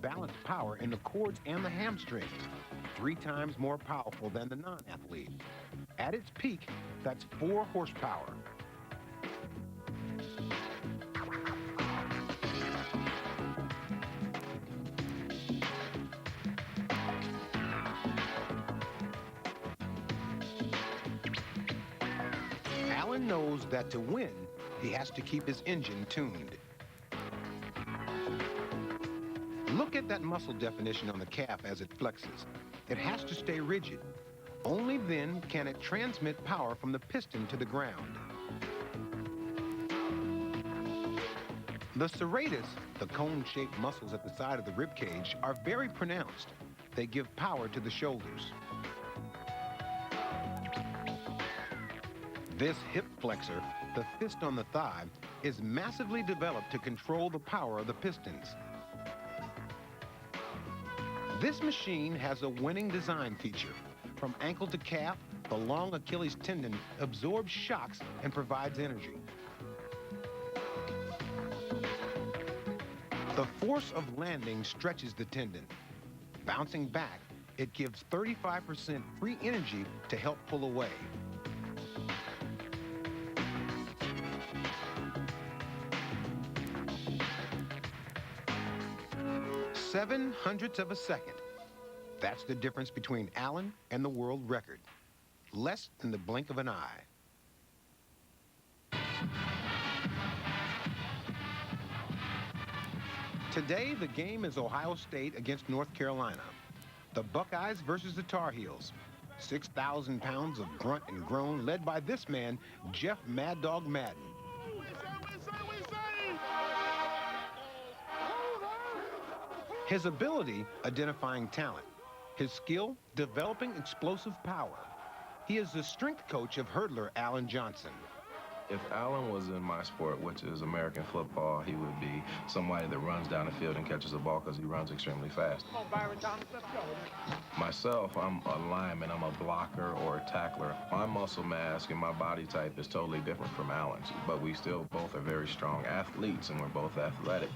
balanced power in the quads and the hamstrings, 3 times more powerful than the non-athlete. At its peak, that's 4 horsepower. Allen knows that to win, he has to keep his engine tuned. Look at that muscle definition on the calf as it flexes. It has to stay rigid. Only then can it transmit power from the piston to the ground. The serratus, the cone-shaped muscles at the side of the rib cage, are very pronounced. They give power to the shoulders. This hip flexor, the fist on the thigh, is massively developed to control the power of the pistons. This machine has a winning design feature. From ankle to calf, the long Achilles tendon absorbs shocks and provides energy. The force of landing stretches the tendon. Bouncing back, it gives 35% free energy to help pull away. 0.07 of a second. That's the difference between Allen and the world record. Less than the blink of an eye. Today, the game is Ohio State against North Carolina. The Buckeyes versus the Tar Heels. 6,000 pounds of grunt and groan led by this man, Jeff Mad Dog Madden. His ability, identifying talent. His skill, developing explosive power. He is the strength coach of hurdler Allen Johnson. If Allen was in my sport, which is American football, he would be somebody that runs down the field and catches the ball because he runs extremely fast. Come on, Byron Thomas, let's go. Myself, I'm a lineman, I'm a blocker or a tackler. My muscle mass and my body type is totally different from Allen's, but we still both are very strong athletes and we're both athletic.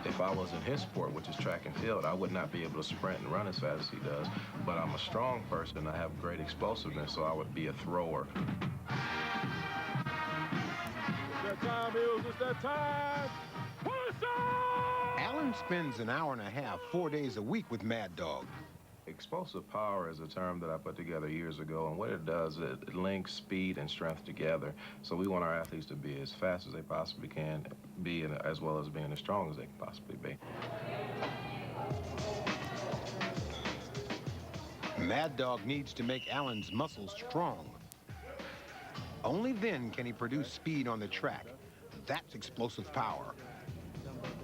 If I was in his sport, which is track and field, I would not be able to sprint and run as fast as he does. But I'm a strong person, I have great explosiveness, so I would be a thrower. It's that time, Hills, it's that time. Push on! Allen spends an hour and a half, 4 days a week with Mad Dog. Explosive power is a term that I put together years ago, and what it does, it links speed and strength together. So we want our athletes to be as fast as they possibly can be, and as well as being as strong as they can possibly be. Mad Dog needs to make Allen's muscles strong. Only then can he produce speed on the track. That's explosive power.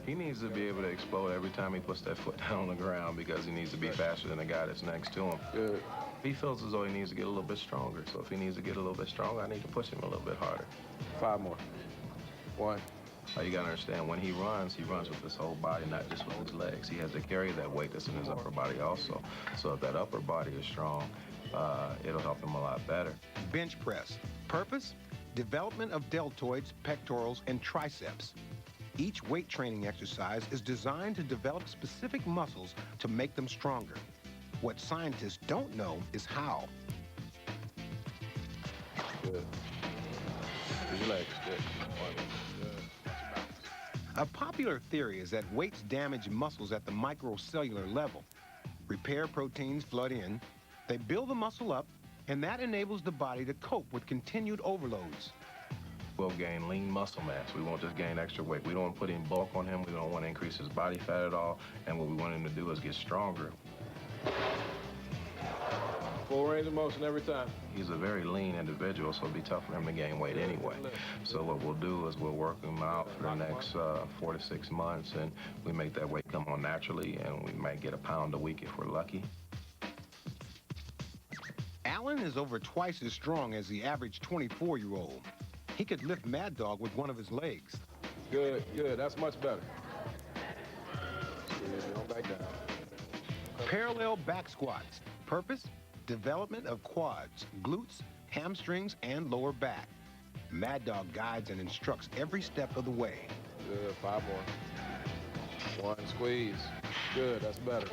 He needs to be able to explode every time he puts that foot down on the ground because he needs to be faster than the guy that's next to him. Good. He feels as though he needs to get a little bit stronger. So if he needs to get a little bit stronger, I need to push him a little bit harder. 5 more. 1. You gotta understand, when he runs with his whole body, not just with his legs. He has to carry that weight that's in his upper body also. So if that upper body is strong, it'll help him a lot better. Bench press. Purpose? Development of deltoids, pectorals, and triceps. Each weight training exercise is designed to develop specific muscles to make them stronger. What scientists don't know is how. Good. Use your legs. Good. 1. Good. A popular theory is that weights damage muscles at the microcellular level. Repair proteins flood in, they build the muscle up, and that enables the body to cope with continued overloads. We'll gain lean muscle mass. We won't just gain extra weight. We don't want to put any bulk on him. We don't want to increase his body fat at all. And what we want him to do is get stronger. Full range of motion every time. He's a very lean individual, so it'll be tough for him to gain weight anyway. So what we'll do is we'll work him out for the next 4 to 6 months, and we make that weight come on naturally, and we might get a pound a week if we're lucky. Allen is over twice as strong as the average 24-year-old. He could lift Mad Dog with one of his legs. Good, good. That's much better. Good. Don't back down. Parallel back squats. Purpose? Development of quads, glutes, hamstrings, and lower back. Mad Dog guides and instructs every step of the way. Good. 5 more. 1. Squeeze. Good, that's better.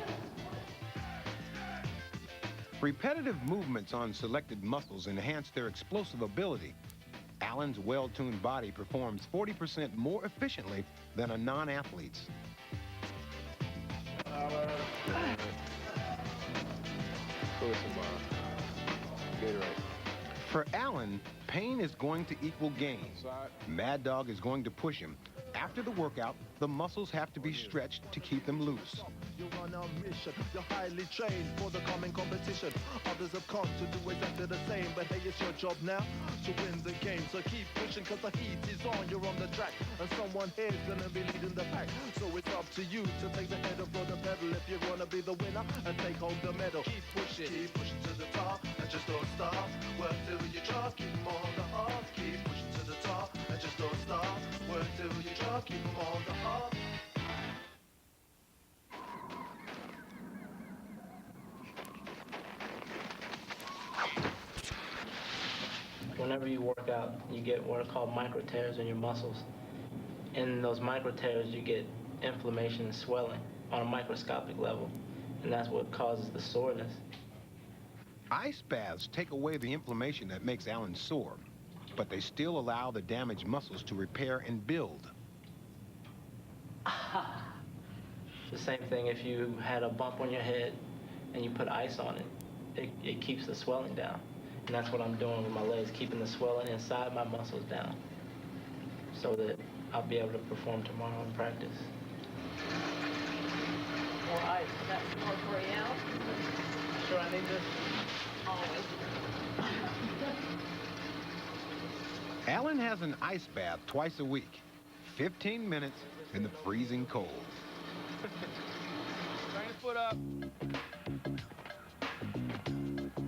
Repetitive movements on selected muscles enhance their explosive ability. Allen's well-tuned body performs 40% more efficiently than a non-athlete's. Gatorade. For Allen, pain is going to equal gain. Mad Dog is going to push him. After the workout, the muscles have to be stretched to keep them loose. You're on a mission, you're highly trained for the coming competition. Others have come to do exactly the same, but hey, it's your job now to win the game. So keep pushing, cause the heat is on, you're on the track, and someone here's gonna be leading the pack. So it's up to you to take the header for the pedal if you wanna be the winner and take home the medal. Keep pushing to the top, and just don't stop. Work till you drop, keep 'em on the up. Keep pushing to the top, and just don't stop. Work till you drop, keep 'em on the up. Whenever you work out, you get what are called micro tears in your muscles. In those micro tears, you get inflammation and swelling on a microscopic level, and that's what causes the soreness. Ice baths take away the inflammation that makes Allen sore, but they still allow the damaged muscles to repair and build. The same thing if you had a bump on your head and you put ice on it, it keeps the swelling down. And that's what I'm doing with my legs, keeping the swelling inside my muscles down so that I'll be able to perform tomorrow in practice. More ice. Is that more for you now? Sure, I need this. Always. Allen has an ice bath twice a week, 15 minutes in the freezing cold. Bring his foot up.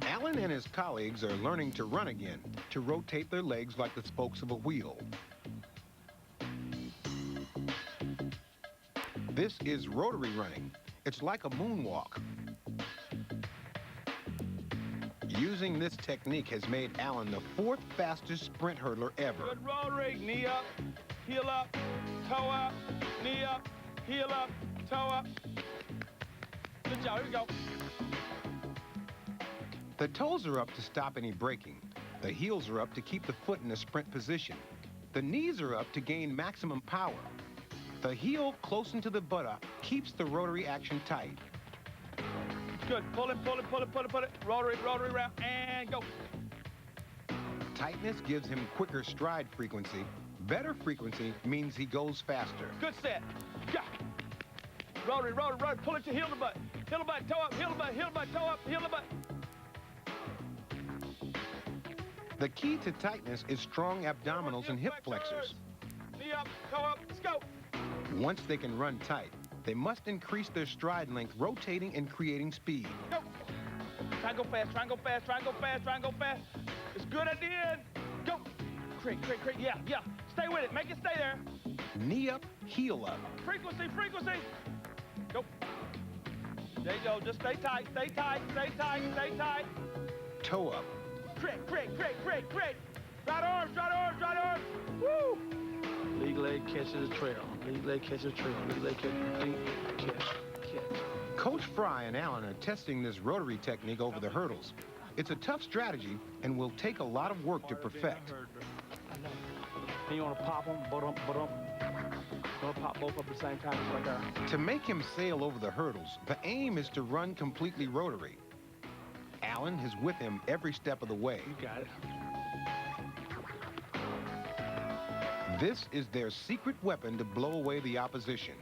Allen and his colleagues are learning to run again, to rotate their legs like the spokes of a wheel. This is rotary running. It's like a moonwalk. Using this technique has made Allen the 4th fastest sprint hurdler ever. Good rotary. Knee up, heel up, toe up, knee up, heel up, toe up. Good job. Here we go. The toes are up to stop any braking. The heels are up to keep the foot in a sprint position. The knees are up to gain maximum power. The heel close into the buttock keeps the rotary action tight. Good. Pull it, pull it, pull it, pull it, pull it. Rotary, rotary round, and go. Tightness gives him quicker stride frequency. Better frequency means he goes faster. Good set. Yeah. Rotary, rotary, rotary. Pull it to heel the butt. Heel the butt, toe up, heel the butt, heel the butt, toe up, heel the butt. The key to tightness is strong abdominals and hip flexors. Knee up, toe up, let's go. Once they can run tight, they must increase their stride length, rotating and creating speed. Go. Try and go fast, try and go fast, try and go fast, try and go fast. It's good at the end. Go. Create, create, create. Yeah, yeah. Stay with it. Make it stay there. Knee up, heel up. Frequency, frequency. Go. There you go. Just stay tight, stay tight, stay tight, stay tight. Toe up. Create, create, create, create, create. Right arms, right arms, right arms. Woo! Lead leg catches the trail. Lead leg catches the trail. Lead leg catch. Coach Fry and Allen are testing this rotary technique over the hurdles. It's a tough strategy and will take a lot of work to perfect. Then you want to pop them, but you want to pop both up at the same time, just like that. To make him sail over the hurdles, the aim is to run completely rotary. Allen is with him every step of the way. You got it. This is their secret weapon to blow away the opposition.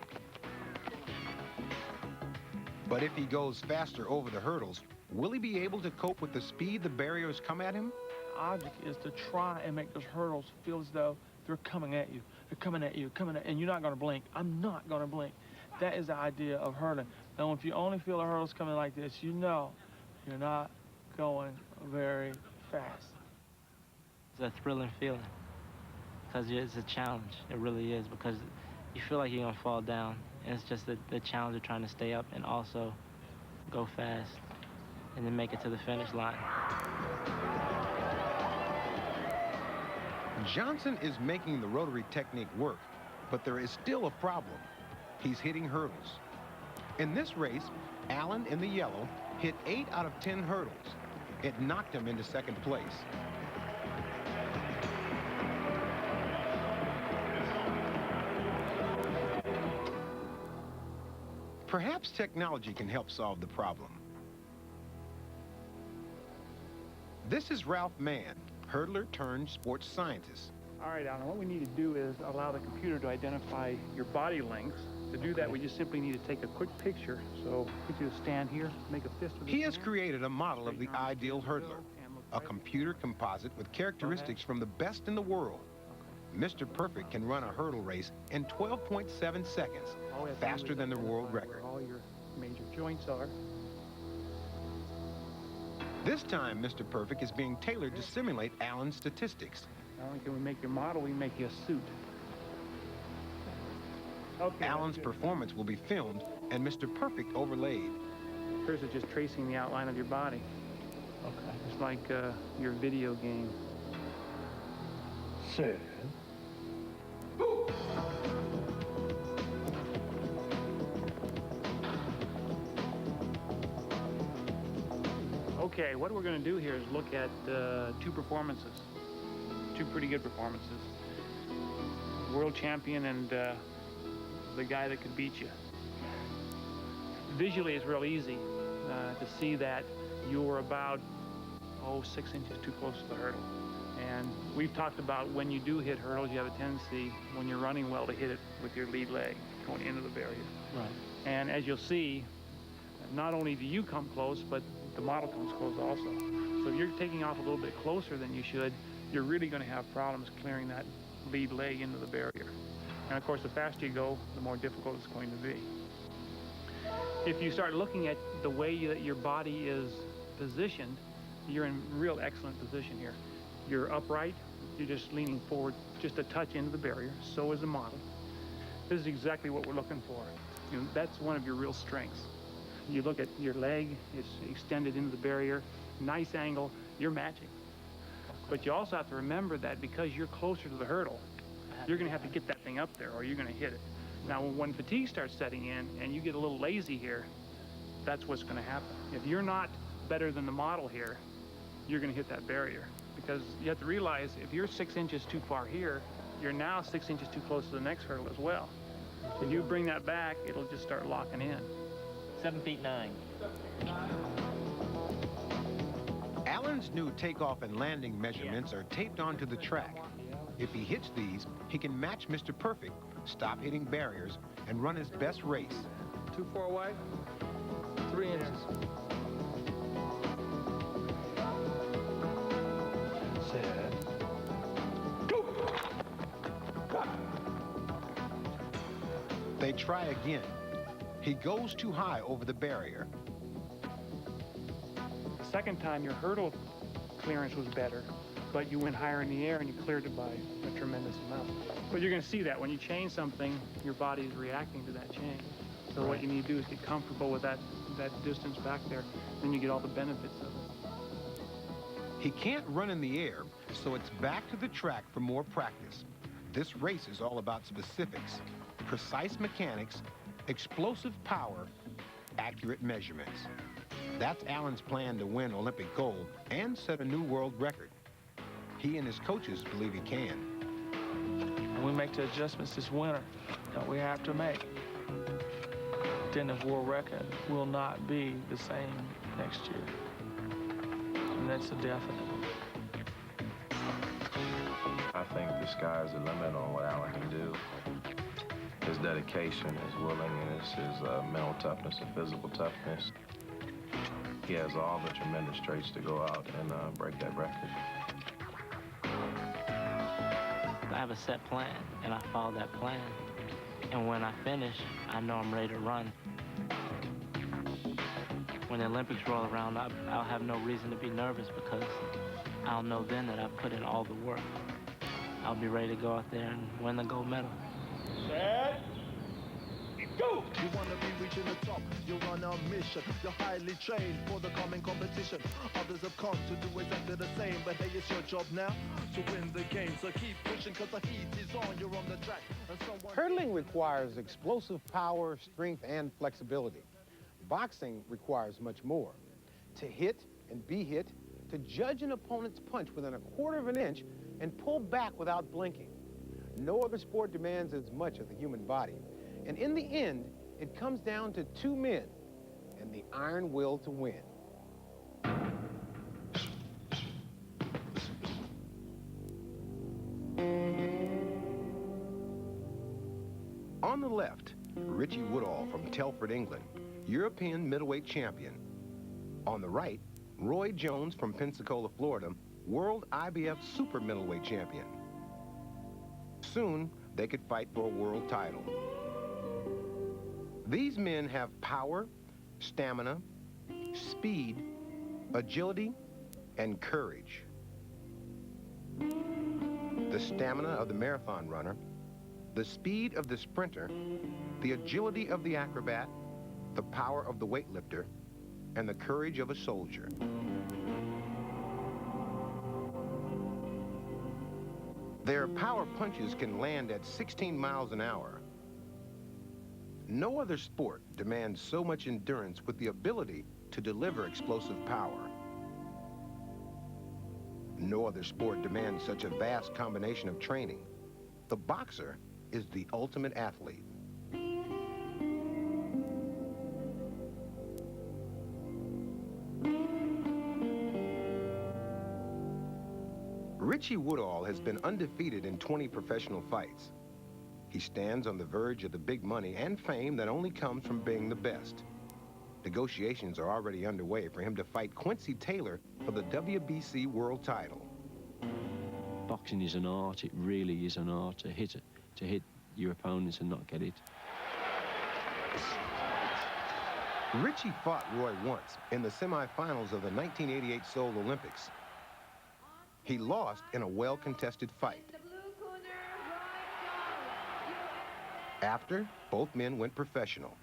But if he goes faster over the hurdles, will he be able to cope with the speed the barriers come at him? The object is to try and make those hurdles feel as though they're coming at you. They're coming at you, and you're not going to blink. I'm not going to blink. That is the idea of hurdling. Now, if you only feel the hurdles coming like this, you know you're not going very fast. It's a thrilling feeling because it's a challenge. It really is, because you feel like you're going to fall down. And it's just the challenge of trying to stay up and also go fast and then make it to the finish line. Johnson is making the rotary technique work, but there is still a problem. He's hitting hurdles. In this race, Alan in the yellow hit 8 out of 10 hurdles. It knocked him into second place. Perhaps technology can help solve the problem. This is Ralph Mann, hurdler turned sports scientist. All right, Alan, what we need to do is allow the computer to identify your body lengths. To do that, we just simply need to take a quick picture. So get you to stand here, make a fist with He your has hand. created a model of the Straighten arms ideal as you hurdler, go, and look a right. computer composite with characteristics from the best in the world. Mr. Perfect can run a hurdle race in 12.7 seconds, All we have to do faster is than the world identify record. where all your major joints are. This time, Mr. Perfect is being tailored to simulate Alan's statistics. Not only can we make your model, we make you a suit. Okay. Alan's that's good. performance will be filmed and Mr. Perfect overlaid. First is just tracing the outline of your body. Okay. It's like your video game. Set. Okay, what we're going to do here is look at two performances. Two pretty good performances. World champion and the guy that could beat you. Visually, it's real easy to see that you were about, 6 inches too close to the hurdle. And we've talked about when you do hit hurdles, you have a tendency, when you're running well, to hit it with your lead leg, going into the barrier. Right. And as you'll see, not only do you come close, but the model comes close also. So if you're taking off a little bit closer than you should, you're really going to have problems clearing that lead leg into the barrier. And of course, the faster you go, the more difficult it's going to be. If you start looking at the way that your body is positioned, you're in real excellent position here. You're upright, you're just leaning forward just a touch into the barrier, so is the model. This is exactly what we're looking for. That's one of your real strengths. You look at your leg, it's extended into the barrier, nice angle, you're matching. But you also have to remember that because you're closer to the hurdle, you're going to have to get that thing up there or you're going to hit it. Now, when fatigue starts setting in and you get a little lazy here, that's what's going to happen. If you're not better than the model here, you're going to hit that barrier. Because you have to realize if you're 6 inches too far here, you're now 6 inches too close to the next hurdle as well. If you bring that back, it'll just start locking in. 7 feet 9. Alan's new takeoff and landing measurements are taped onto the track. If he hits these, he can match Mr. Perfect, stop hitting barriers, and run his best race. Too far away? 3 inches. Set. They try again. He goes too high over the barrier. The second time, your hurdle clearance was better, but you went higher in the air and you cleared it by a tremendous amount. But you're going to see that when you change something, your body is reacting to that change. So what you need to do is get comfortable with that distance back there, then you get all the benefits of it. He can't run in the air, so it's back to the track for more practice. This race is all about specifics, precise mechanics, explosive power, accurate measurements. That's Alan's plan to win Olympic gold and set a new world record. He and his coaches believe he can. And we make the adjustments this winter that we have to make. Then the world record will not be the same next year. And that's a definite. I think the sky's the limit on what Alan can do. His dedication, his willingness, his mental toughness and physical toughness. He has all the tremendous traits to go out and break that record. I have a set plan, and I follow that plan. And when I finish, I know I'm ready to run. When the Olympics roll around, I'll have no reason to be nervous because I'll know then that I've put in all the work. I'll be ready to go out there and win the gold medal. Set. Go! You wanna be reaching the top, you're on a mission. You're highly trained for the common competition. Others have come to do exactly the same, but hey, it's your job now to win the game. So keep pushing, cause the heat is on, you're on the track. Hurdling requires explosive power, strength, and flexibility. Boxing requires much more. To hit and be hit, to judge an opponent's punch within a quarter of an inch and pull back without blinking. No other sport demands as much of the human body. And in the end, it comes down to two men and the iron will to win. On the left, Richie Woodall from Telford, England, European middleweight champion. On the right, Roy Jones from Pensacola, Florida, world IBF super middleweight champion. Soon, they could fight for a world title. These men have power, stamina, speed, agility, and courage. The stamina of the marathon runner, the speed of the sprinter, the agility of the acrobat, the power of the weightlifter, and the courage of a soldier. Their power punches can land at 16 miles an hour. No other sport demands so much endurance with the ability to deliver explosive power. No other sport demands such a vast combination of training. The boxer is the ultimate athlete. Richie Woodall has been undefeated in 20 professional fights. He stands on the verge of the big money and fame that only comes from being the best. Negotiations are already underway for him to fight Quincy Taylor for the WBC world title. Boxing is an art. It really is an art to hit your opponents and not get it. Richie fought Roy once in the semifinals of the 1988 Seoul Olympics. He lost in a well-contested fight. After, both men went professional.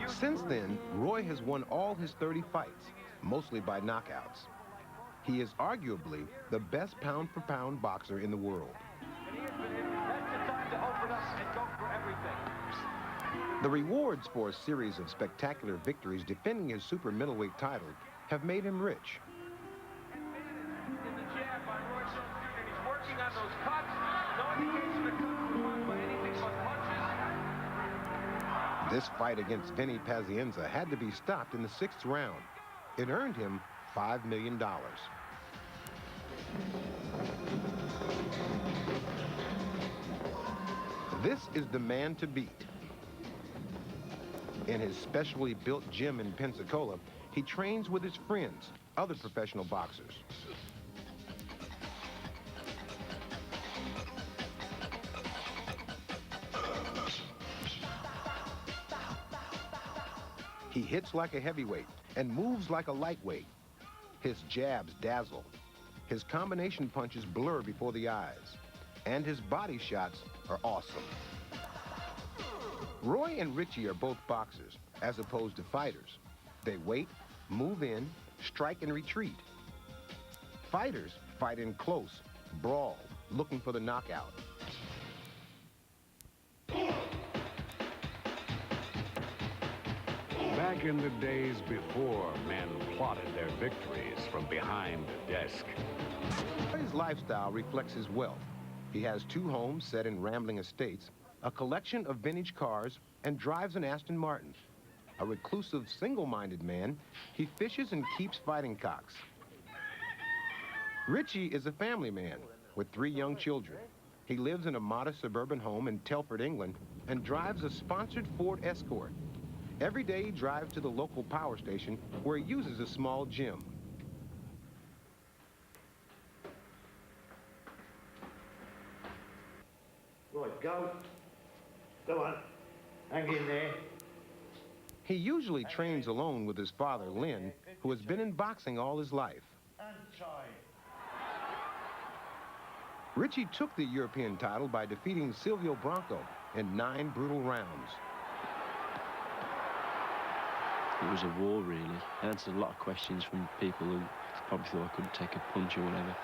Since then, Roy has won all his 30 fights, mostly by knockouts. He is arguably the best pound-for-pound boxer in the world. The rewards for a series of spectacular victories defending his super middleweight title have made him rich. This fight against Vinny Pazienza had to be stopped in the 6th round. It earned him $5 million. This is the man to beat. In his specially built gym in Pensacola, he trains with his friends, other professional boxers. He hits like a heavyweight and moves like a lightweight. His jabs dazzle. His combination punches blur before the eyes. And his body shots are awesome. Roy and Richie are both boxers, as opposed to fighters. They wait, move in, strike, and retreat. Fighters fight in close, brawl, looking for the knockout. Back in the days before men plotted their victories from behind the desk. His lifestyle reflects his wealth. He has 2 homes set in rambling estates, a collection of vintage cars, and drives an Aston Martin. A reclusive, single-minded man, he fishes and keeps fighting cocks. Richie is a family man with 3 young children. He lives in a modest suburban home in Telford, England, and drives a sponsored Ford Escort. Every day he drives to the local power station where he uses a small gym. Right, go. Go on. Hang in there. He usually trains alone with his father, Lynn, who has been in boxing all his life. Richie took the European title by defeating Silvio Branco in 9 brutal rounds. It was a war, really. I answered a lot of questions from people who probably thought I couldn't take a punch or whatever.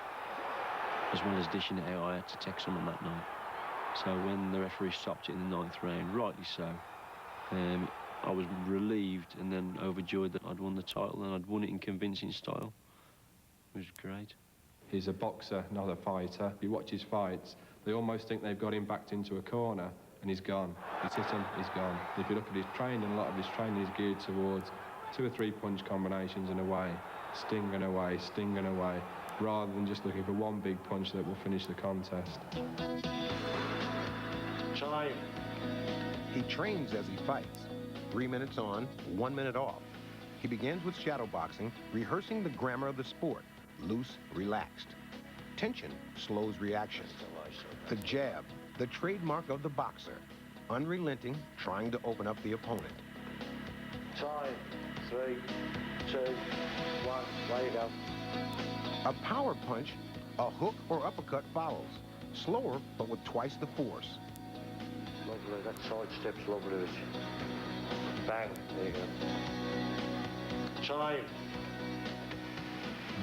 As well as dishing it out, I had to take someone that night. So when the referee stopped it in the 9th round, rightly so, I was relieved and then overjoyed that I'd won the title, and I'd won it in convincing style. It was great. He's a boxer, not a fighter. You watch his fights, they almost think they've got him backed into a corner, and he's gone. He's hit him, he's gone. If you look at his training, a lot of his training is geared towards 2 or 3 punch combinations and away, sting and away, rather than just looking for one big punch that will finish the contest. Time. He trains as he fights. 3 minutes on, 1 minute off. He begins with shadow boxing, rehearsing the grammar of the sport. Loose, relaxed. Tension slows reaction. The jab, the trademark of the boxer. Unrelenting, trying to open up the opponent. Time. 3, 2, 1. There you go. A power punch, a hook or uppercut follows. Slower, but with twice the force. Lovely. That side step's lovely. Rich. Bang. There you go. Time.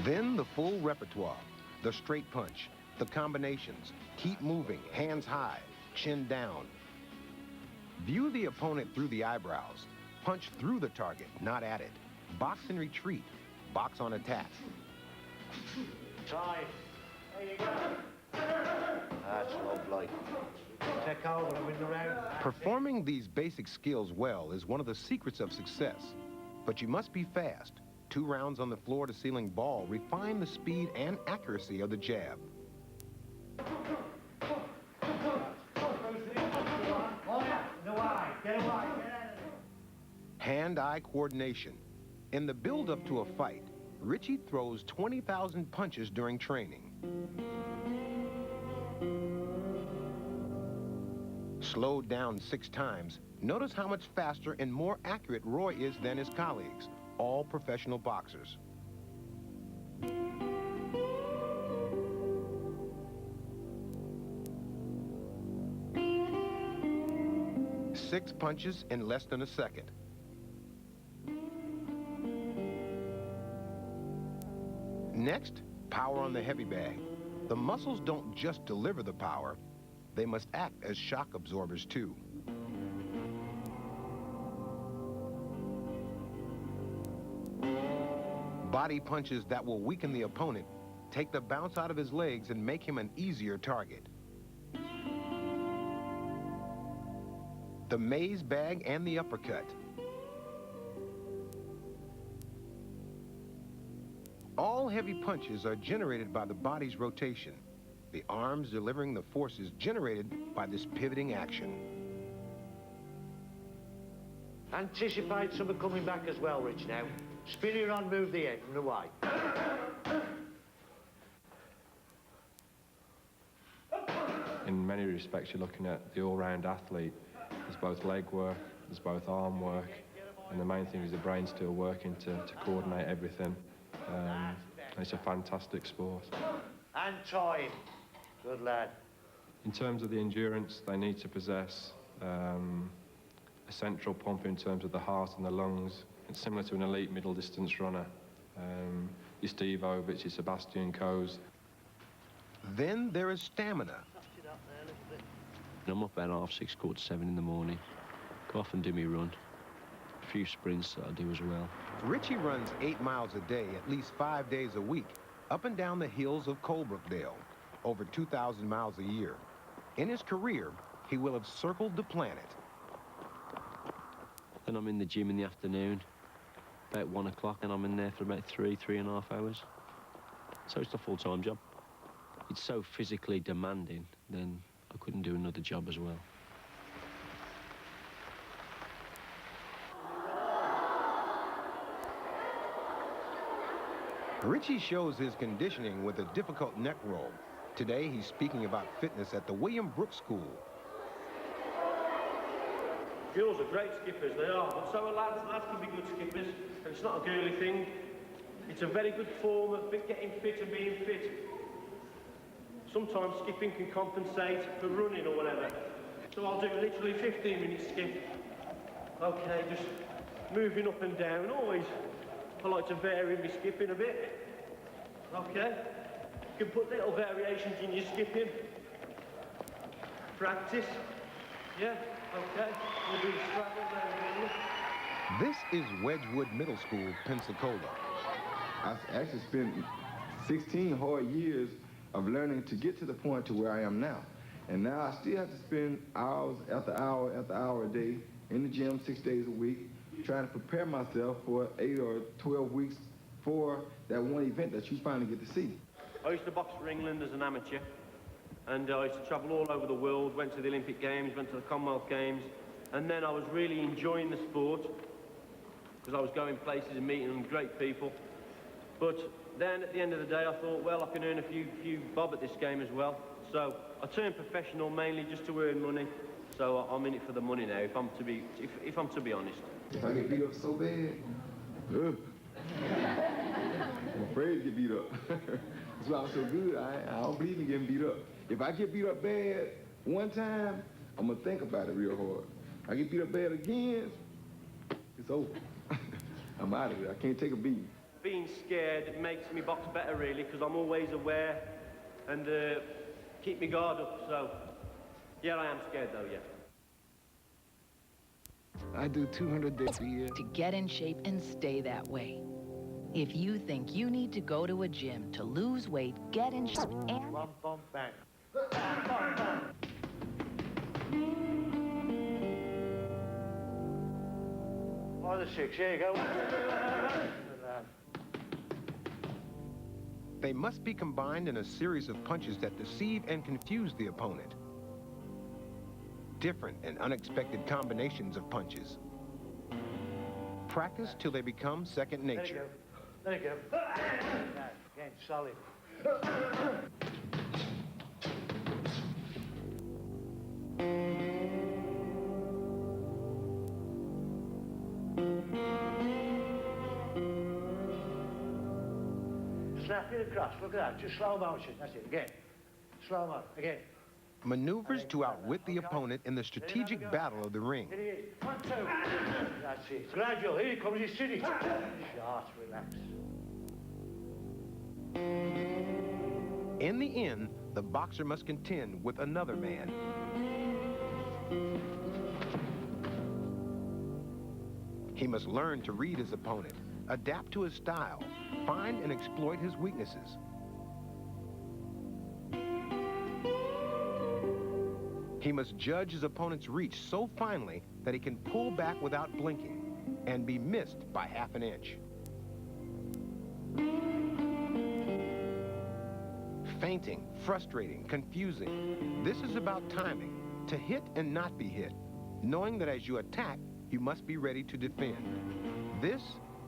Then the full repertoire. The straight punch, the combinations. Keep moving, hands high, chin down. View the opponent through the eyebrows. Punch through the target, not at it. Box and retreat. Box on attack. Time. There you go. That's lovely. Take over and win the round. Performing these basic skills well is one of the secrets of success. But you must be fast. 2 rounds on the floor-to-ceiling ball refine the speed and accuracy of the jab. Hand-eye coordination. In the build-up to a fight, Richie throws 20,000 punches during training. Slowed down 6 times, notice how much faster and more accurate Roy is than his colleagues, all professional boxers. Six punches in less than a second. Next, power on the heavy bag. The muscles don't just deliver the power, they must act as shock absorbers too. Body punches that will weaken the opponent take the bounce out of his legs and make him an easier target. The maze bag and the uppercut. All heavy punches are generated by the body's rotation, the arms delivering the forces generated by this pivoting action. Anticipate someone coming back as well, Rich, now. Spin it on, move the head from the way. In many respects, you're looking at the all-round athlete. There's both leg work, there's both arm work, and the main thing is the brain still working to coordinate everything. It's a fantastic sport. And time. Good lad. In terms of the endurance, they need to possess a central pump in terms of the heart and the lungs. It's similar to an elite middle distance runner. Your Steve Ovich, your Sebastian Coes. Then there is stamina. I'm up about 6:30, 7:15 in the morning. Go off and do me run. A few sprints that I do as well. Richie runs 8 miles a day, at least 5 days a week, up and down the hills of Colebrookdale, over 2,000 miles a year. In his career, he will have circled the planet. Then I'm in the gym in the afternoon, about 1 o'clock, and I'm in there for about 3.5 hours. So it's a full-time job. It's so physically demanding, then I couldn't do another job as well. Richie shows his conditioning with a difficult neck roll. Today, he's speaking about fitness at the William Brooks School. Girls are great skippers, they are, but so are lads. Lads can be good skippers, and it's not a girly thing. It's a very good form of getting fit and being fit. Sometimes skipping can compensate for running or whatever. So I'll do literally 15-minute skip. Okay, just moving up and down. Always, I like to vary my skipping a bit. Okay. You can put little variations in your skipping. Practice. Yeah, okay. We'll do straddle there. This is Wedgwood Middle School, Pensacola. I actually spent 16 hard years of learning to get to the point to where I am now. And now I still have to spend hours after hour a day in the gym 6 days a week, trying to prepare myself for 8 or 12 weeks for that one event that you finally get to see. I used to box for England as an amateur, and I used to travel all over the world, went to the Olympic Games, went to the Commonwealth Games, and then I was really enjoying the sport because I was going places and meeting great people. But then at the end of the day, I thought, well, I can earn a few bob at this game as well. So I turned professional mainly just to earn money. So I'm in it for the money now, if I'm to be honest. If I get beat up so bad, I'm afraid to get beat up. That's why I'm so good. I don't believe in getting beat up. If I get beat up bad one time, I'm gonna think about it real hard. I get beat up bad again, it's over. I'm out of it. I can't take a beating. Being scared makes me box better, really, because I'm always aware and keep my guard up. So, yeah, I am scared, though, yeah. I do 200 days a year. To get in shape and stay that way. If you think you need to go to a gym to lose weight, get in shape, and... Bump, bump, bang. Oh, the 6, here you go. They must be combined in a series of punches that deceive and confuse the opponent. Different and unexpected combinations of punches. Practice till they become second nature. There you go. Again, solid. Snap it across. Look at that. Just slow motion. That's it. Again. Slow mo. Again. Maneuvers to outwit the opponent in the strategic battle of the ring. Here he is. 1, 2. That's it. Gradual. Here he comes. He's sitting. Short. Relax. In the end, the boxer must contend with another man. He must learn to read his opponent, adapt to his style, find and exploit his weaknesses. He must judge his opponent's reach so finely that he can pull back without blinking and be missed by half an inch. Feinting, frustrating, confusing. This is about timing, to hit and not be hit, knowing that as you attack, you must be ready to defend. This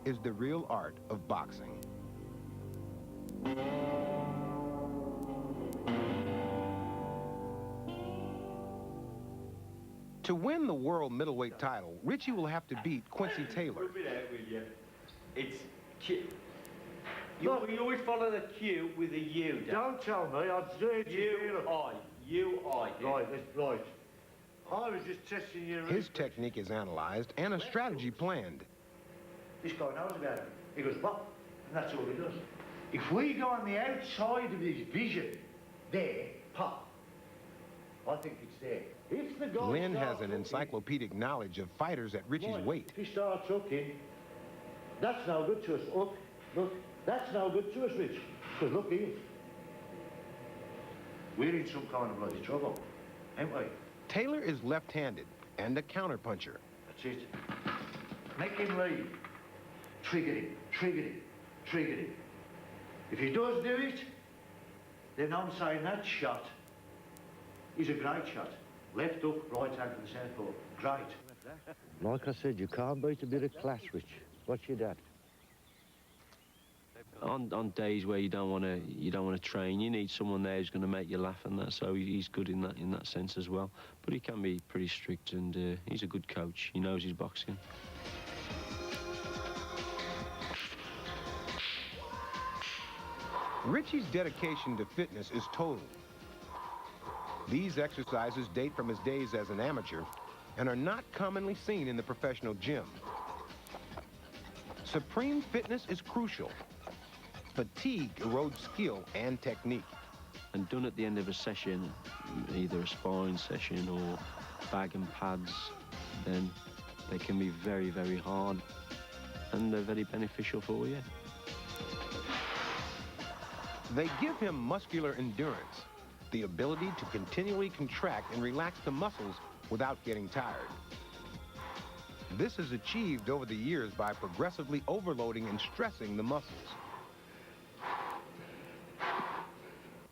is the real art of boxing. To win the world middleweight title, Richie will have to beat Quincy Taylor. It's Q. You always follow the Q with a U. Dan. Don't tell me. I'll do it. U-I. U-I. Right, that's right. I was just testing your... His technique is analyzed and a strategy planned. This guy knows about it. He goes, what? And that's all he does. If we go on the outside of his vision, there, pop, I think it's there. If the guy Lynn has an encyclopedic knowledge of fighters at Richie's weight. If he starts hooking, that's no good to us. Look, look, that's no good to us, Rich. Because look here. We're in some kind of bloody trouble, ain't we? Taylor is left-handed and a counterpuncher. That's it. Make him lead. Trigger him, trigger him, trigger him. If he does do it, then I'm saying that shot is a great shot. Left hook, right hand to the centre court. Great. Like I said, you can't beat a bit of class, Rich. What's your dad? On days where you don't want to train, you need someone there who's going to make you laugh and that. So he's good in that sense as well. But he can be pretty strict, and he's a good coach. He knows his boxing. Richie's dedication to fitness is total. These exercises date from his days as an amateur and are not commonly seen in the professional gym. Supreme fitness is crucial. Fatigue erodes skill and technique. And done at the end of a session, either a sparring session or bag and pads, then they can be very, very hard and they're very beneficial for you. They give him muscular endurance, the ability to continually contract and relax the muscles without getting tired. This is achieved over the years by progressively overloading and stressing the muscles.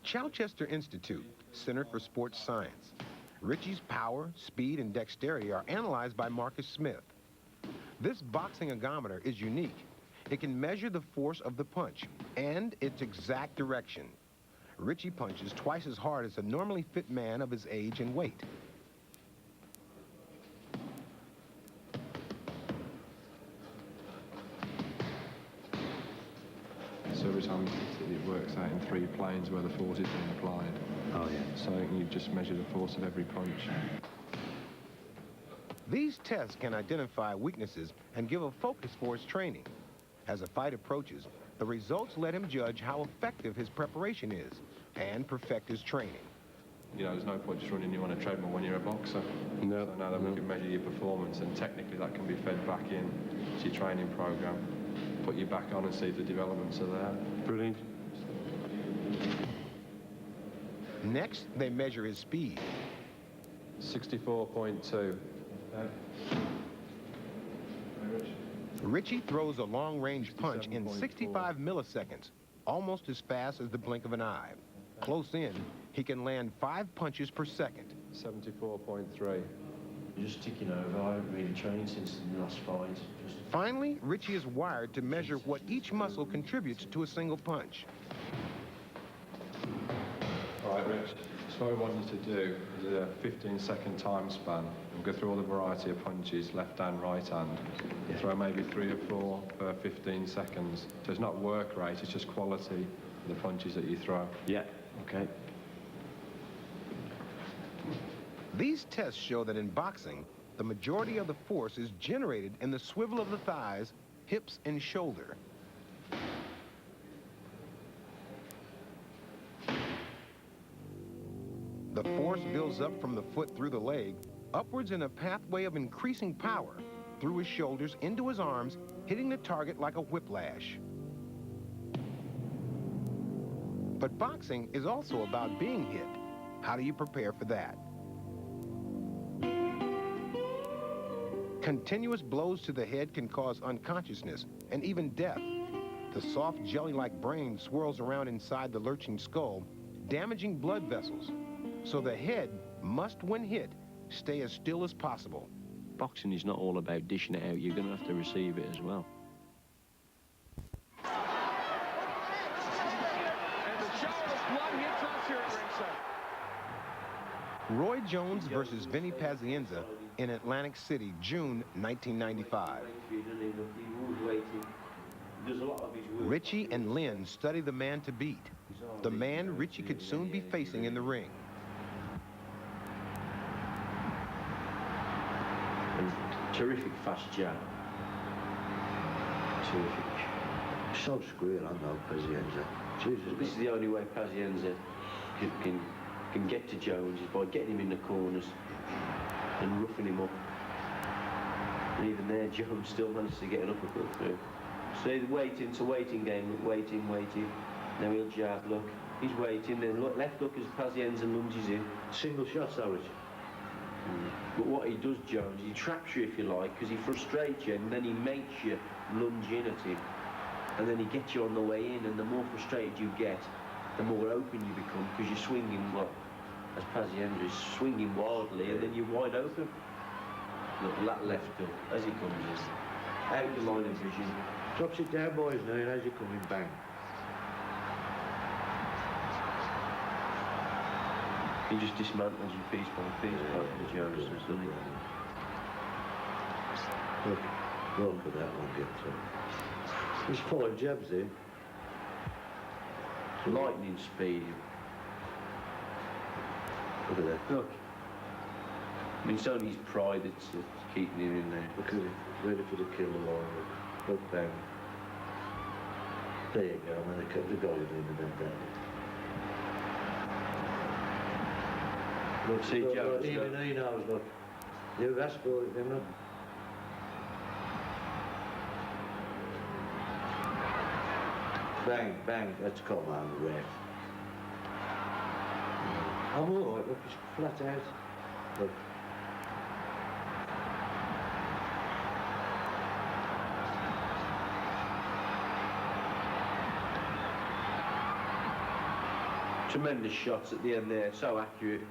Chichester Institute, Center for Sports Science. Richie's power, speed, and dexterity are analyzed by Marcus Smith. This boxing ergometer is unique. It can measure the force of the punch and its exact direction. Richie punches twice as hard as a normally fit man of his age and weight. So every time you hit it, it works out in 3 planes where the force is being applied. Oh, yeah. So you just measure the force of every punch. These tests can identify weaknesses and give a focus for his training. As a fight approaches, the results let him judge how effective his preparation is and perfect his training. You know, there's no point just running you on a treadmill when you're a boxer. No. So now that we can measure your performance, and technically that can be fed back in to your training program. Put you back on and see if the developments are there. Brilliant. Next, they measure his speed. 64.2. Richie throws a long-range punch in 65 milliseconds, almost as fast as the blink of an eye. Close in, he can land 5 punches per second. 74.3. You're just ticking over. I haven't really trained since the last fight. Finally, Richie is wired to measure what each muscle contributes to a single punch. All right, Rich. So what I want you to do is a 15-second time span and go through all the variety of punches, left hand, right hand. Throw maybe 3 or 4 per 15 seconds. So it's not work rate, it's just quality of the punches that you throw. Yeah, okay. These tests show that in boxing, the majority of the force is generated in the swivel of the thighs, hips, and shoulder. The force builds up from the foot through the leg, upwards in a pathway of increasing power, through his shoulders into his arms, hitting the target like a whiplash. But boxing is also about being hit. How do you prepare for that? Continuous blows to the head can cause unconsciousness and even death. The soft jelly-like brain swirls around inside the lurching skull, damaging blood vessels. So the head must, when hit, stay as still as possible. Boxing is not all about dishing it out. You're going to have to receive it as well. And the shower of blood hits us here at ringside. Roy Jones versus Vinny Pazienza in Atlantic City, June 1995. Richie and Lynn study the man to beat, the man Richie could soon be facing in the ring. And terrific fast jab. Terrific. So square on though, Pazienza. Jesus. This is the only way Pazienza can get to Jones is by getting him in the corners and roughing him up. And even there, Jones still managed to get an uppercut through. So the waiting game, waiting. Now he'll jab, look. He's waiting, then look, left hook as Pazienza lunges in. Single shots, average. But what he does, Jones, he traps you, if you like, because he frustrates you, and then he makes you lunge in at him. And then he gets you on the way in, and the more frustrated you get, the more open you become, because you're swinging, well, as Pazienza is swinging wildly, and then you're wide open. Look, that left hook, as he comes in, out the line of vision. Drops it down, boys, now, as you come in, bang. He just dismantles you piece by piece, like the Jones, doesn't he? Look at that one, get to. There's 5 jabs there. Lightning speed. Look at that. Look. I mean, it's only his pride that's keeping him in there. Look at it. Ready for the kill line. Look down. There you go, man. The guy's in the bed there. Look, see, Joe. Even he knows, look. You asked for it, didn't you? Bang, bang, let's come on, ref. I'm all right, look, it's flat out. Look. Tremendous shots at the end there, so accurate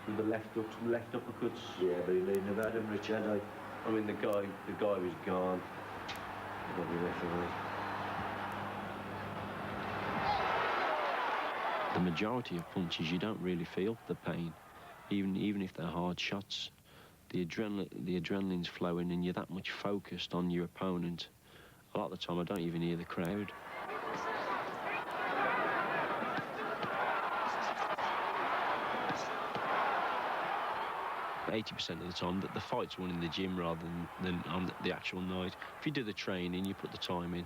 with the left uppercuts. Yeah, but he needn't have had him, Richard. I mean, the guy was gone. The majority of punches, you don't really feel the pain, even if they're hard shots. The adrenaline's flowing, and you're that much focused on your opponent. A lot of the time, I don't even hear the crowd. 80% of the time that the fight's won in the gym rather than on the actual night. If you do the training, you put the time in,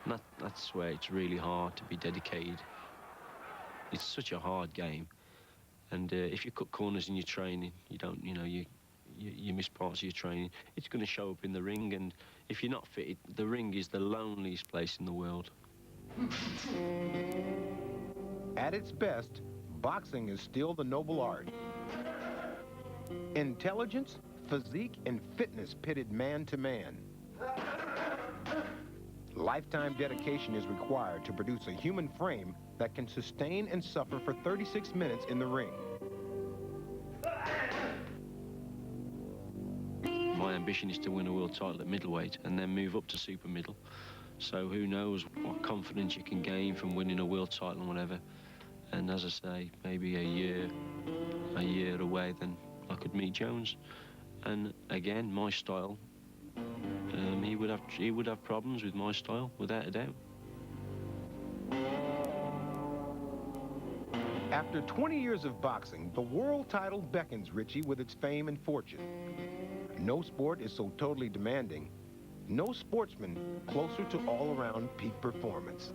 and that's where it's really hard to be dedicated. It's such a hard game, and if you cut corners in your training, you miss parts of your training, it's going to show up in the ring, and if you're not fit, the ring is the loneliest place in the world. At its best, boxing is still the noble art. Intelligence, physique, and fitness pitted man to man. Lifetime dedication is required to produce a human frame that can sustain and suffer for 36 minutes in the ring. My ambition is to win a world title at middleweight and then move up to super middle. So who knows what confidence you can gain from winning a world title and whatever. And as I say, maybe a year away, then I could meet Jones. And again, my style, he would have problems with my style, without a doubt. After 20 years of boxing, the world title beckons Richie with its fame and fortune. No sport is so totally demanding. No sportsman closer to all-around peak performance.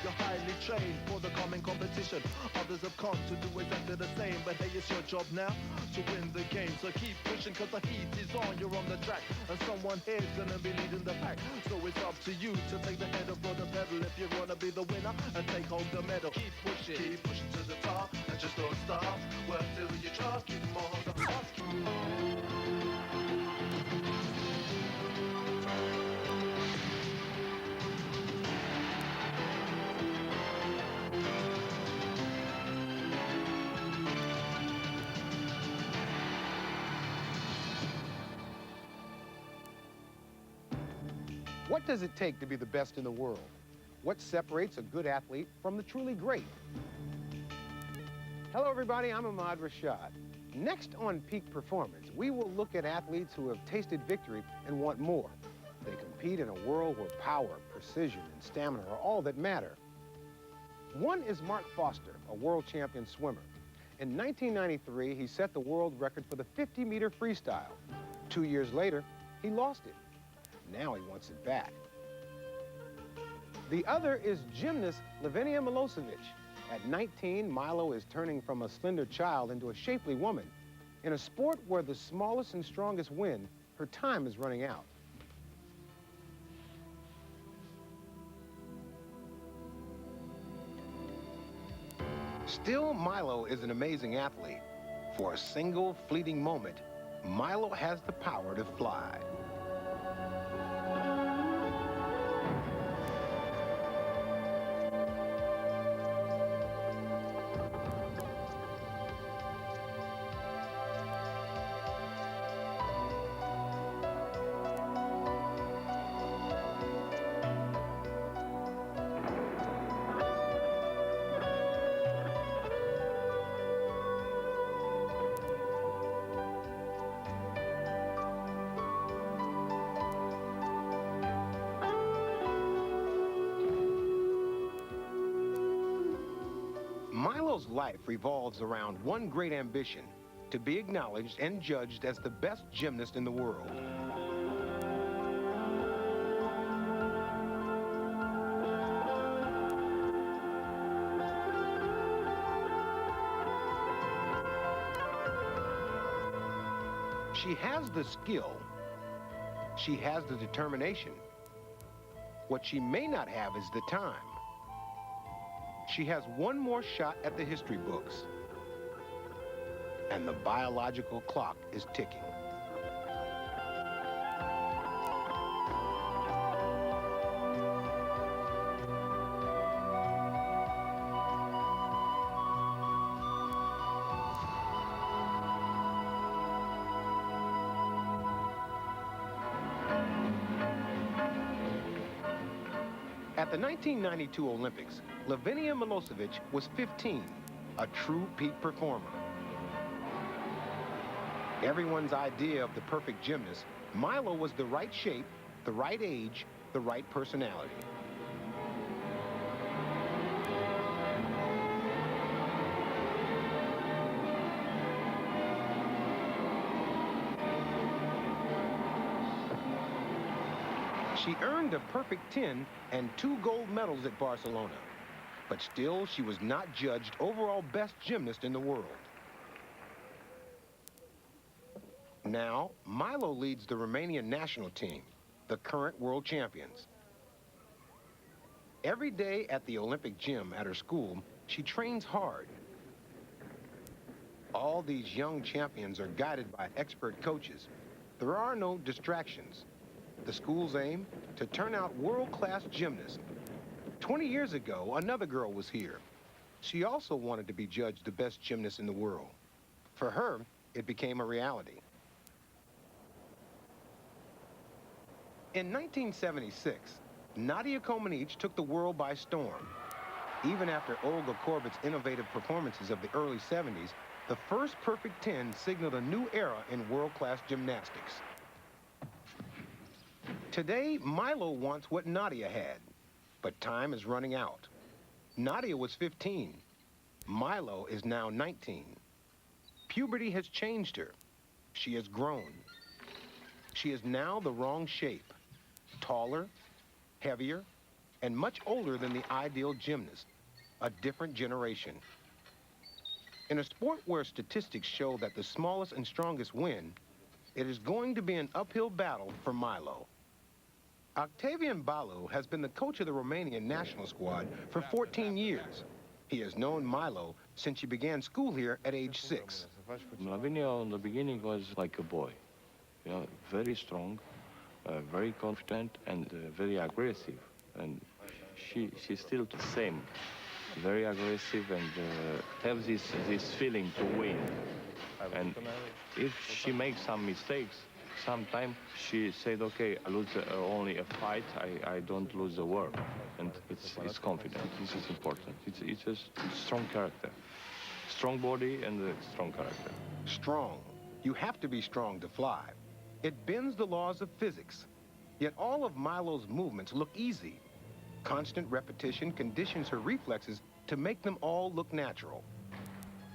You're highly trained for the common competition. Others have come to do exactly the same, but hey, it's your job now to win the game. So keep pushing, cause the heat is on, you're on the track, and someone here's gonna be leading the pack. So it's up to you to take the head for the pedal if you wanna be the winner and take home the medal. Keep pushing to the top, and just don't stop. Work till you drop, keep them on the top. What does it take to be the best in the world? What separates a good athlete from the truly great? Hello, everybody. I'm Ahmad Rashad. Next on Peak Performance, we will look at athletes who have tasted victory and want more. They compete in a world where power, precision, and stamina are all that matter. One is Mark Foster, a world champion swimmer. In 1993, he set the world record for the 50-meter freestyle. 2 years later, he lost it. Now he wants it back. The other is gymnast Lavinia Milosevic. At 19, Milo is turning from a slender child into a shapely woman. In a sport where the smallest and strongest win, her time is running out. Still, Milo is an amazing athlete. For a single fleeting moment, Milo has the power to fly. Milo's life revolves around one great ambition, to be acknowledged and judged as the best gymnast in the world. She has the skill. She has the determination. What she may not have is the time. She has one more shot at the history books. And the biological clock is ticking. At the 1992 Olympics, Lavinia Milosevic was 15, a true peak performer. Everyone's idea of the perfect gymnast, Milo was the right shape, the right age, the right personality. She earned a perfect 10 and 2 gold medals at Barcelona. But still, she was not judged overall best gymnast in the world. Now, Milo leads the Romanian national team, the current world champions. Every day at the Olympic gym at her school, she trains hard. All these young champions are guided by expert coaches. There are no distractions. The school's aim, to turn out world-class gymnasts. 20 years ago, another girl was here. She also wanted to be judged the best gymnast in the world. For her, it became a reality. In 1976, Nadia Comaneci took the world by storm. Even after Olga Korbut's innovative performances of the early 70s, the first perfect 10 signaled a new era in world-class gymnastics. Today, Milo wants what Nadia had, but time is running out. Nadia was 15. Milo is now 19. Puberty has changed her. She has grown. She is now the wrong shape. Taller, heavier, and much older than the ideal gymnast. A different generation. In a sport where statistics show that the smallest and strongest win, it is going to be an uphill battle for Milo. Octavian Balu has been the coach of the Romanian national squad for 14 years. He has known Milo since she began school here at age 6. Lavinia in the beginning was like a boy, you know, very strong, very confident, and very aggressive. And she's still the same, very aggressive, and have this feeling to win. And if she makes some mistakes, sometimes she said, okay, I lose only a fight, I don't lose the war. And it's confident. This is important. It's a strong character. Strong body and a strong character. Strong. You have to be strong to fly. It bends the laws of physics. Yet all of Milo's movements look easy. Constant repetition conditions her reflexes to make them all look natural.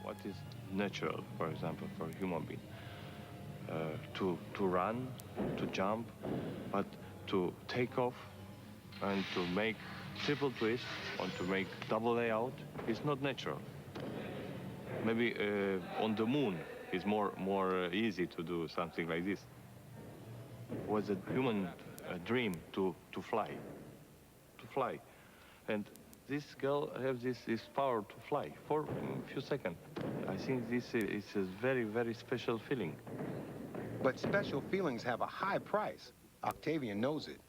What is natural, for example, for a human being? To run, to jump, but to take off and to make triple twist or to make double layout is not natural. Maybe on the moon is more easy to do something like this. It was a human dream to fly, and this girl has this power to fly for a few seconds. I think this is a very, very special feeling. But special feelings have a high price. Octavian knows it.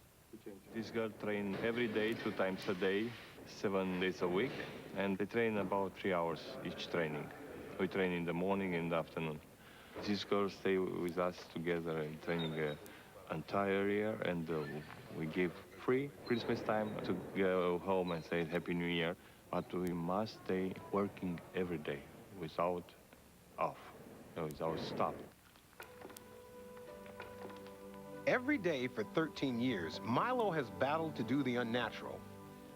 This girl trains every day, 2 times a day, 7 days a week, and they train about 3 hours each training. We train in the morning and the afternoon. These girls stay with us together and training entire year, and we give free Christmas time to go home and say Happy New Year, but we must stay working every day without off, without stop. Every day for 13 years, Milo has battled to do the unnatural,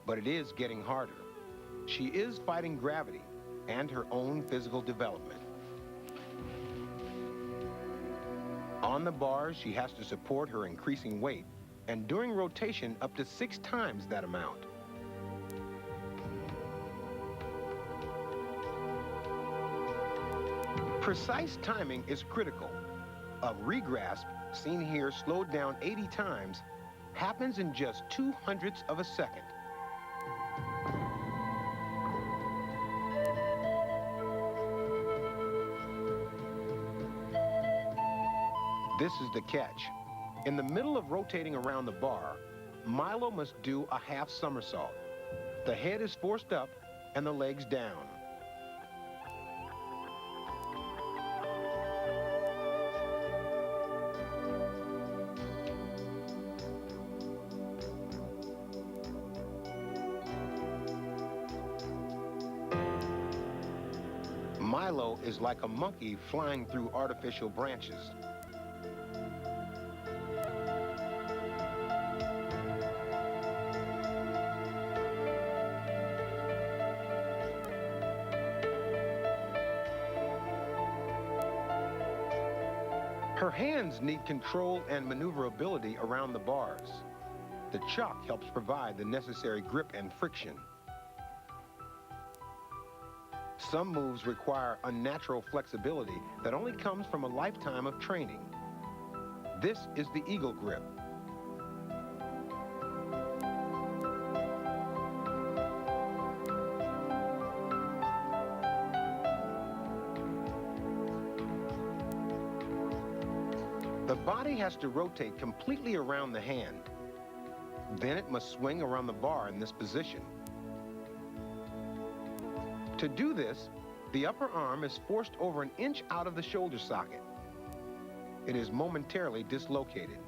but it is getting harder. She is fighting gravity and her own physical development. On the bars, she has to support her increasing weight, and during rotation, up to 6 times that amount. Precise timing is critical. A regrasp, seen here slowed down 80 times, happens in just 0.02 of a second. This is the catch. In the middle of rotating around the bar, Milo must do a half somersault. The head is forced up and the legs down. Milo is like a monkey flying through artificial branches. Her hands need control and maneuverability around the bars. The chalk helps provide the necessary grip and friction. Some moves require unnatural flexibility that only comes from a lifetime of training. This is the eagle grip. The body has to rotate completely around the hand. Then it must swing around the bar in this position. To do this, the upper arm is forced over 1 inch out of the shoulder socket. It is momentarily dislocated.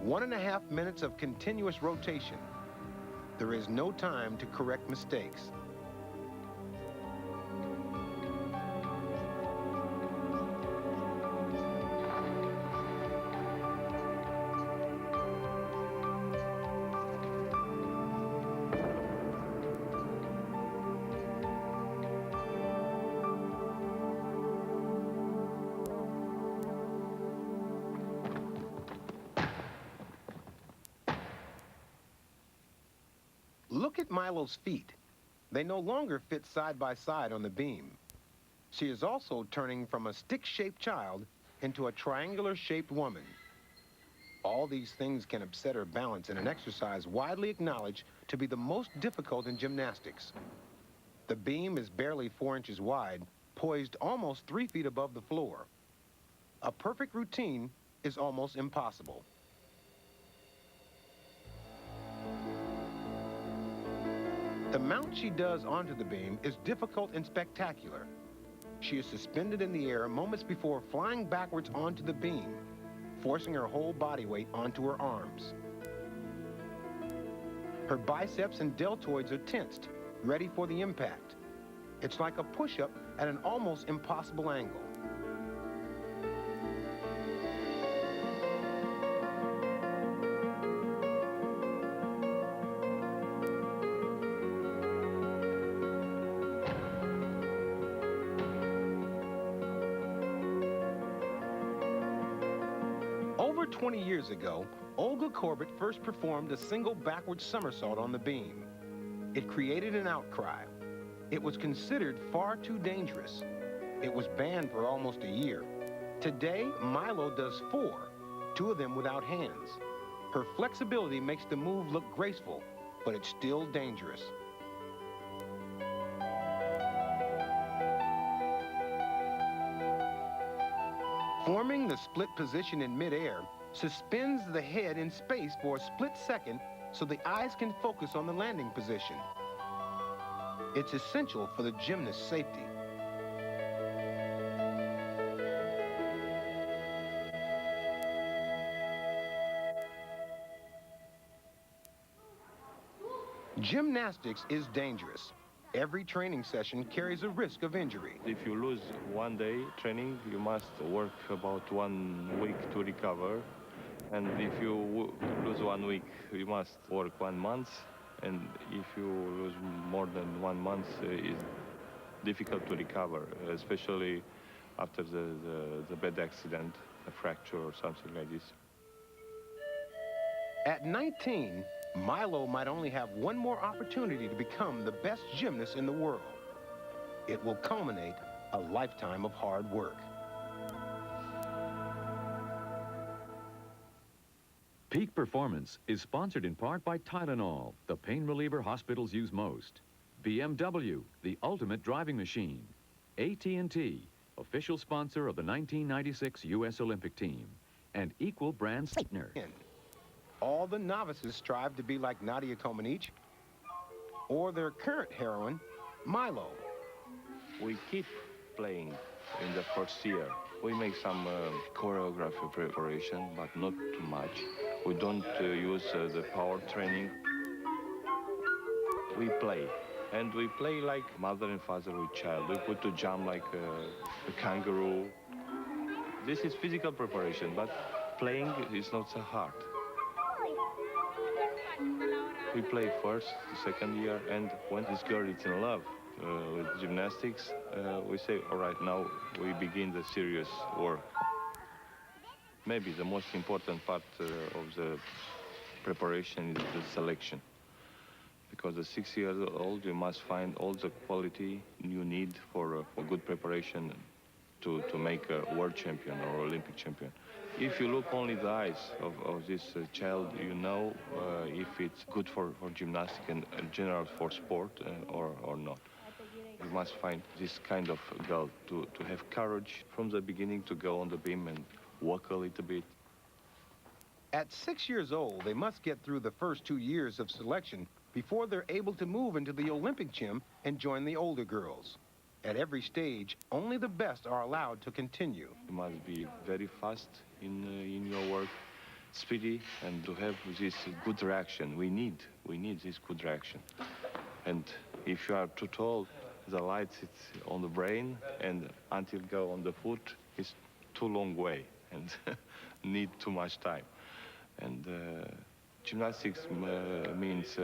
1.5 minutes of continuous rotation. There is no time to correct mistakes. Look at Milo's feet. They no longer fit side by side on the beam. She is also turning from a stick-shaped child into a triangular-shaped woman. All these things can upset her balance in an exercise widely acknowledged to be the most difficult in gymnastics. The beam is barely 4 inches wide, poised almost 3 feet above the floor. A perfect routine is almost impossible. The mount she does onto the beam is difficult and spectacular. She is suspended in the air moments before flying backwards onto the beam, forcing her whole body weight onto her arms. Her biceps and deltoids are tensed, ready for the impact. It's like a push-up at an almost impossible angle. Over 20 years ago, Olga Korbut first performed a single backward somersault on the beam. It created an outcry. It was considered far too dangerous. It was banned for almost a year. Today, Milo does 4, 2 of them without hands. Her flexibility makes the move look graceful, but it's still dangerous. Forming the split position in midair suspends the head in space for a split second so the eyes can focus on the landing position. It's essential for the gymnast's safety. Gymnastics is dangerous. Every training session carries a risk of injury. If you lose one day training, you must work about 1 week to recover. And if you lose 1 week, you must work 1 month. And if you lose more than 1 month, it's difficult to recover, especially after the bad accident, a fracture or something like this. At 19, Milo might only have one more opportunity to become the best gymnast in the world. It will culminate a lifetime of hard work. Peak Performance is sponsored in part by Tylenol, the pain reliever hospitals use most. BMW, the ultimate driving machine. AT&T, official sponsor of the 1996 U.S. Olympic team. And equal brand partner. All the novices strive to be like Nadia Comaneci or their current heroine, Milo. We keep playing in the first year. We make some choreography preparation, but not too much. We don't use the power training. We play. And we play like mother and father with child. We put to jump like a kangaroo. This is physical preparation, but playing is not so hard. We play first, the second year, and when this girl is in love with gymnastics, we say, all right, now we begin the serious work. Maybe the most important part of the preparation is the selection. Because at 6 years old, you must find all the quality you need for good preparation to make a world champion or Olympic champion. If you look only the eyes of this child, you know if it's good for gymnastics and in general for sport or not. You must find this kind of girl to have courage from the beginning to go on the beam and walk a little bit. At 6 years old, they must get through the first 2 years of selection before they're able to move into the Olympic gym and join the older girls. At every stage, only the best are allowed to continue. You must be very fast in your work, speedy, and to have this good reaction. We need this good reaction. And if you are too tall, the light is on the brain, and until go on the foot, it's too long way and need too much time. And gymnastics means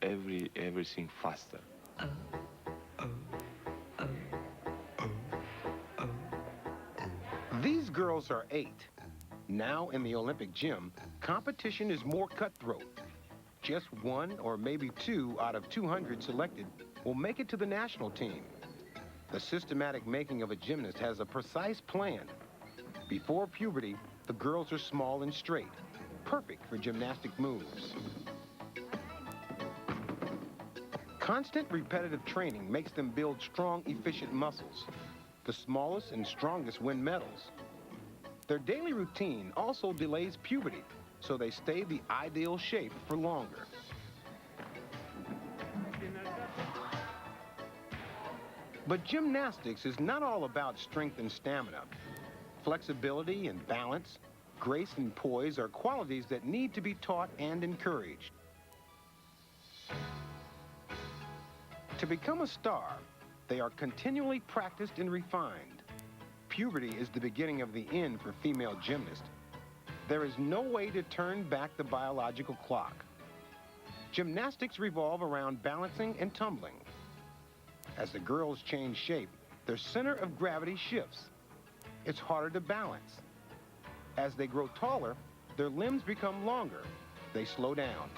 everything faster. These girls are 8. Now in the Olympic gym, competition is more cutthroat. Just 1 or maybe 2 out of 200 selected will make it to the national team. The systematic making of a gymnast has a precise plan. Before puberty, the girls are small and straight, perfect for gymnastic moves. Constant repetitive training makes them build strong, efficient muscles. The smallest and strongest win medals. Their daily routine also delays puberty, so they stay the ideal shape for longer. But gymnastics is not all about strength and stamina. Flexibility and balance, grace and poise are qualities that need to be taught and encouraged. To become a star, they are continually practiced and refined. Puberty is the beginning of the end for female gymnasts. There is no way to turn back the biological clock. Gymnastics revolve around balancing and tumbling. As the girls change shape, their center of gravity shifts. It's harder to balance. As they grow taller, their limbs become longer. They slow down.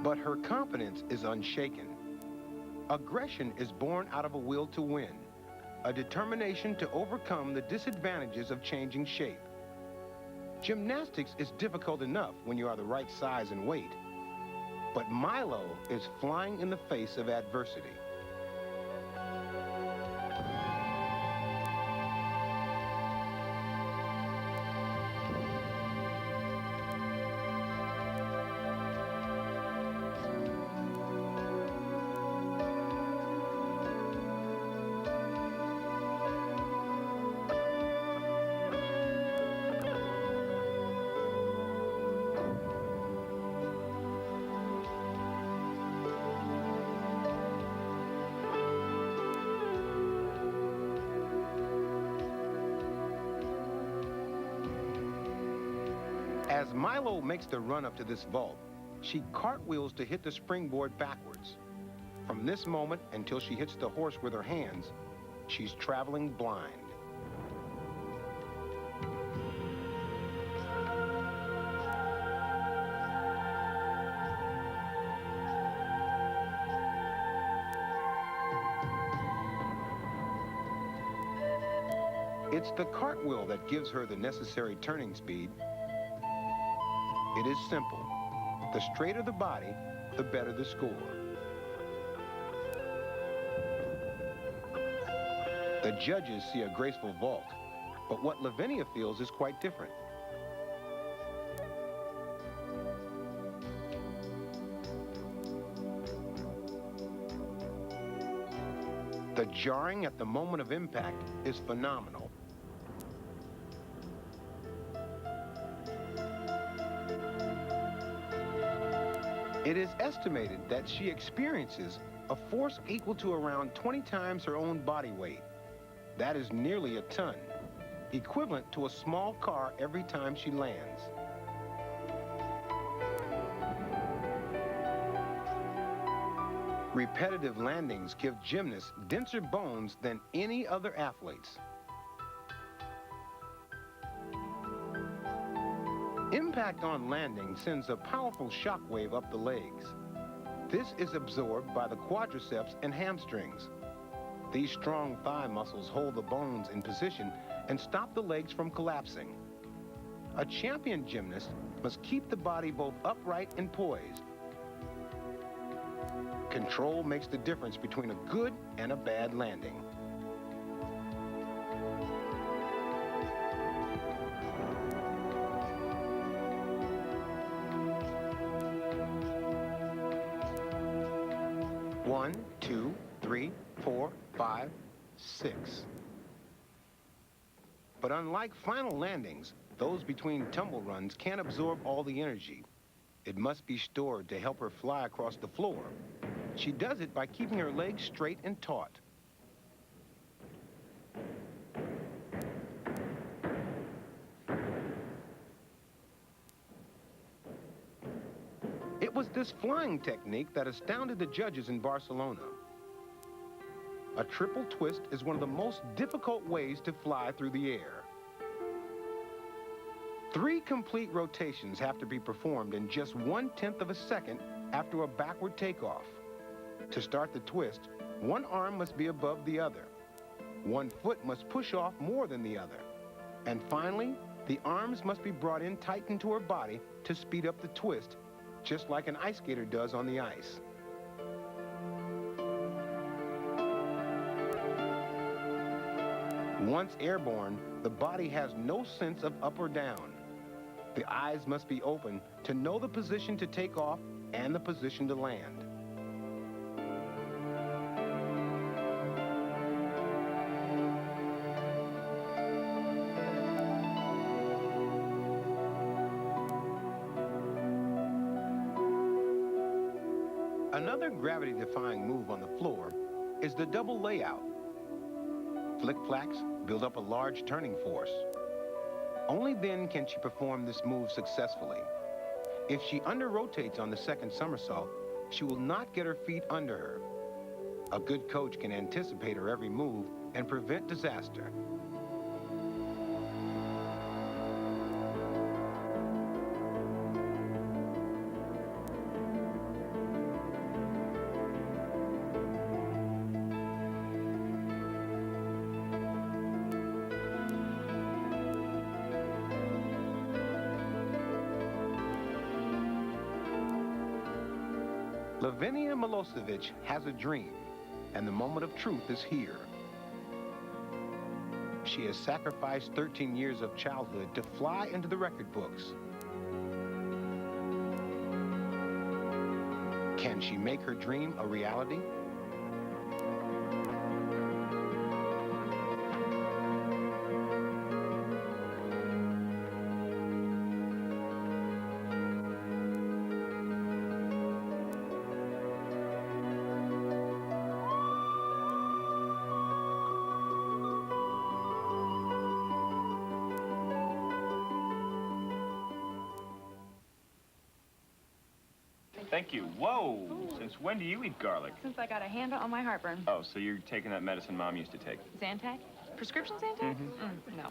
But her confidence is unshaken. Aggression is born out of a will to win, a determination to overcome the disadvantages of changing shape. Gymnastics is difficult enough when you are the right size and weight, but Milo is flying in the face of adversity. Milo makes the run up to this vault, she cartwheels to hit the springboard backwards. From this moment until she hits the horse with her hands, she's traveling blind. It's the cartwheel that gives her the necessary turning speed. It is simple. The straighter the body, the better the score. The judges see a graceful vault, but what Lavinia feels is quite different. The jarring at the moment of impact is phenomenal. It is estimated that she experiences a force equal to around 20 times her own body weight. That is nearly a ton, equivalent to a small car every time she lands. Repetitive landings give gymnasts denser bones than any other athletes. Impact on landing sends a powerful shock wave up the legs. This is absorbed by the quadriceps and hamstrings. These strong thigh muscles hold the bones in position and stop the legs from collapsing. A champion gymnast must keep the body both upright and poised. Control makes the difference between a good and a bad landing. One, two, three, 4, 5, 6. But unlike final landings, those between tumble runs can't absorb all the energy. It must be stored to help her fly across the floor. She does it by keeping her legs straight and taut. It was this flying technique that astounded the judges in Barcelona. A triple twist is one of the most difficult ways to fly through the air. 3 complete rotations have to be performed in just 1/10 of a second after a backward takeoff. To start the twist, one arm must be above the other. One foot must push off more than the other. And finally, the arms must be brought in tight into her body to speed up the twist, just like an ice skater does on the ice. Once airborne, the body has no sense of up or down. The eyes must be open to know the position to take off and the position to land. Another gravity-defying move on the floor is the double layout. Flick-flacks build up a large turning force. Only then can she perform this move successfully. If she under-rotates on the second somersault, she will not get her feet under her. A good coach can anticipate her every move and prevent disaster. Lavinia Milosevic has a dream, and the moment of truth is here. She has sacrificed 13 years of childhood to fly into the record books. Can she make her dream a reality? Thank you. Whoa! Since when do you eat garlic? Since I got a handle on my heartburn. Oh, so you're taking that medicine Mom used to take. Zantac? Prescription Zantac? No.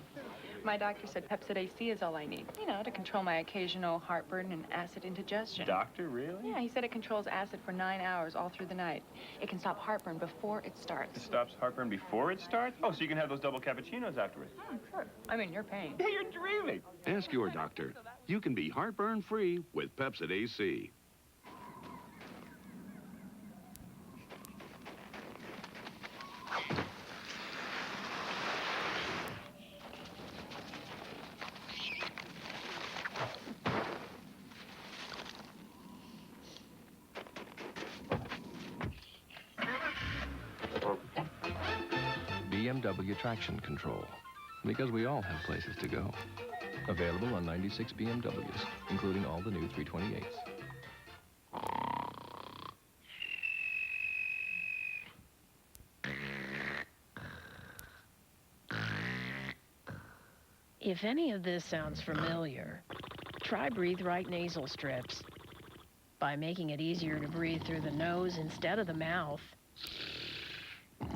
My doctor said Pepsid AC is all I need. You know, to control my occasional heartburn and acid indigestion. Doctor, really? Yeah, he said it controls acid for 9 hours all through the night. It can stop heartburn before it starts. It stops heartburn before it starts? Oh, so you can have those double cappuccinos afterwards. Sure. I mean, you're paying. Yeah, you're dreaming. Ask your doctor. You can be heartburn-free with Pepsid AC. BMW Traction Control, because we all have places to go. Available on 96 BMWs, including all the new 328s. If any of this sounds familiar, try Breathe Right nasal strips. By making it easier to breathe through the nose instead of the mouth,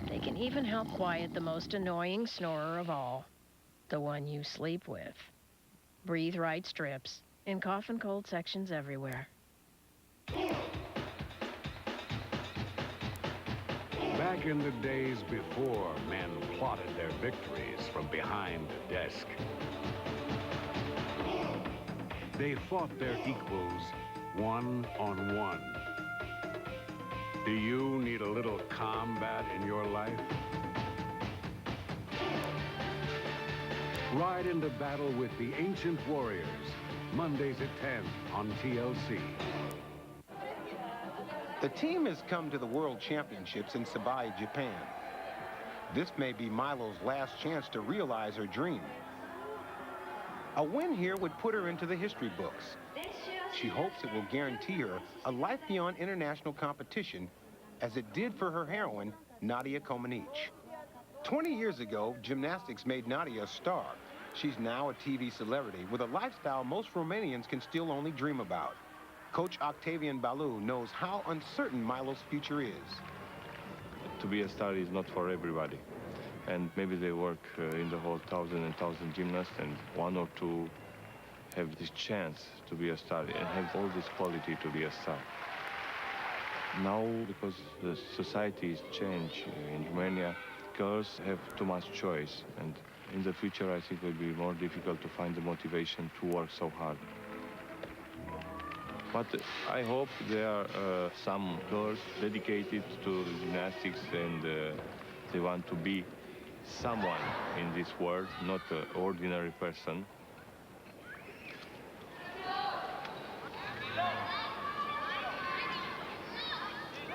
they can even help quiet the most annoying snorer of all, the one you sleep with. Breathe Right strips in cough and cold sections everywhere. Back in the days before men plotted their victories from behind a desk, they fought their equals one-on-one. Do you need a little combat in your life? Ride into battle with the Ancient Warriors, Mondays at 10 on TLC. The team has come to the World Championships in Sabai, Japan. This may be Milo's last chance to realize her dream. A win here would put her into the history books. She hopes it will guarantee her a life beyond international competition, as it did for her heroine, Nadia Comaneci. 20 years ago, gymnastics made Nadia a star. She's now a TV celebrity with a lifestyle most Romanians can still only dream about. Coach Octavian Balou knows how uncertain Milo's future is. To be a star is not for everybody. And maybe they work in the whole thousand and thousand gymnasts, and one or two have this chance to be a star and have all this quality to be a star. Now, because the society is changed in Romania, girls have too much choice, and in the future I think it will be more difficult to find the motivation to work so hard. But I hope there are some girls dedicated to gymnastics, and they want to be someone in this world, not an ordinary person.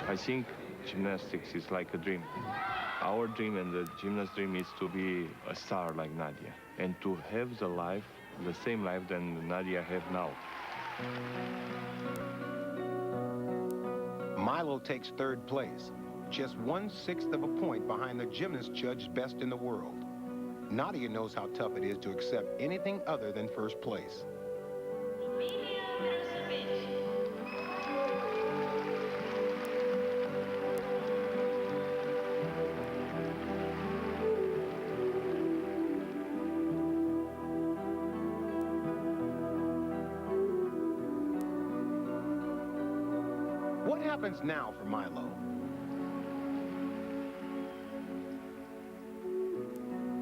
I think gymnastics is like a dream. Our dream and the gymnast dream is to be a star like Nadia, and to have the life, the same life that Nadia have now. Milo takes third place, just 1/6 of a point behind the gymnast judged best in the world. Nadia knows how tough it is to accept anything other than first place. What happens now for Milo?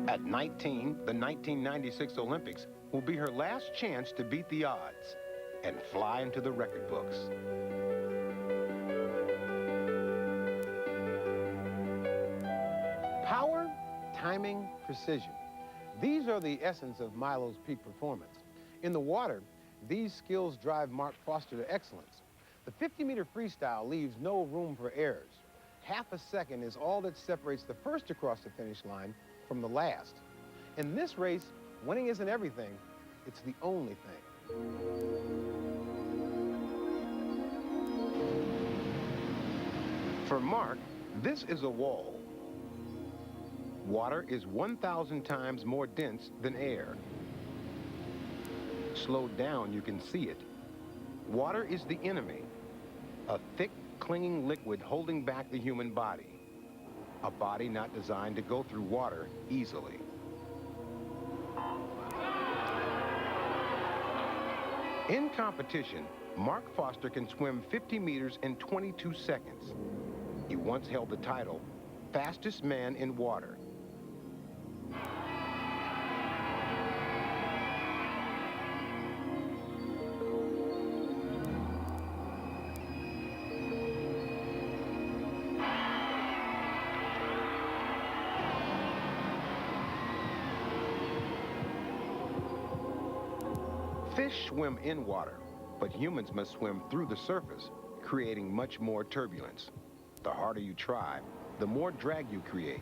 At 19, the 1996 Olympics will be her last chance to beat the odds and fly into the record books. Power, timing, precision. These are the essence of Milo's peak performance. In the water, these skills drive Mark Foster to excellence. The 50-meter freestyle leaves no room for errors. Half a second is all that separates the first to cross the finish line from the last. In this race, winning isn't everything, it's the only thing. For Mark, this is a wall. Water is 1,000 times more dense than air. Slowed down, you can see it. Water is the enemy. a thick, clinging liquid holding back the human body. A body not designed to go through water easily. In competition, Mark Foster can swim 50 meters in 22 seconds. He once held the title, fastest man in water. Fish swim in water, but humans must swim through the surface, creating much more turbulence. The harder you try, the more drag you create.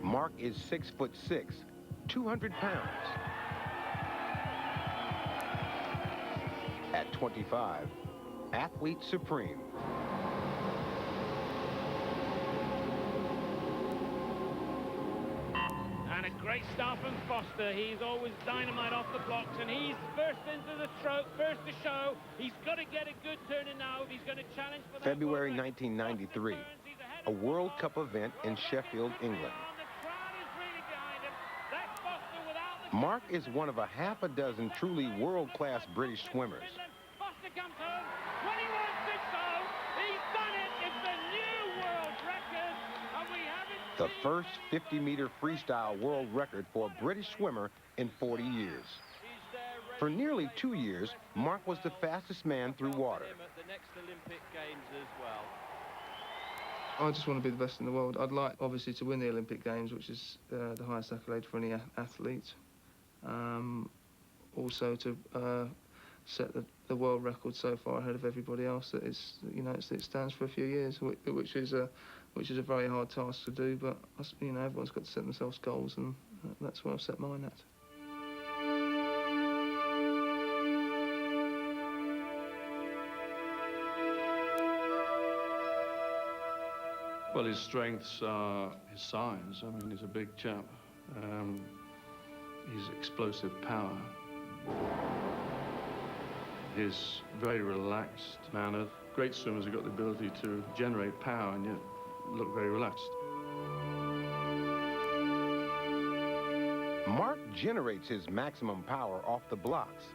Mark is 6'6", 200 pounds. At 25, athlete supreme. And a great start from Foster. He's always dynamite off the blocks, and he's first into the stroke, first to show. He's got to get a good turn in now if he's going to challenge for that. February 1993, a World Cup event in Sheffield, England. Mark is one of a half a dozen truly world-class British swimmers. Foster comes home, 21.60. He's done it. It's a new world record, and we haven't The first 50-meter freestyle world record for a British swimmer in 40 years. For nearly 2 years, Mark was the fastest man through water. at the next Olympic Games as well. I just want to be the best in the world. I'd like, obviously, to win the Olympic Games, which is the highest accolade for any athlete. Also to set the world record so far ahead of everybody else that is, you know, it stands for a few years, which is a very hard task to do. But you know, everyone's got to set themselves goals, and that's where I've set mine at. Well, his strengths are his size. I mean, he's a big chap. His explosive power. His very relaxed manner. Great swimmers have got the ability to generate power and yet look very relaxed. Mark generates his maximum power off the blocks.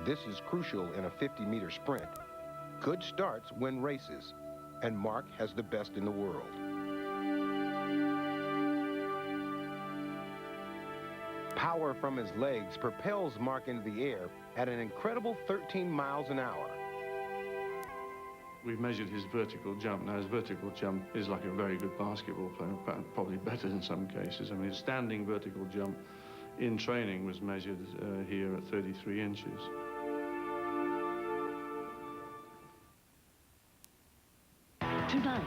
This is crucial in a 50-meter sprint. Good starts win races, and Mark has the best in the world. Power from his legs propels Mark into the air at an incredible 13 miles an hour. We've measured his vertical jump. Now, his vertical jump is like a very good basketball player, probably better in some cases. I mean, his standing vertical jump in training was measured here at 33 inches. Tonight.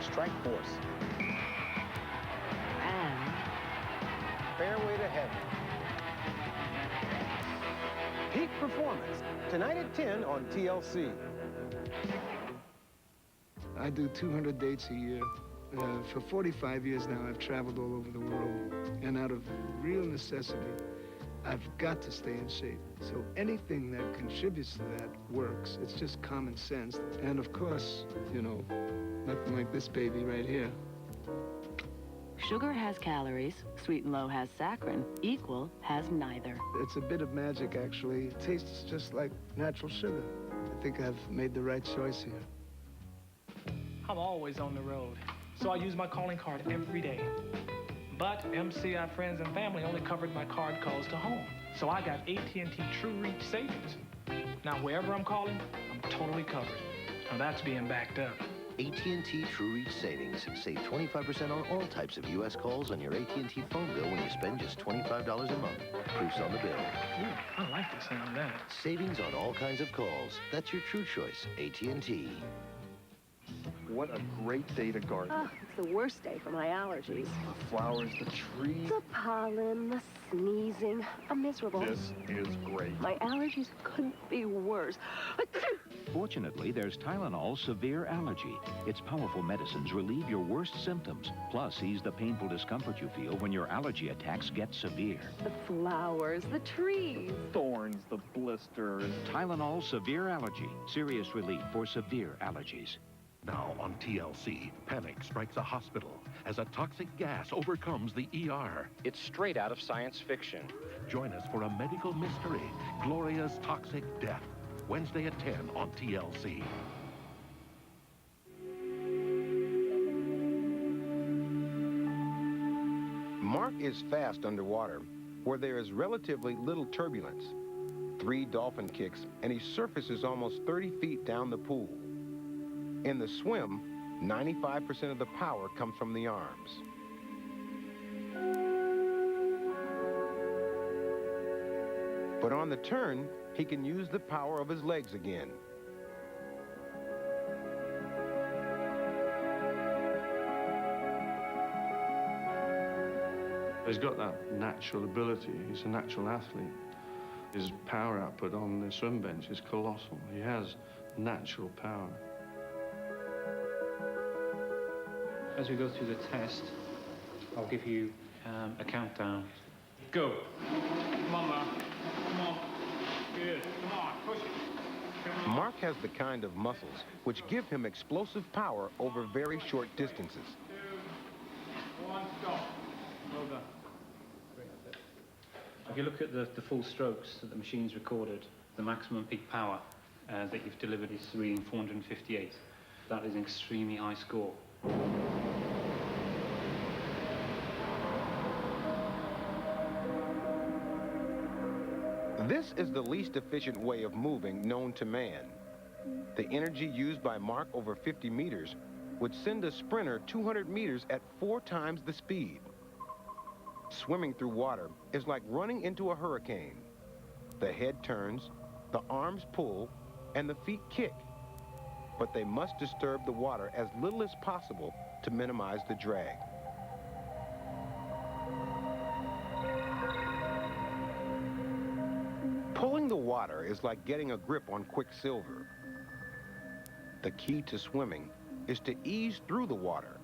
Strike force. And Fairway to heaven. Peak performance. Tonight at 10 on TLC. I do 200 dates a year. For 45 years now, I've traveled all over the world. And out of real necessity, I've got to stay in shape. So anything that contributes to that works. It's just common sense. And of course, you know, nothing like this baby right here. Sugar has calories, Sweet and Low has saccharin, Equal has neither. It's a bit of magic, actually. It tastes just like natural sugar. I think I've made the right choice here. I'm always on the road, so I use my calling card every day. But MCI Friends and Family only covered my card calls to home, so I got AT&T True Reach Savings. Now, wherever I'm calling, I'm totally covered. Now, that's being backed up. AT&T True Reach Savings. Save 25% on all types of U.S. calls on your AT&T phone bill when you spend just $25 a month. Proofs on the bill. Ooh, I like the sound of that. Savings on all kinds of calls. That's your true choice, AT&T. What a great day to garden. Oh, it's the worst day for my allergies. The flowers, the trees. The pollen, the sneezes. freezing. I'm miserable. This is great. My allergies couldn't be worse. Fortunately, there's Tylenol Severe Allergy. Its powerful medicines relieve your worst symptoms, plus ease the painful discomfort you feel when your allergy attacks get severe. The flowers, the trees. Thorns, the blisters. Tylenol Severe Allergy. Serious relief for severe allergies. Now on TLC, panic strikes a hospital as a toxic gas overcomes the ER. It's straight out of science fiction. Join us for a medical mystery, Gloria's Toxic Death. Wednesday at 10 on TLC. Mark is fast underwater, where there is relatively little turbulence. 3 dolphin kicks, and he surfaces almost 30 feet down the pool. In the swim, 95% of the power comes from the arms. But on the turn, he can use the power of his legs again. He's got that natural ability. He's a natural athlete. His power output on the swim bench is colossal. He has natural power. As we go through the test, I'll give you a countdown. Go. Come on, Mark. Come on. Good. Come on, push it. Come on. Mark has the kind of muscles which give him explosive power over very short distances. 2, 1, stop. Well done. If you look at the full strokes that the machine's recorded, the maximum peak power that you've delivered is reading 458. That is an extremely high score. This is the least efficient way of moving known to man. The energy used by Mark over 50 meters would send a sprinter 200 meters at 4 times the speed. Swimming through water is like running into a hurricane. The head turns, the arms pull, and the feet kick. But they must disturb the water as little as possible to minimize the drag. Pulling the water is like getting a grip on quicksilver. The key to swimming is to ease through the water.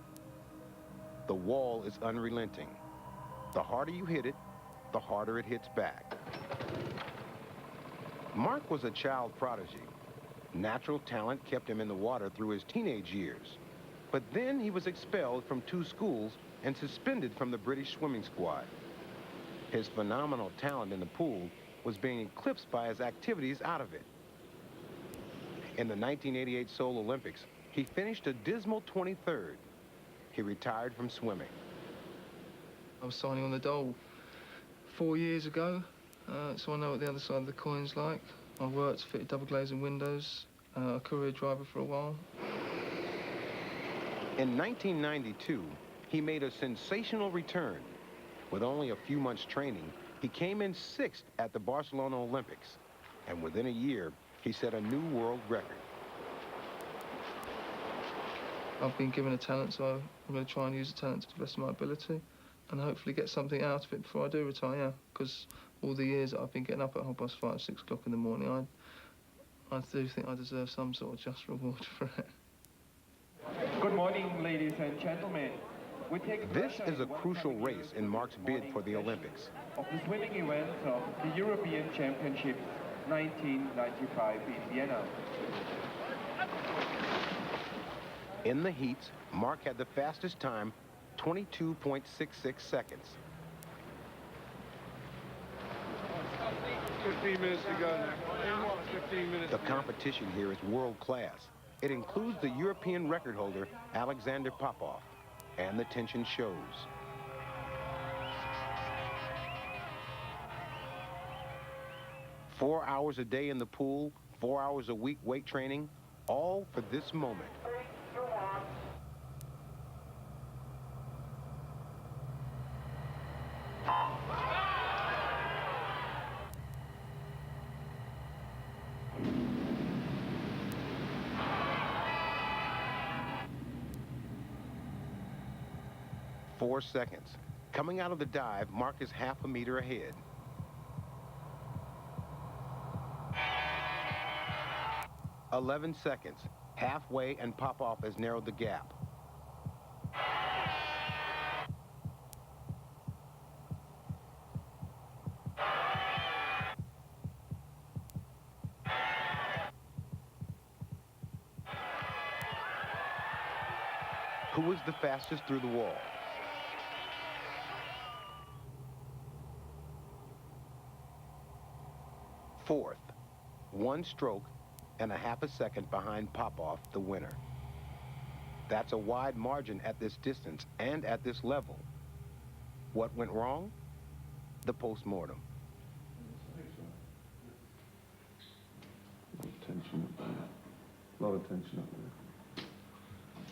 The wall is unrelenting. The harder you hit it, the harder it hits back. Mark was a child prodigy. Natural talent kept him in the water through his teenage years. But then he was expelled from 2 schools and suspended from the British swimming squad. His phenomenal talent in the pool was being eclipsed by his activities out of it. In the 1988 Seoul Olympics, he finished a dismal 23rd. He retired from swimming. I was signing on the dole 4 years ago, so I know what the other side of the coin's like. I worked, fitted double glazing windows, a courier driver for a while. In 1992, he made a sensational return. With only a few months training, he came in 6th at the Barcelona Olympics, and within a year, he set a new world record. I've been given a talent, so I'm going to try and use the talent to the best of my ability and hopefully get something out of it before I do retire, because all the years that I've been getting up at 5:30, 6 o'clock in the morning, I do think I deserve some sort of just reward for it. Good morning, ladies and gentlemen. We take This is a crucial race in Mark's bid for the Olympics. of the swimming events of the European Championships 1995 in Vienna. In the heats, Mark had the fastest time, 22.66 seconds. 15 minutes to go now. 15 minutes. The competition here is world class. It includes the European record holder, Alexander Popov, and the tension shows. Four hours a day in the pool, 4 hours a week weight training, all for this moment. Four seconds. Coming out of the dive, Mark is half a meter ahead. 11 seconds. Halfway and pop-off has narrowed the gap. Who was the fastest through the wall? Fourth, 1 stroke and a half a second behind Popov, the winner. That's a wide margin at this distance and at this level. What went wrong? The postmortem. A lot of tension up there. A lot of tension up there.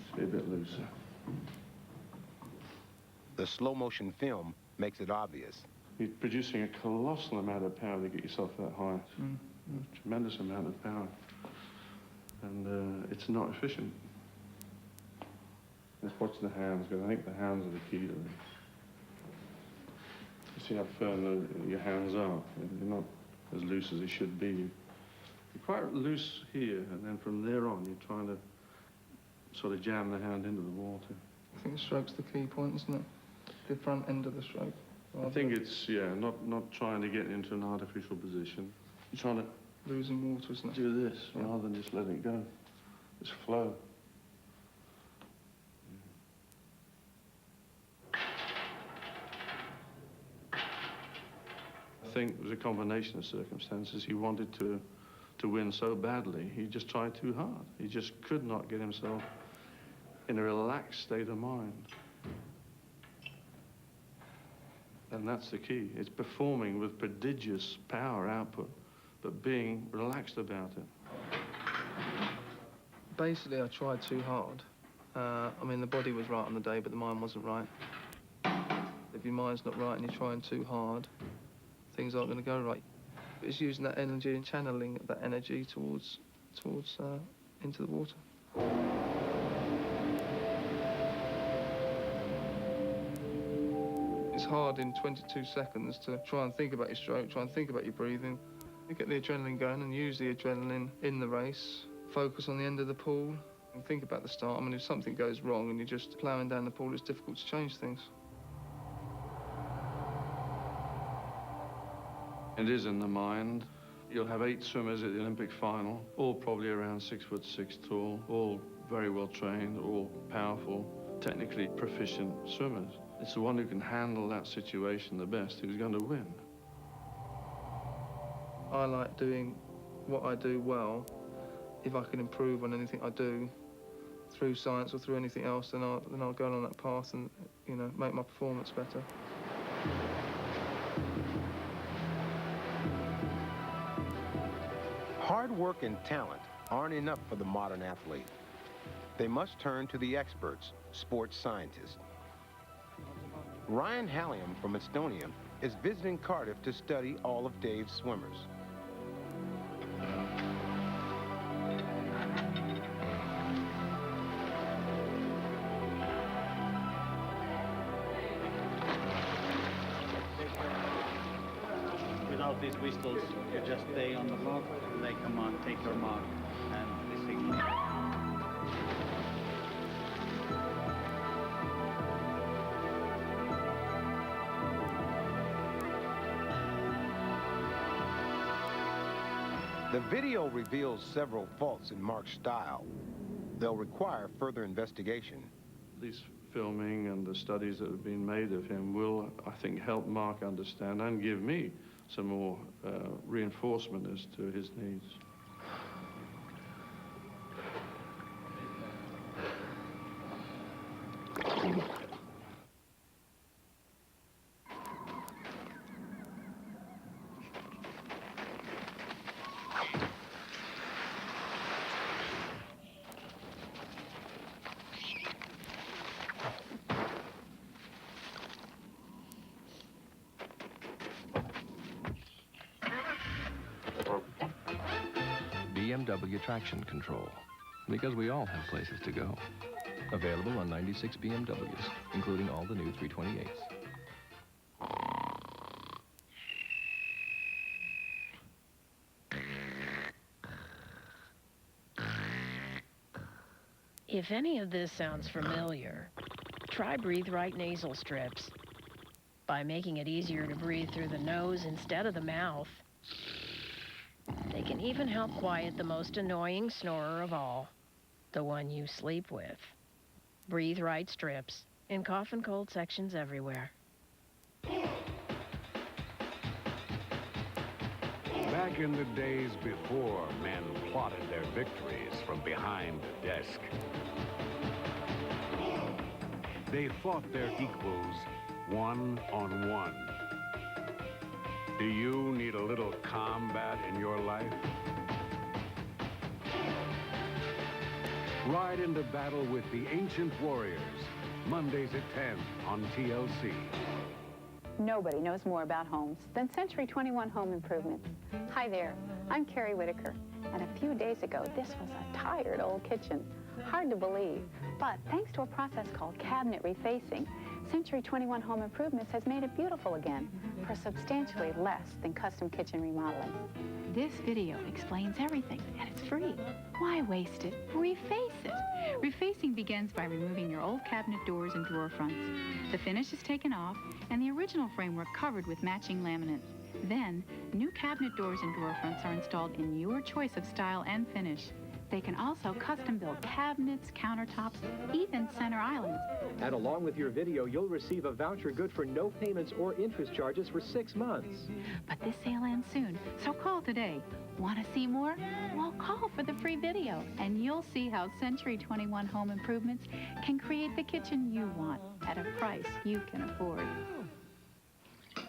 Just be a bit looser. The slow motion film makes it obvious. You're producing a colossal amount of power to get yourself that high. A tremendous amount of power. And it's not efficient. Let's watch the hands, because I think the hands are the key to it. You see how firm your hands are. They're not as loose as they should be. You're quite loose here, and then from there on, you're trying to sort of jam the hand into the water. I think the stroke's the key point, isn't it? The front end of the stroke. I think it's, yeah, not trying to get into an artificial position. You're trying to losing water, isn't it? Do this rather than just letting it go. Just flow. I think it was a combination of circumstances. He wanted to win so badly, he just tried too hard. He just could not get himself in a relaxed state of mind. And that's the key. It's performing with prodigious power output, but being relaxed about it. Basically, I tried too hard. I mean, the body was right on the day, but the mind wasn't right. If your mind's not right and you're trying too hard, things aren't going to go right. It's using that energy and channeling that energy towards into the water. It's hard in 22 seconds to try and think about your stroke, try and think about your breathing. You get the adrenaline going and use the adrenaline in the race. Focus on the end of the pool and think about the start. I mean, if something goes wrong and you're just ploughing down the pool, it's difficult to change things. It is in the mind. You'll have 8 swimmers at the Olympic final, all probably around 6'6" tall, all very well trained, all powerful, technically proficient swimmers. It's the one who can handle that situation the best who's going to win. I like doing what I do well. If I can improve on anything I do through science or through anything else, then I'll go on that path and, you know, make my performance better. Hard work and talent aren't enough for the modern athlete. They must turn to the experts, sports scientists. Ryan Halliam from Estonia is visiting Cardiff to study all of Dave's swimmers. Without these whistles, you just stay on the block, they come on, take your mark, and they signal. The video reveals several faults in Mark's style. They'll require further investigation. This filming and the studies that have been made of him will, I think, help Mark understand and give me some more reinforcement as to his needs. BMW traction control, because we all have places to go. Available on 96 BMWs, including all the new 328s. If any of this sounds familiar, try Breathe Right nasal strips. By making it easier to breathe through the nose instead of the mouth, they can even help quiet the most annoying snorer of all, the one you sleep with. Breathe Right strips in cough and cold sections everywhere. Back in the days before men plotted their victories from behind a desk, they fought their equals one-on-one. Do you need a little combat in your life? Ride into battle with the Ancient Warriors, Mondays at 10 on TLC. Nobody knows more about homes than Century 21 Home Improvements. Hi there, I'm Carrie Whitaker, and a few days ago, this was a tired old kitchen. Hard to believe, but thanks to a process called cabinet refacing, Century 21 Home Improvements has made it beautiful again for substantially less than custom kitchen remodeling. This video explains everything, and it's free. Why waste it? Reface it. Refacing begins by removing your old cabinet doors and drawer fronts. The finish is taken off, and the original framework covered with matching laminate. Then, new cabinet doors and drawer fronts are installed in your choice of style and finish. They can also custom build cabinets, countertops, even center islands. And along with your video, you'll receive a voucher good for no payments or interest charges for 6 months. But this sale ends soon, so call today. Want to see more? Well, call for the free video, and you'll see how Century 21 Home Improvements can create the kitchen you want at a price you can afford. So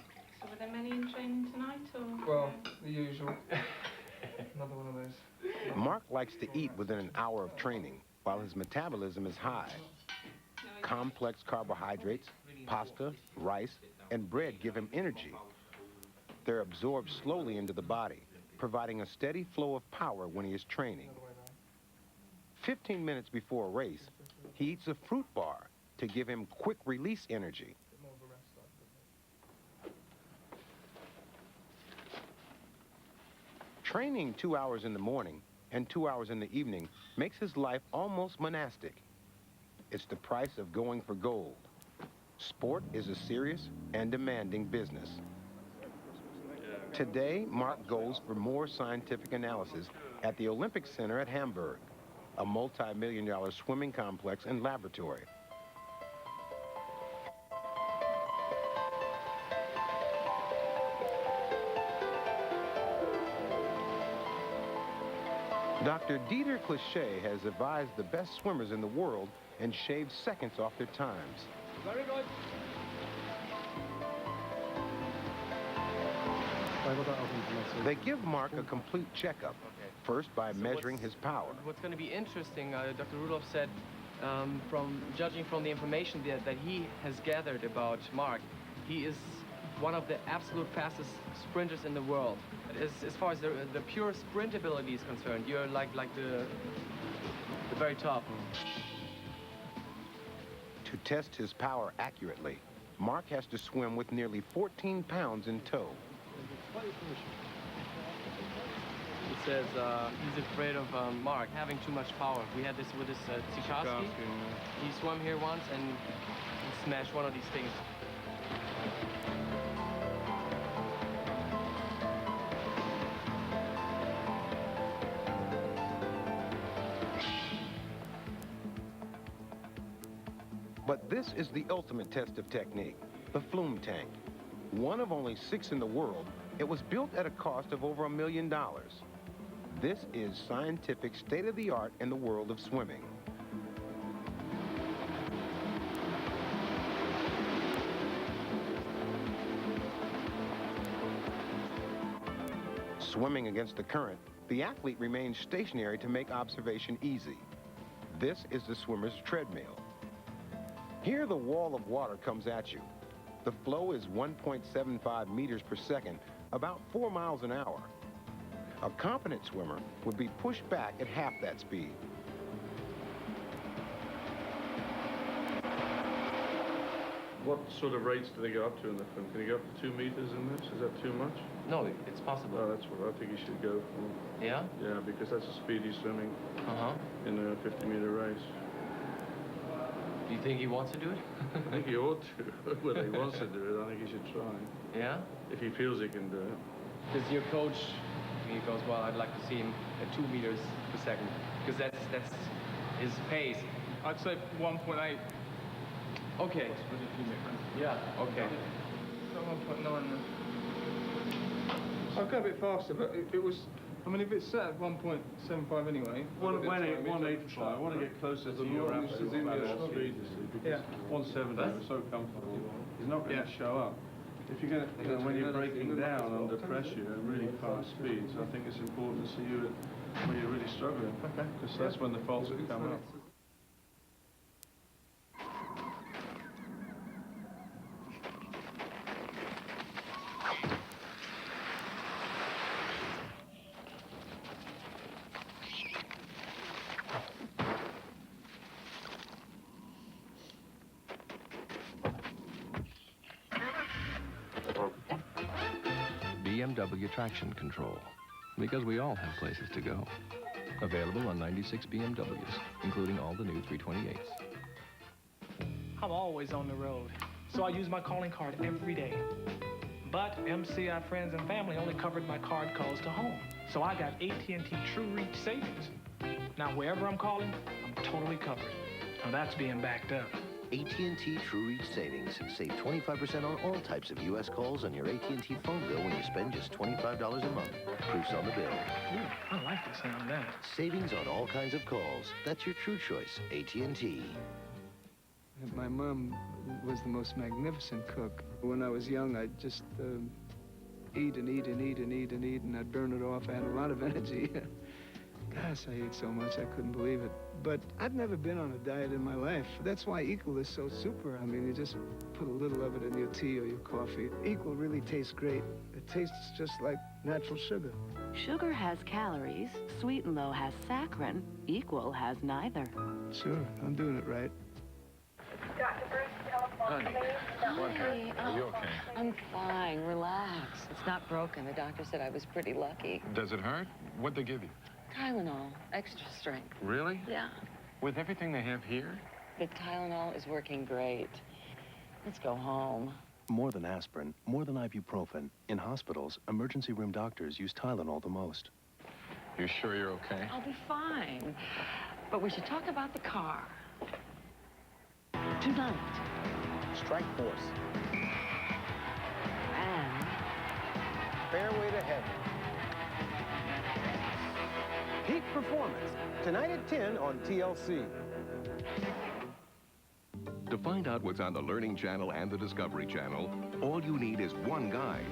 were there many in training tonight, or? Well, the usual. Another one of those. Mark likes to eat within an hour of training, while his metabolism is high. Complex carbohydrates, pasta, rice, and bread give him energy. They're absorbed slowly into the body, providing a steady flow of power when he is training. 15 minutes before a race, he eats a fruit bar to give him quick release energy. Training 2 hours in the morning and 2 hours in the evening makes his life almost monastic. It's the price of going for gold. Sport is a serious and demanding business. Today, Mark goes for more scientific analysis at the Olympic Center at Hamburg, a multi-million-dollar swimming complex and laboratory. Dr. Dieter Cliché has advised the best swimmers in the world and shaved seconds off their times. Very good. They give Mark a complete checkup, first by measuring his power. What's going to be interesting, Dr. Rudolph said, from judging from the information that he has gathered about Mark, he is one of the absolute fastest sprinters in the world. As far as the pure sprint ability is concerned, you're like the very top. To test his power accurately, Mark has to swim with nearly 14 pounds in tow. He says he's afraid of Mark having too much power. We had this with this Tchaikovsky. He swam here once and smashed one of these things. But this is the ultimate test of technique, the Flume tank. One of only 6 in the world, it was built at a cost of over $1 million. This is scientific state-of-the-art in the world of swimming. Swimming against the current, the athlete remains stationary to make observation easy. This is the swimmer's treadmill. Here, the wall of water comes at you. The flow is 1.75 meters per second, about 4 miles an hour. A competent swimmer would be pushed back at half that speed. What sort of rates do they go up to in the film? Can you go up to 2 meters in this? Is that too much? No, it's possible. Oh, that's what I think you should go for. Yeah? Yeah, because that's a speedy swimming in a 50-meter race. Do you think he wants to do it? I think he ought to. Whether he wants to do it, I think he should try. Yeah? If he feels he can do it. Because your coach, he goes, well, I'd like to see him at 2 meters per second. Because that's his pace. I'd say 1.8. Okay. Yeah, okay. So 1.9. I'll go a bit faster, but it was... I mean, if it's set at 1.75 anyway... 1.85. I want to get closer to your absolute speed, because 170 was so comfortable. He's not going to show up. If you're going to, when you're breaking down under pressure at really fast speeds, I think it's important to see you when you're really struggling. Okay. Because that's when the faults will come up. BMW traction control, because we all have places to go. Available on 96 BMWs, including all the new 328s. I'm always on the road, so I use my calling card every day. But MCI friends and family only covered my card calls to home, so I got AT&T True Reach savings. Now wherever I'm calling, I'm totally covered. Now that's being backed up. AT&T True Reach Savings. Save 25% on all types of U.S. calls on your AT&T phone bill when you spend just $25 a month. Proofs on the bill. Ooh, I like the sound of that. Savings on all kinds of calls. That's your true choice, AT&T. My mom was the most magnificent cook. When I was young, I'd just eat and eat and eat and eat and eat, and I'd burn it off. I had a lot of energy. Gosh, I ate so much, I couldn't believe it. But I'd never been on a diet in my life. That's why Equal is so super. I mean, you just put a little of it in your tea or your coffee. Equal really tastes great. It tastes just like natural sugar. Sugar has calories, Sweet and Low has saccharin, Equal has neither. Sure, I'm doing it right. Honey, Hi. are you okay? I'm fine. Relax. It's not broken. The doctor said I was pretty lucky. Does it hurt? What'd they give you? Tylenol, extra strength. Really? Yeah. With everything they have here? The Tylenol is working great. Let's go home. More than aspirin, more than ibuprofen. In hospitals, emergency room doctors use Tylenol the most. You sure you're okay? I'll be fine. But we should talk about the car. Tonight. Strike Force. And Fairway to Heaven. Peak Performance. Tonight at 10 on TLC. To find out what's on the Learning Channel and the Discovery Channel, all you need is one guide.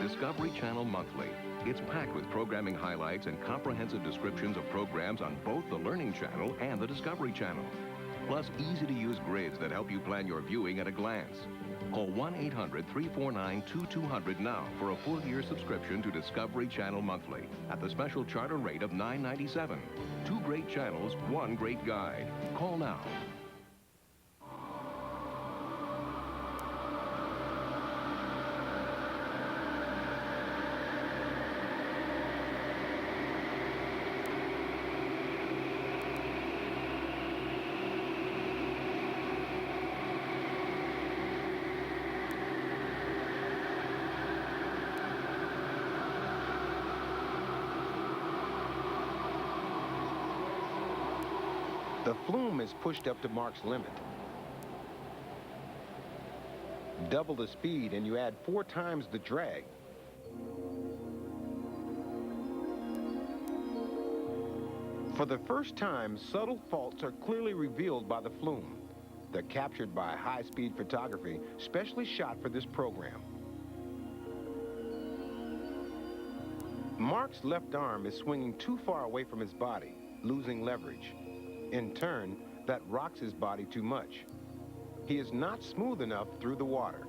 Discovery Channel Monthly. It's packed with programming highlights and comprehensive descriptions of programs on both the Learning Channel and the Discovery Channel. Plus easy-to-use grids that help you plan your viewing at a glance. Call 1-800-349-2200 now for a full-year subscription to Discovery Channel Monthly at the special charter rate of $9.97. 2 great channels, 1 great guide. Call now. The flume is pushed up to Mark's limit. Double the speed and you add 4 times the drag. For the first time, subtle faults are clearly revealed by the flume. They're captured by high-speed photography, specially shot for this program. Mark's left arm is swinging too far away from his body, losing leverage. In turn, that rocks his body too much. He is not smooth enough through the water.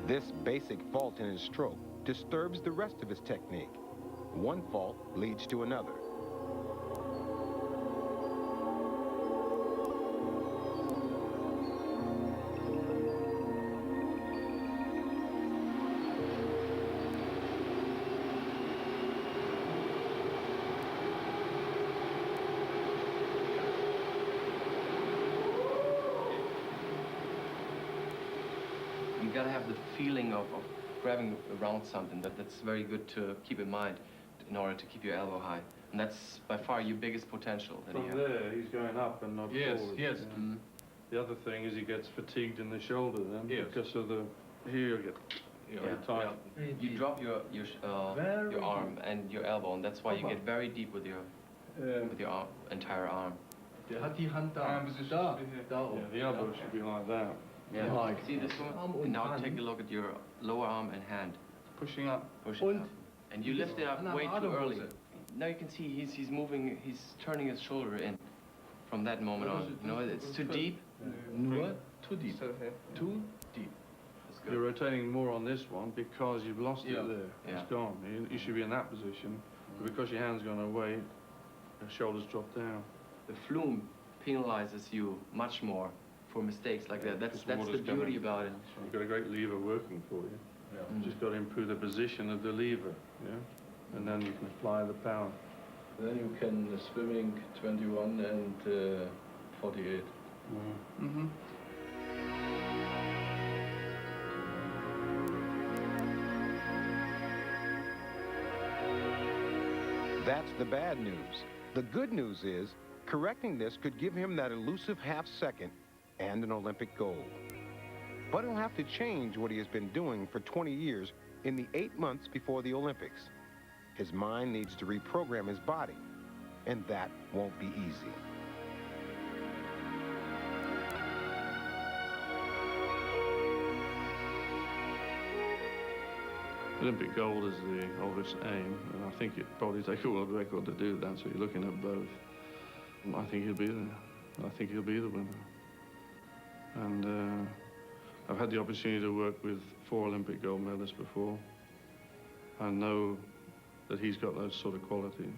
This basic fault in his stroke disturbs the rest of his technique. One fault leads to another. You gotta have the feeling of grabbing around something. That's very good to keep in mind in order to keep your elbow high. And that's by far your biggest potential that you From have. there, he's going up and not Yes, forward. yes. Yeah. Mhm. The other thing is he gets fatigued in the shoulder then because of the, here you get, Yeah, tight. yeah. You drop your arm and your elbow, and that's why you get very deep with your arm, entire arm. Der hat die Hand da. Da. Yeah, the elbow should be like that. Yeah. Like. See this one? And now take a look at your lower arm and hand. Pushing up. Pushing up. And you lift it up way too early. Now you can see he's moving, he's turning his shoulder in from that moment on. You know, it's too deep. Nur too deep. Too deep. You're rotating more on this one because you've lost it there. Yeah. It's gone. You should be in that position. But because your hand's gone away, the shoulders drop down. The flume penalizes you much more for mistakes like that. That's the beauty about it. You've got a great lever working for you. Yeah. Just got to improve the position of the lever, and then you can apply the power. Then you can swimming 21 and 48. Mm-hmm. That's the bad news. The good news is, correcting this could give him that elusive half-second and an Olympic gold. But he'll have to change what he has been doing for 20 years in the 8 months before the Olympics. His mind needs to reprogram his body, and that won't be easy. Olympic gold is the obvious aim, and I think it'd probably take a world record to do that, so you're looking at both. I think he'll be there. I think he'll be the winner. And I've had the opportunity to work with 4 Olympic gold medalists before. I know that he's got those sort of qualities.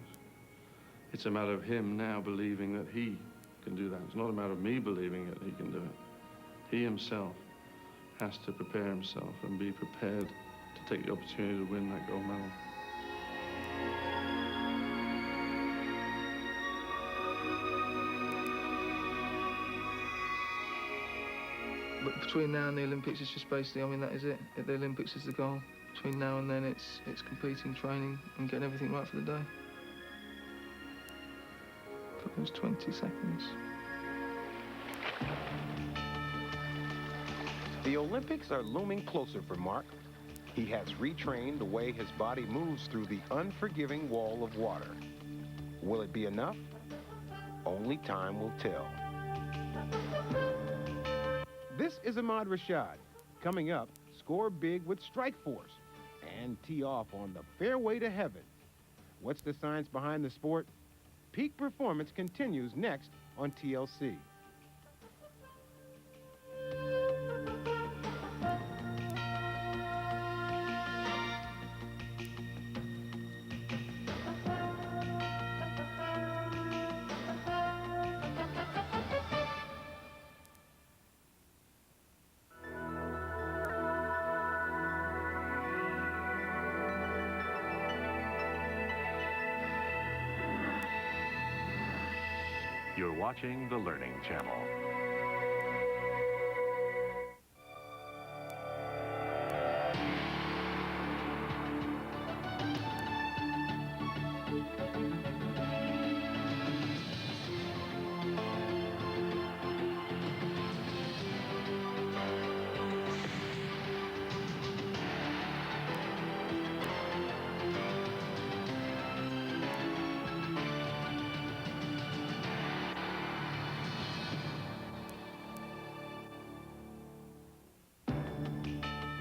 It's a matter of him now believing that he can do that. It's not a matter of me believing that he can do it. He himself has to prepare himself and be prepared to take the opportunity to win that gold medal. But between now and the Olympics, it's just basically, I mean, that is it. The Olympics is the goal. Between now and then, it's competing, training, and getting everything right for the day. For those 20 seconds. The Olympics are looming closer for Mark. He has retrained the way his body moves through the unforgiving wall of water. Will it be enough? Only time will tell. This is Ahmad Rashad. Coming up, score big with Strikeforce and tee off on the fairway to heaven. What's the science behind the sport? Peak performance continues next on TLC. You're watching the Learning Channel.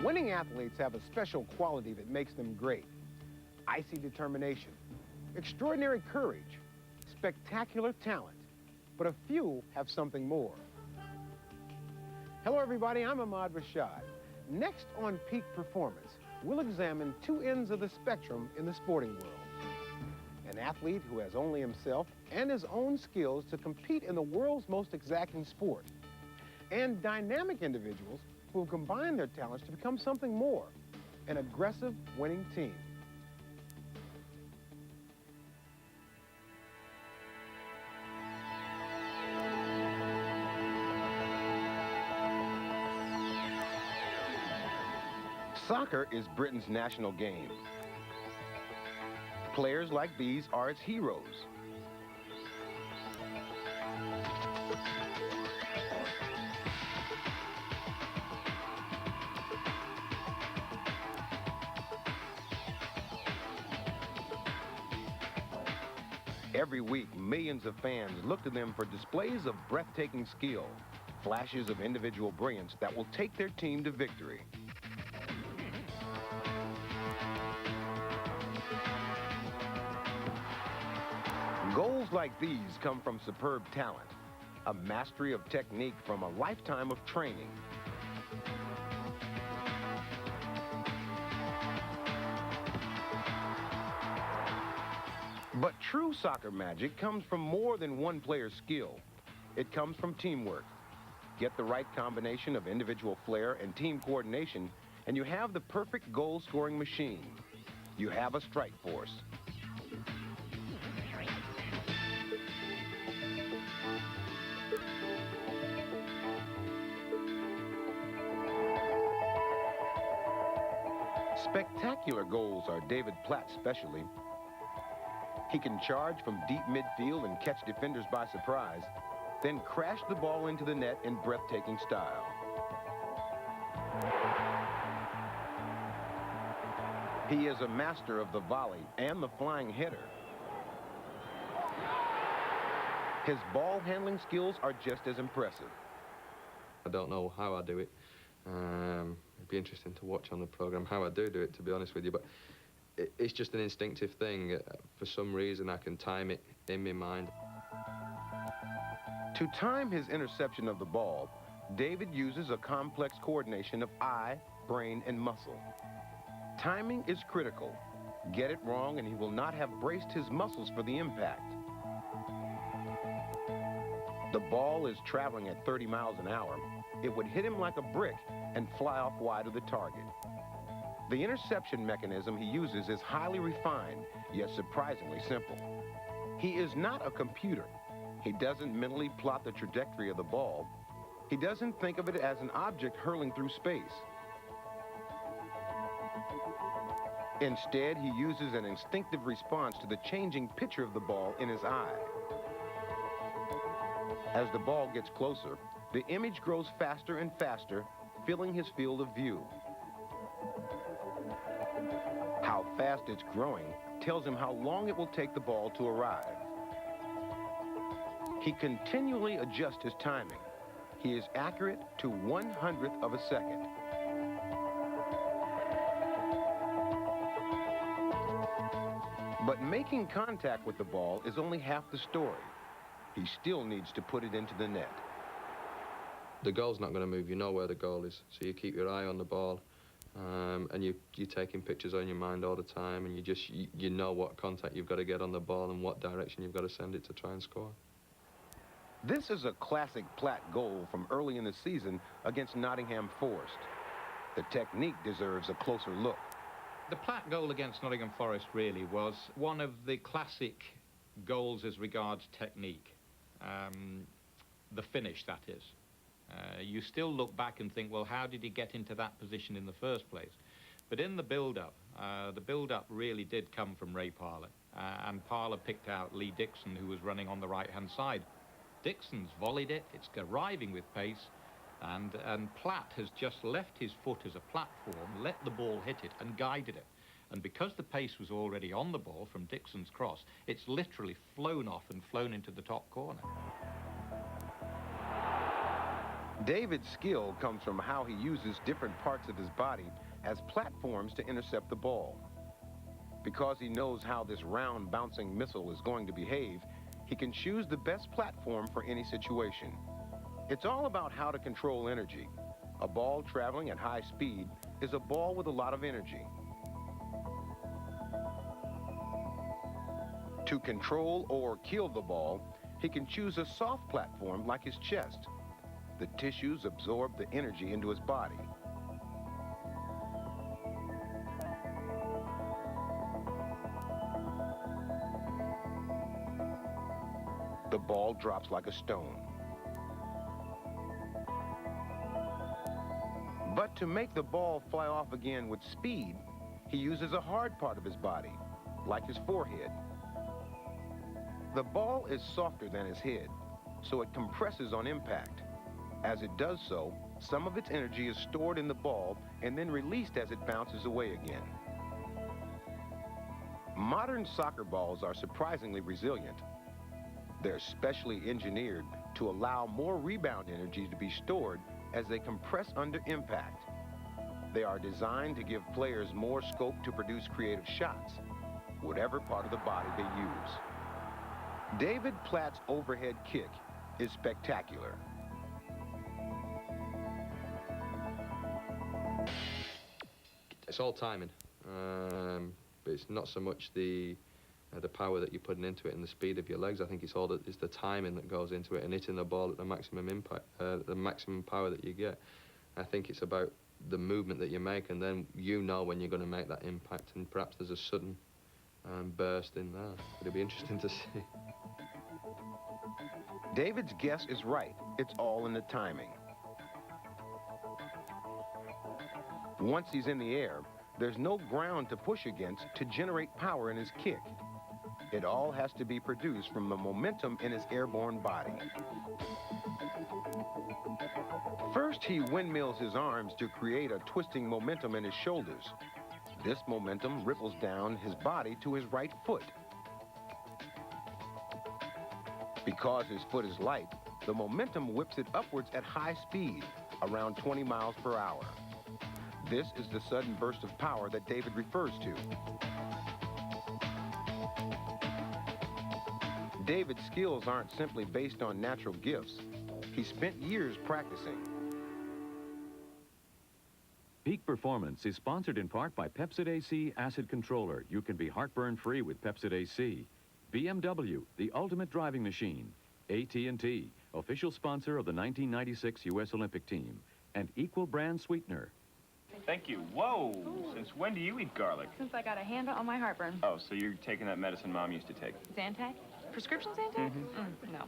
Winning athletes have a special quality that makes them great. Icy determination, extraordinary courage, spectacular talent. But a few have something more. Hello, everybody. I'm Ahmad Rashad. next on Peak Performance, we'll examine two ends of the spectrum in the sporting world. An athlete who has only himself and his own skills to compete in the world's most exacting sport. And dynamic individuals who have combined their talents to become something more, an aggressive winning team. Soccer is Britain's national game. Players like these are its heroes. Every week, millions of fans look to them for displays of breathtaking skill, flashes of individual brilliance that will take their team to victory. Goals like these come from superb talent, a mastery of technique from a lifetime of training. But true soccer magic comes from more than one player's skill. It comes from teamwork. Get the right combination of individual flair and team coordination, and you have the perfect goal-scoring machine. You have a strike force. Spectacular goals are David Platt's specialty. He can charge from deep midfield and catch defenders by surprise, then crash the ball into the net in breathtaking style. He is a master of the volley and the flying header. His ball handling skills are just as impressive. I don't know how I do it. It'd be interesting to watch on the program how I do it, to be honest with you, but it's just an instinctive thing. For some reason, I can time it in my mind. To time his interception of the ball, David uses a complex coordination of eye, brain, and muscle. Timing is critical. Get it wrong and he will not have braced his muscles for the impact. The ball is traveling at 30 miles an hour. It would hit him like a brick and fly off wide of the target. The interception mechanism he uses is highly refined, yet surprisingly simple. He is not a computer. He doesn't mentally plot the trajectory of the ball. He doesn't think of it as an object hurling through space. Instead, he uses an instinctive response to the changing picture of the ball in his eye. As the ball gets closer, the image grows faster and faster, filling his field of view. How fast it's growing tells him how long it will take the ball to arrive. He continually adjusts his timing. He is accurate to 1/100th of a second. But making contact with the ball is only half the story. He still needs to put it into the net. The goal's not going to move. You know where the goal is, so you keep your eye on the ball, and you're taking pictures on your mind all the time, and you know what contact you've got to get on the ball and what direction you've got to send it to try and score. This is a classic Platt goal from early in the season against Nottingham Forest. The technique deserves a closer look. The Platt goal against Nottingham Forest really was one of the classic goals as regards technique. The finish, that is. You still look back and think, well, how did he get into that position in the first place? But in the build-up really did come from Ray Parlour. And Parlour picked out Lee Dixon, who was running on the right-hand side. Dixon's volleyed it, it's arriving with pace, and Platt has just left his foot as a platform, let the ball hit it, and guided it. And because the pace was already on the ball from Dixon's cross, it's literally flown off and flown into the top corner. David's skill comes from how he uses different parts of his body as platforms to intercept the ball. Because he knows how this round bouncing missile is going to behave, he can choose the best platform for any situation. It's all about how to control energy. A ball traveling at high speed is a ball with a lot of energy. To control or kill the ball, he can choose a soft platform like his chest. The tissues absorb the energy into his body. The ball drops like a stone. But to make the ball fly off again with speed, he uses a hard part of his body, like his forehead. The ball is softer than his head, so it compresses on impact. As it does so, some of its energy is stored in the ball and then released as it bounces away again. Modern soccer balls are surprisingly resilient. They're specially engineered to allow more rebound energy to be stored as they compress under impact. They are designed to give players more scope to produce creative shots, whatever part of the body they use. David Platt's overhead kick is spectacular. It's all timing, but it's not so much the power that you're putting into it and the speed of your legs. I think it's the timing that goes into it and hitting the ball at the maximum impact, the maximum power that you get. I think it's about the movement that you make, and then you know when you're going to make that impact, and perhaps there's a sudden burst in there. It'll be interesting to see. David's guess is right. It's all in the timing. Once he's in the air, there's no ground to push against to generate power in his kick. It all has to be produced from the momentum in his airborne body. First, he windmills his arms to create a twisting momentum in his shoulders. This momentum ripples down his body to his right foot. Because his foot is light, the momentum whips it upwards at high speed, around 20 miles per hour. This is the sudden burst of power that David refers to. David's skills aren't simply based on natural gifts. He spent years practicing. Peak Performance is sponsored in part by Pepsid AC Acid Controller. You can be heartburn-free with Pepsid AC. BMW, the ultimate driving machine. AT&T, official sponsor of the 1996 U.S. Olympic team. And Equal Brand Sweetener. Thank you. Whoa! Since when do you eat garlic? Since I got a handle on my heartburn. Oh, so you're taking that medicine Mom used to take. Zantac? Prescription Zantac? No.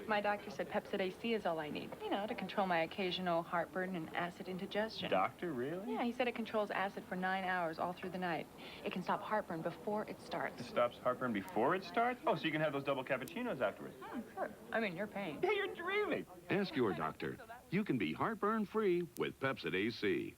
My doctor said Pepsid AC is all I need. You know, to control my occasional heartburn and acid indigestion. Doctor, really? Yeah, he said it controls acid for 9 hours all through the night. It can stop heartburn before it starts. It stops heartburn before it starts? Oh, so you can have those double cappuccinos afterwards. Sure. I mean, you're paying. Yeah, you're dreaming. Ask your doctor. You can be heartburn-free with Pepsid AC.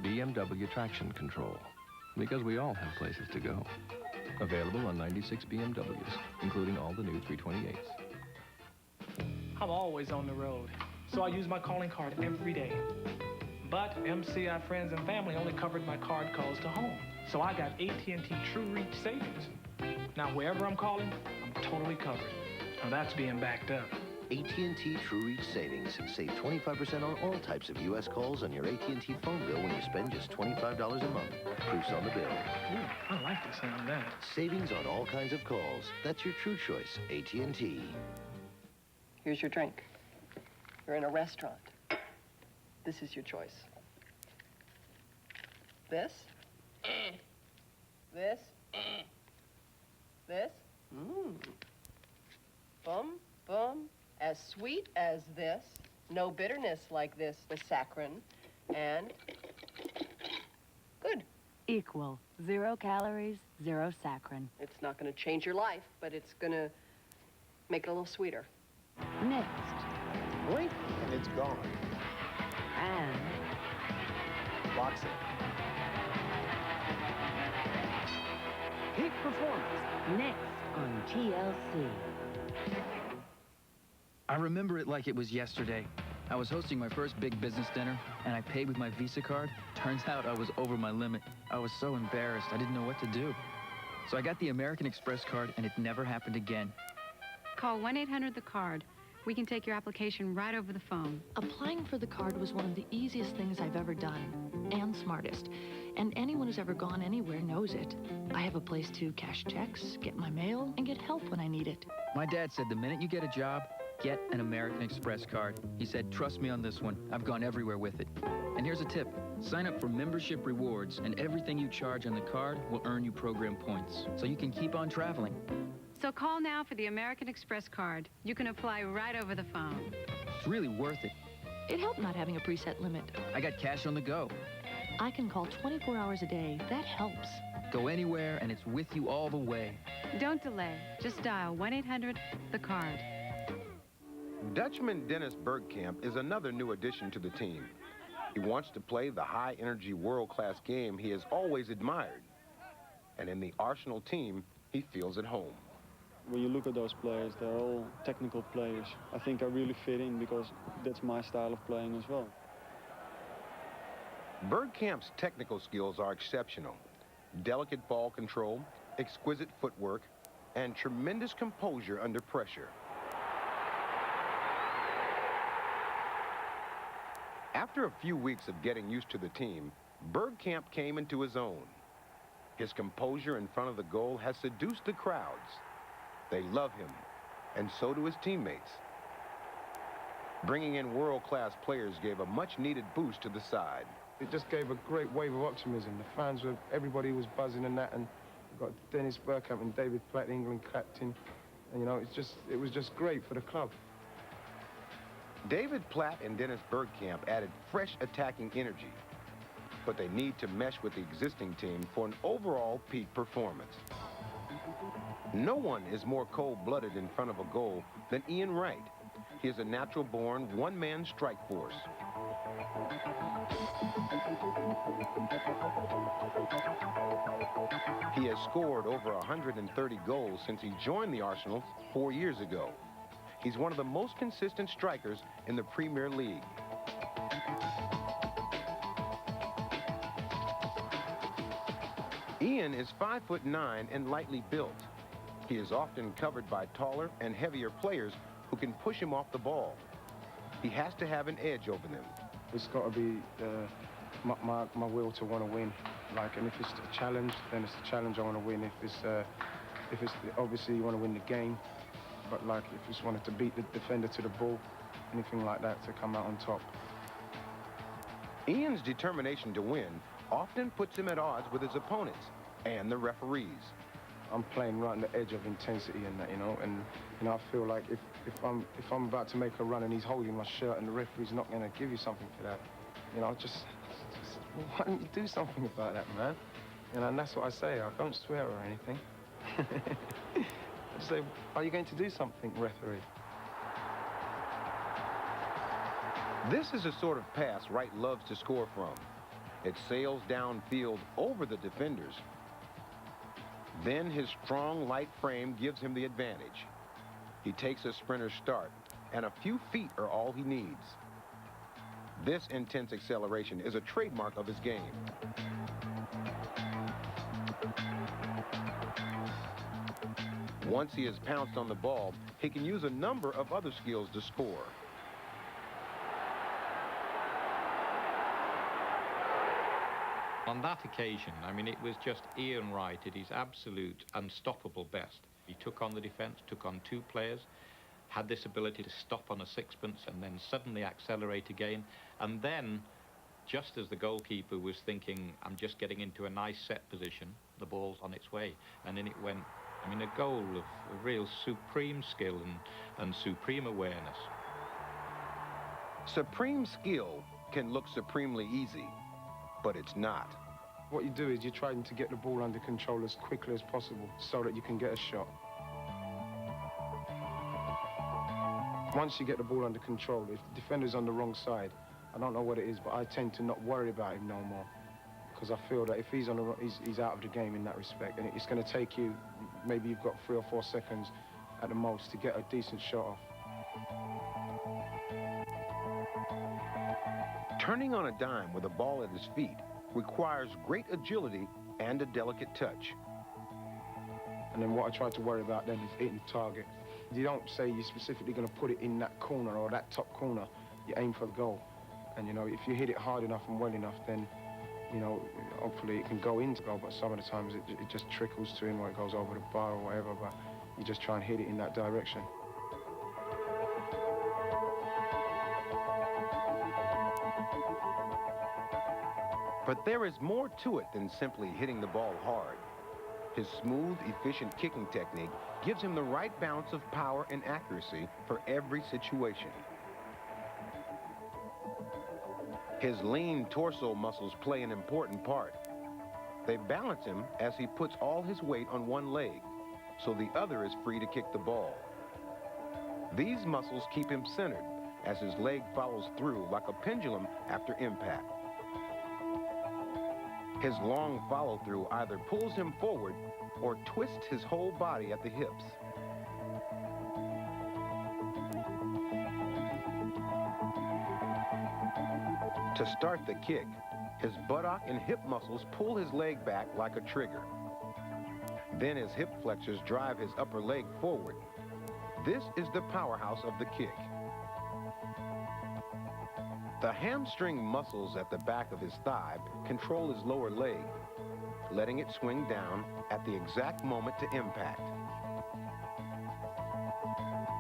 BMW Traction Control, because we all have places to go. Available on 96 BMWs, including all the new 328s. I'm always on the road, so I use my calling card every day. But MCI Friends and Family only covered my card calls to home, so I got AT&T True Reach Savings. Now, wherever I'm calling, I'm totally covered. Now, that's being backed up. AT&T True Reach Savings. Save 25% on all types of U.S. calls on your AT&T phone bill when you spend just $25 a month. Proofs on the bill. Ooh, I like the sound of that. Savings on all kinds of calls. That's your true choice, AT&T. Here's your drink. You're in a restaurant. This is your choice. This? This? This? Boom, boom. As sweet as this. No bitterness like this with saccharin. And good. Equal. 0 calories, 0 saccharin. It's not going to change your life, but it's going to make it a little sweeter. Next. Blink, and it's gone. And Boxing. Peak Performance. Next on TLC. I remember it like it was yesterday. I was hosting my first big business dinner, and I paid with my Visa card. Turns out I was over my limit. I was so embarrassed, I didn't know what to do. So I got the American Express card, and it never happened again. Call 1-800-THE-CARD. We can take your application right over the phone. Applying for the card was one of the easiest things I've ever done, and smartest. And anyone who's ever gone anywhere knows it. I have a place to cash checks, get my mail, and get help when I need it. My dad said the minute you get a job, get an American Express card. He said, trust me on this one. I've gone everywhere with it. And here's a tip. Sign up for membership rewards, and everything you charge on the card will earn you program points, so you can keep on traveling. So call now for the American Express card. You can apply right over the phone. It's really worth it. It helped not having a preset limit. I got cash on the go. I can call 24 hours a day. That helps. Go anywhere, and it's with you all the way. Don't delay. Just dial 1-800-THE-CARD. Dutchman Dennis Bergkamp is another new addition to the team. He wants to play the high-energy world-class game he has always admired. And in the Arsenal team, he feels at home. When you look at those players, they're all technical players. I think I really fit in because that's my style of playing as well. Bergkamp's technical skills are exceptional. Delicate ball control, exquisite footwork, and tremendous composure under pressure. After a few weeks of getting used to the team, Bergkamp came into his own. His composure in front of the goal has seduced the crowds. They love him, and so do his teammates. Bringing in world-class players gave a much-needed boost to the side. It just gave a great wave of optimism. The fans were, everybody was buzzing and that, and we've got Dennis Bergkamp and David Platt, England captain. And, you know, it was just great for the club. David Platt and Dennis Bergkamp added fresh attacking energy, but they need to mesh with the existing team for an overall peak performance. No one is more cold-blooded in front of a goal than Ian Wright. He is a natural-born one-man strike force. He has scored over 130 goals since he joined the Arsenal 4 years ago. He's one of the most consistent strikers in the Premier League. Ian is 5'9" and lightly built. He is often covered by taller and heavier players who can push him off the ball. He has to have an edge over them. It's got to be my will to want to win. Like, and if it's a challenge, then it's a challenge I want to win. If it's obviously you want to win the game, but like if you just wanted to beat the defender to the ball, anything like that, to come out on top. Ian's determination to win often puts him at odds with his opponents and the referees. I'm playing right on the edge of intensity and that, you know, and you know I feel like if I'm about to make a run and he's holding my shirt and the referee's not going to give you something for that, you know, just why don't you do something about that, man? You know, and that's what I say. I don't swear or anything. I just say, are you going to do something, referee? This is a sort of pass Wright loves to score from. It sails downfield over the defenders. Then his strong, light frame gives him the advantage. He takes a sprinter's start, and a few feet are all he needs. This intense acceleration is a trademark of his game. Once he has pounced on the ball, he can use a number of other skills to score. On that occasion, I mean, it was just Ian Wright at his absolute unstoppable best. He took on the defence, took on two players, had this ability to stop on a sixpence and then suddenly accelerate again. And then, just as the goalkeeper was thinking, I'm just getting into a nice set position, the ball's on its way. And then it went, I mean, a goal of a real supreme skill and supreme awareness. Supreme skill can look supremely easy, but it's not. What you do is you're trying to get the ball under control as quickly as possible so that you can get a shot. Once you get the ball under control, if the defender's on the wrong side, I don't know what it is, but I tend to not worry about him no more. Because I feel that if he's on the he's out of the game in that respect, and it's going to take you, maybe you've got 3 or 4 seconds at the most to get a decent shot off. Turning on a dime with a ball at his feet requires great agility and a delicate touch. And then what I try to worry about then is hitting the target. You don't say you're specifically going to put it in that corner or that top corner. You aim for the goal. And, you know, if you hit it hard enough and well enough, then, you know, hopefully it can go into goal. But some of the times it just trickles to in, or it goes over the bar or whatever. But you just try and hit it in that direction. But there is more to it than simply hitting the ball hard. His smooth, efficient kicking technique gives him the right balance of power and accuracy for every situation. His lean torso muscles play an important part. They balance him as he puts all his weight on one leg, so the other is free to kick the ball. These muscles keep him centered as his leg follows through like a pendulum after impact. His long follow-through either pulls him forward or twists his whole body at the hips. To start the kick, his buttock and hip muscles pull his leg back like a trigger. Then his hip flexors drive his upper leg forward. This is the powerhouse of the kick. The hamstring muscles at the back of his thigh control his lower leg, letting it swing down at the exact moment to impact.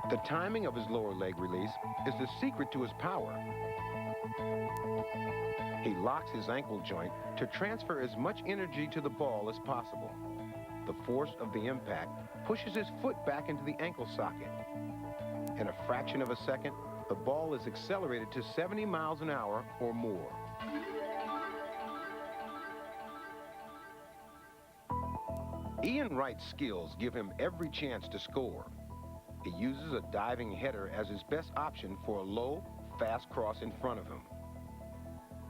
The timing of his lower leg release is the secret to his power. He locks his ankle joint to transfer as much energy to the ball as possible. The force of the impact pushes his foot back into the ankle socket. In a fraction of a second, the ball is accelerated to 70 miles an hour or more. Ian Wright's skills give him every chance to score. He uses a diving header as his best option for a low, fast cross in front of him.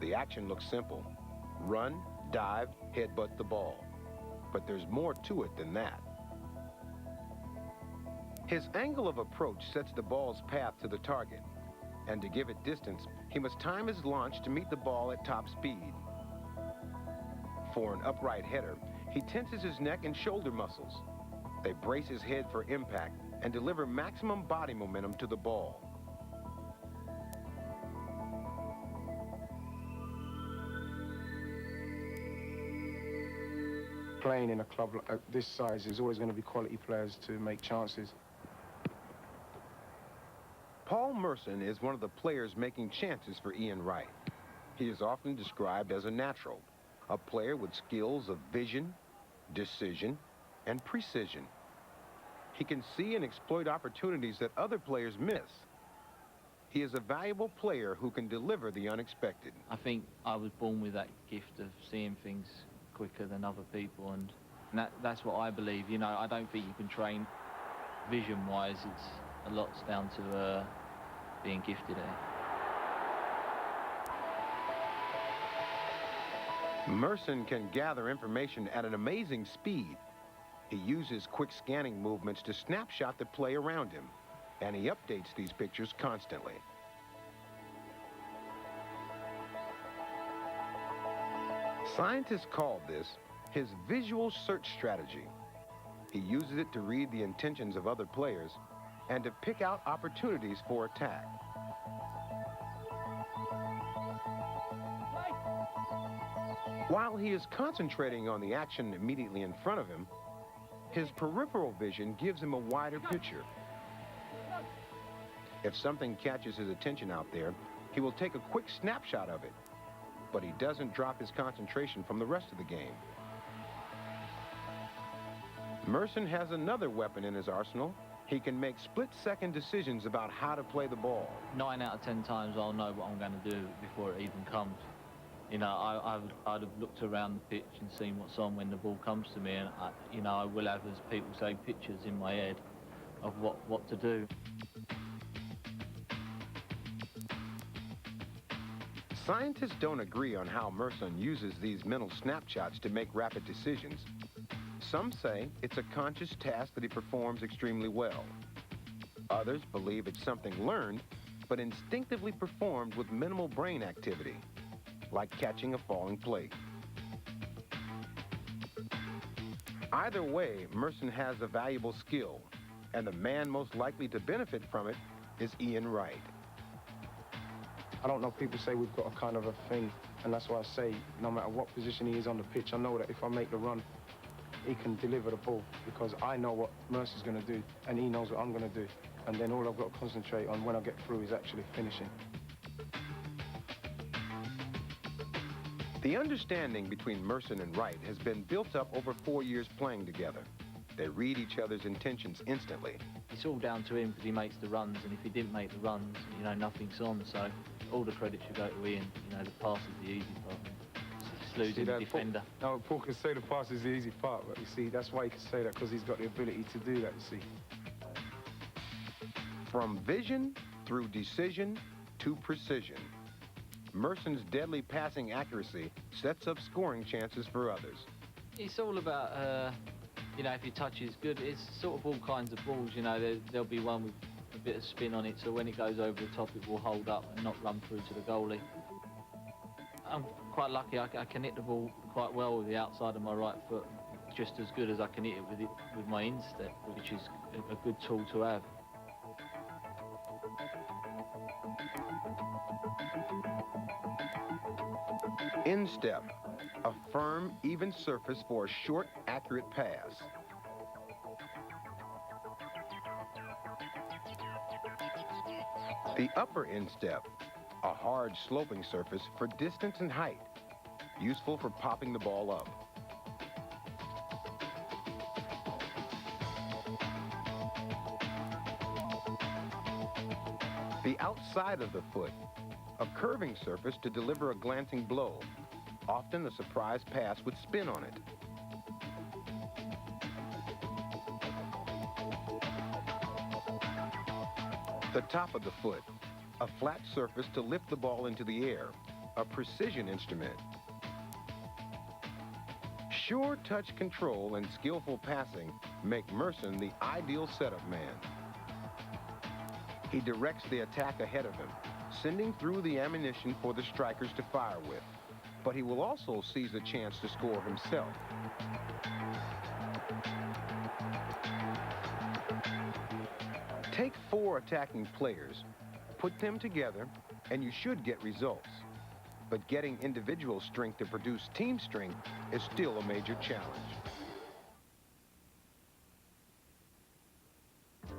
The action looks simple. Run, dive, headbutt the ball. But there's more to it than that. His angle of approach sets the ball's path to the target. And to give it distance, he must time his launch to meet the ball at top speed. For an upright header, he tenses his neck and shoulder muscles. They brace his head for impact and deliver maximum body momentum to the ball. Playing in a club like this size, there's always going to be quality players to make chances. Paul Merson is one of the players making chances for Ian Wright. He is often described as a natural, a player with skills of vision, decision, and precision. He can see and exploit opportunities that other players miss. He is a valuable player who can deliver the unexpected. I think I was born with that gift of seeing things quicker than other people, and that's what I believe. You know, I don't think you can train vision-wise. It's a lot's down to being gifted at it. Merson can gather information at an amazing speed. He uses quick scanning movements to snapshot the play around him, and he updates these pictures constantly. Scientists call this his visual search strategy. He uses it to read the intentions of other players and to pick out opportunities for attack. While he is concentrating on the action immediately in front of him, his peripheral vision gives him a wider picture. If something catches his attention out there, he will take a quick snapshot of it, but he doesn't drop his concentration from the rest of the game. Merson has another weapon in his arsenal. He can make split-second decisions about how to play the ball. 9 out of 10 times I'll know what I'm going to do before it even comes. You know, I'd have looked around the pitch and seen what's on when the ball comes to me, and you know, I will have, as people say, pictures in my head of what to do. Scientists don't agree on how Merson uses these mental snapshots to make rapid decisions. Some say it's a conscious task that he performs extremely well. Others believe it's something learned, but instinctively performed with minimal brain activity, like catching a falling plate. Either way, Merson has a valuable skill, and the man most likely to benefit from it is Ian Wright. I don't know, people say we've got a kind of a thing, and that's why I say no matter what position he is on the pitch, I know that if I make the run, he can deliver the ball, because I know what Mercer's going to do, and he knows what I'm going to do. And then all I've got to concentrate on when I get through is actually finishing. The understanding between Merson and Wright has been built up over 4 years playing together. They read each other's intentions instantly. It's all down to him because he makes the runs, and if he didn't make the runs, you know, nothing's on. So all the credit should go to Ian. You know, the pass is the easy part. It's losing the defender. No, Paul can say the pass is the easy part, but you see, that's why he can say that, because he's got the ability to do that, you see. From vision through decision to precision, Merson's deadly passing accuracy sets up scoring chances for others. It's all about, you know, if your touch is good, it's sort of all kinds of balls, you know. There'll be one with a bit of spin on it, so when it goes over the top, it will hold up and not run through to the goalie. I'm quite lucky. I can hit the ball quite well with the outside of my right foot, just as good as I can hit it with my instep, which is a good tool to have. Instep, a firm, even surface for a short, accurate pass. The upper instep, a hard, sloping surface for distance and height, useful for popping the ball up. The outside of the foot, a curving surface to deliver a glancing blow, often a surprise pass with spin on it. The top of the foot, a flat surface to lift the ball into the air, a precision instrument. Sure touch control and skillful passing make Merson the ideal setup man. He directs the attack ahead of him, sending through the ammunition for the strikers to fire with. But he will also seize a chance to score himself. Take 4 attacking players, put them together, and you should get results. But getting individual strength to produce team strength is still a major challenge.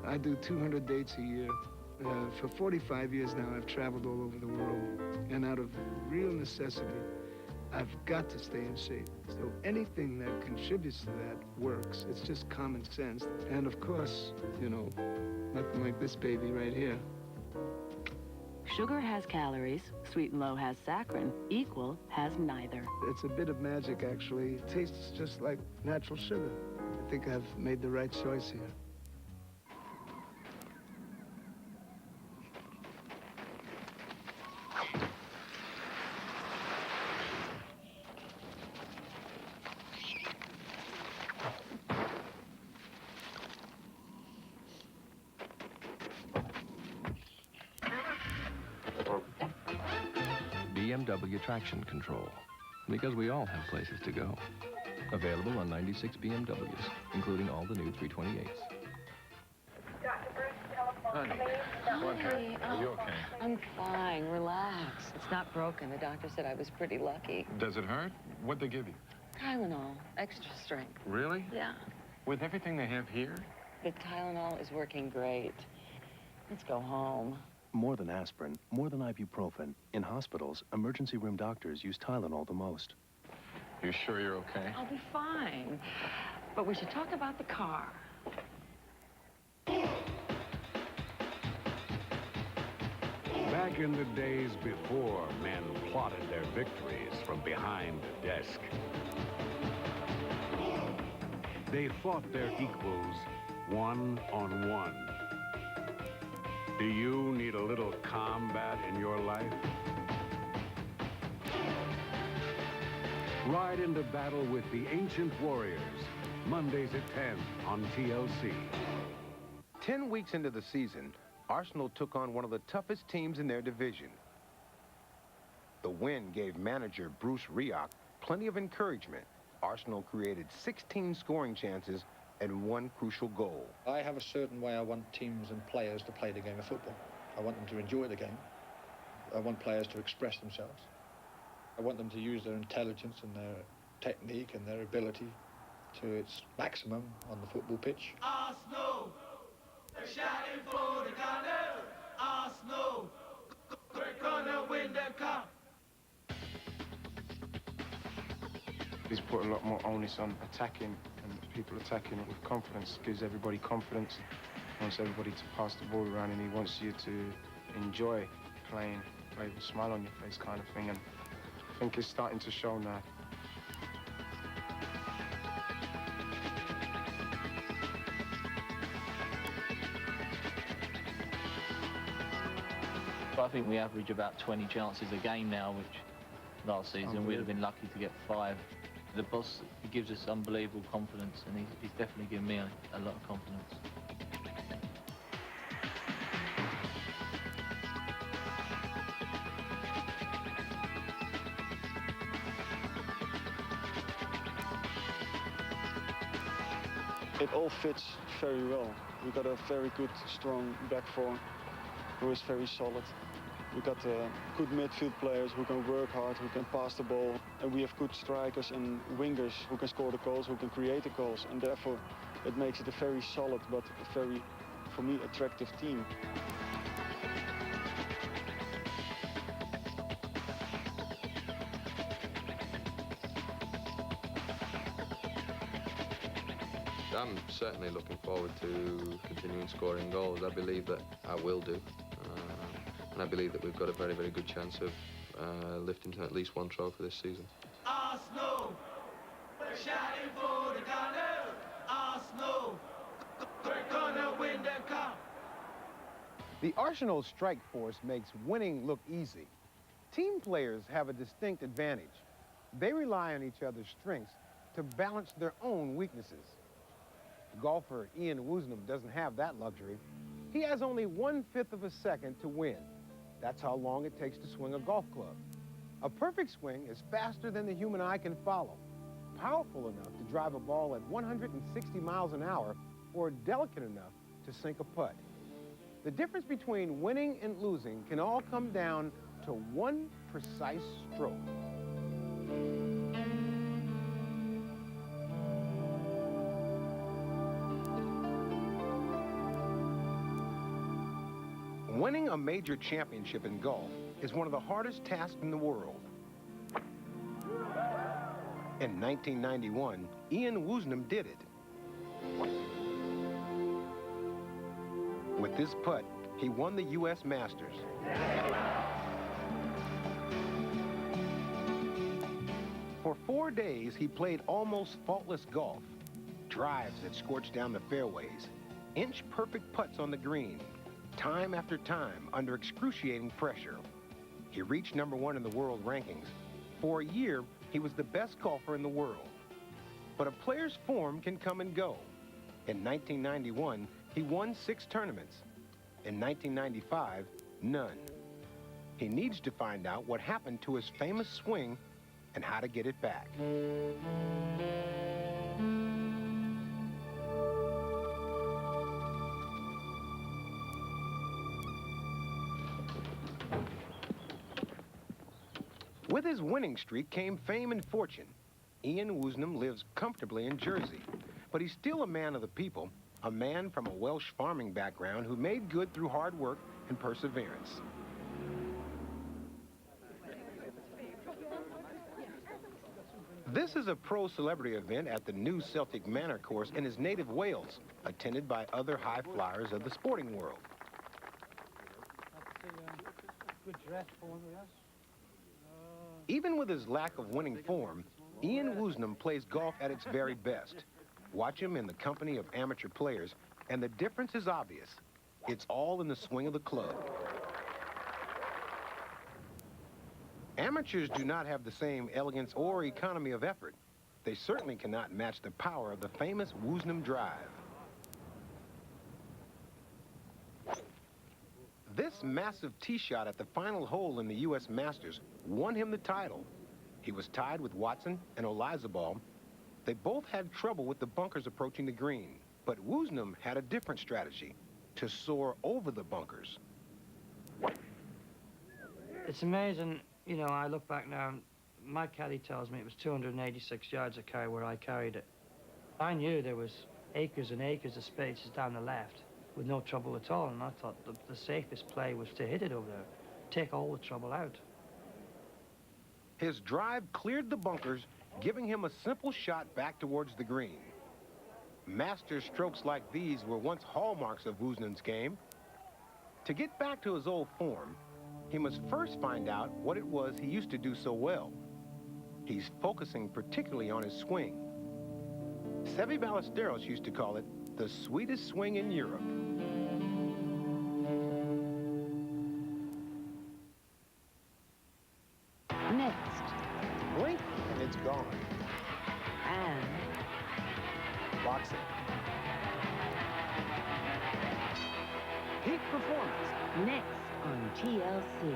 I do 200 dates a year. For 45 years now, I've traveled all over the world. And out of real necessity, I've got to stay in shape. So anything that contributes to that works. It's just common sense. And of course, you know, nothing like this baby right here. Sugar has calories, Sweet and Low has saccharin, Equal has neither. It's a bit of magic, actually. It tastes just like natural sugar. I think I've made the right choice here. BMW Traction Control, because we all have places to go. Available on 96 BMWs, including all the new 328s. Honey, what happened? Are you okay? I'm fine. Relax. It's not broken. The doctor said I was pretty lucky. Does it hurt? What'd they give you? Tylenol, extra strength. Really? Yeah. With everything they have here? The Tylenol is working great. Let's go home. More than aspirin, more than ibuprofen, in hospitals, emergency room doctors use Tylenol the most. You sure you're okay? I'll be fine. But we should talk about the car. Back in the days before men plotted their victories from behind a desk, they fought their equals one-on-one. Do you need a little combat in your life? Ride into battle with the Ancient Warriors. Mondays at 10 on TLC. 10 weeks into the season, Arsenal took on one of the toughest teams in their division. The win gave manager Bruce Rioch plenty of encouragement. Arsenal created 16 scoring chances and one crucial goal. I have a certain way I want teams and players to play the game of football. I want them to enjoy the game. I want players to express themselves. I want them to use their intelligence and their technique and their ability to its maximum on the football pitch. Arsenal, they're shouting for the Gunners. Arsenal, we're gonna win the cup. He's put a lot more onus on attacking, and people attacking it with confidence. Gives everybody confidence. Wants everybody to pass the ball around, and he wants you to enjoy playing, play with a smile on your face kind of thing. And I think it's starting to show now. I think we average about 20 chances a game now, which last season we'd have been lucky to get 5. The boss, he gives us unbelievable confidence, and he's definitely given me a lot of confidence. It all fits very well. We've got a very good, strong back four who is very solid. We've got good midfield players who can work hard, who can pass the ball. And we have good strikers and wingers who can score the goals, who can create the goals. And therefore, it makes it a very solid but a very, for me, attractive team. I'm certainly looking forward to continuing scoring goals. I believe that I will do. And I believe that we've got a very, very good chance of lifting at least one trophy this season. Arsenal, we're shouting for the Gunners. Arsenal, we're gonna win the cup. The Arsenal strike force makes winning look easy. Team players have a distinct advantage. They rely on each other's strengths to balance their own weaknesses. Golfer Ian Woosnam doesn't have that luxury. He has only 1/5 of a second to win. That's how long it takes to swing a golf club. A perfect swing is faster than the human eye can follow, powerful enough to drive a ball at 160 miles an hour, or delicate enough to sink a putt. The difference between winning and losing can all come down to one precise stroke. Winning a major championship in golf is one of the hardest tasks in the world. In 1991, Ian Woosnam did it. With this putt, he won the U.S. Masters. For 4 days, he played almost faultless golf. Drives that scorched down the fairways, inch-perfect putts on the green, time after time under excruciating pressure. He reached #1 in the world rankings. For a year, he was the best golfer in the world. But a player's form can come and go. In 1991, he won 6 tournaments. In 1995, none. He needs to find out what happened to his famous swing and how to get it back. With his winning streak came fame and fortune. Ian Woosnam lives comfortably in Jersey, but he's still a man of the people, a man from a Welsh farming background who made good through hard work and perseverance. This is a pro-celebrity event at the new Celtic Manor course in his native Wales, attended by other high flyers of the sporting world. Good dress for one of us. Even with his lack of winning form, Ian Woosnam plays golf at its very best. Watch him in the company of amateur players, and the difference is obvious. It's all in the swing of the club. Amateurs do not have the same elegance or economy of effort. They certainly cannot match the power of the famous Woosnam drive. This massive tee shot at the final hole in the U.S. Masters won him the title. He was tied with Watson and Olazabal. They both had trouble with the bunkers approaching the green, but Woosnam had a different strategy, to soar over the bunkers. It's amazing, you know, I look back now, my caddy tells me it was 286 yards of carry where I carried it. I knew there was acres and acres of spaces down the left with no trouble at all, and I thought the safest play was to hit it over there, take all the trouble out. His drive cleared the bunkers, giving him a simple shot back towards the green. Master strokes like these were once hallmarks of Woosnam's game. To get back to his old form, he must first find out what it was he used to do so well. He's focusing particularly on his swing. Seve Ballesteros used to call it the sweetest swing in Europe. Next. Blink, and it's gone. And Boxing. Peak performance. next on TLC.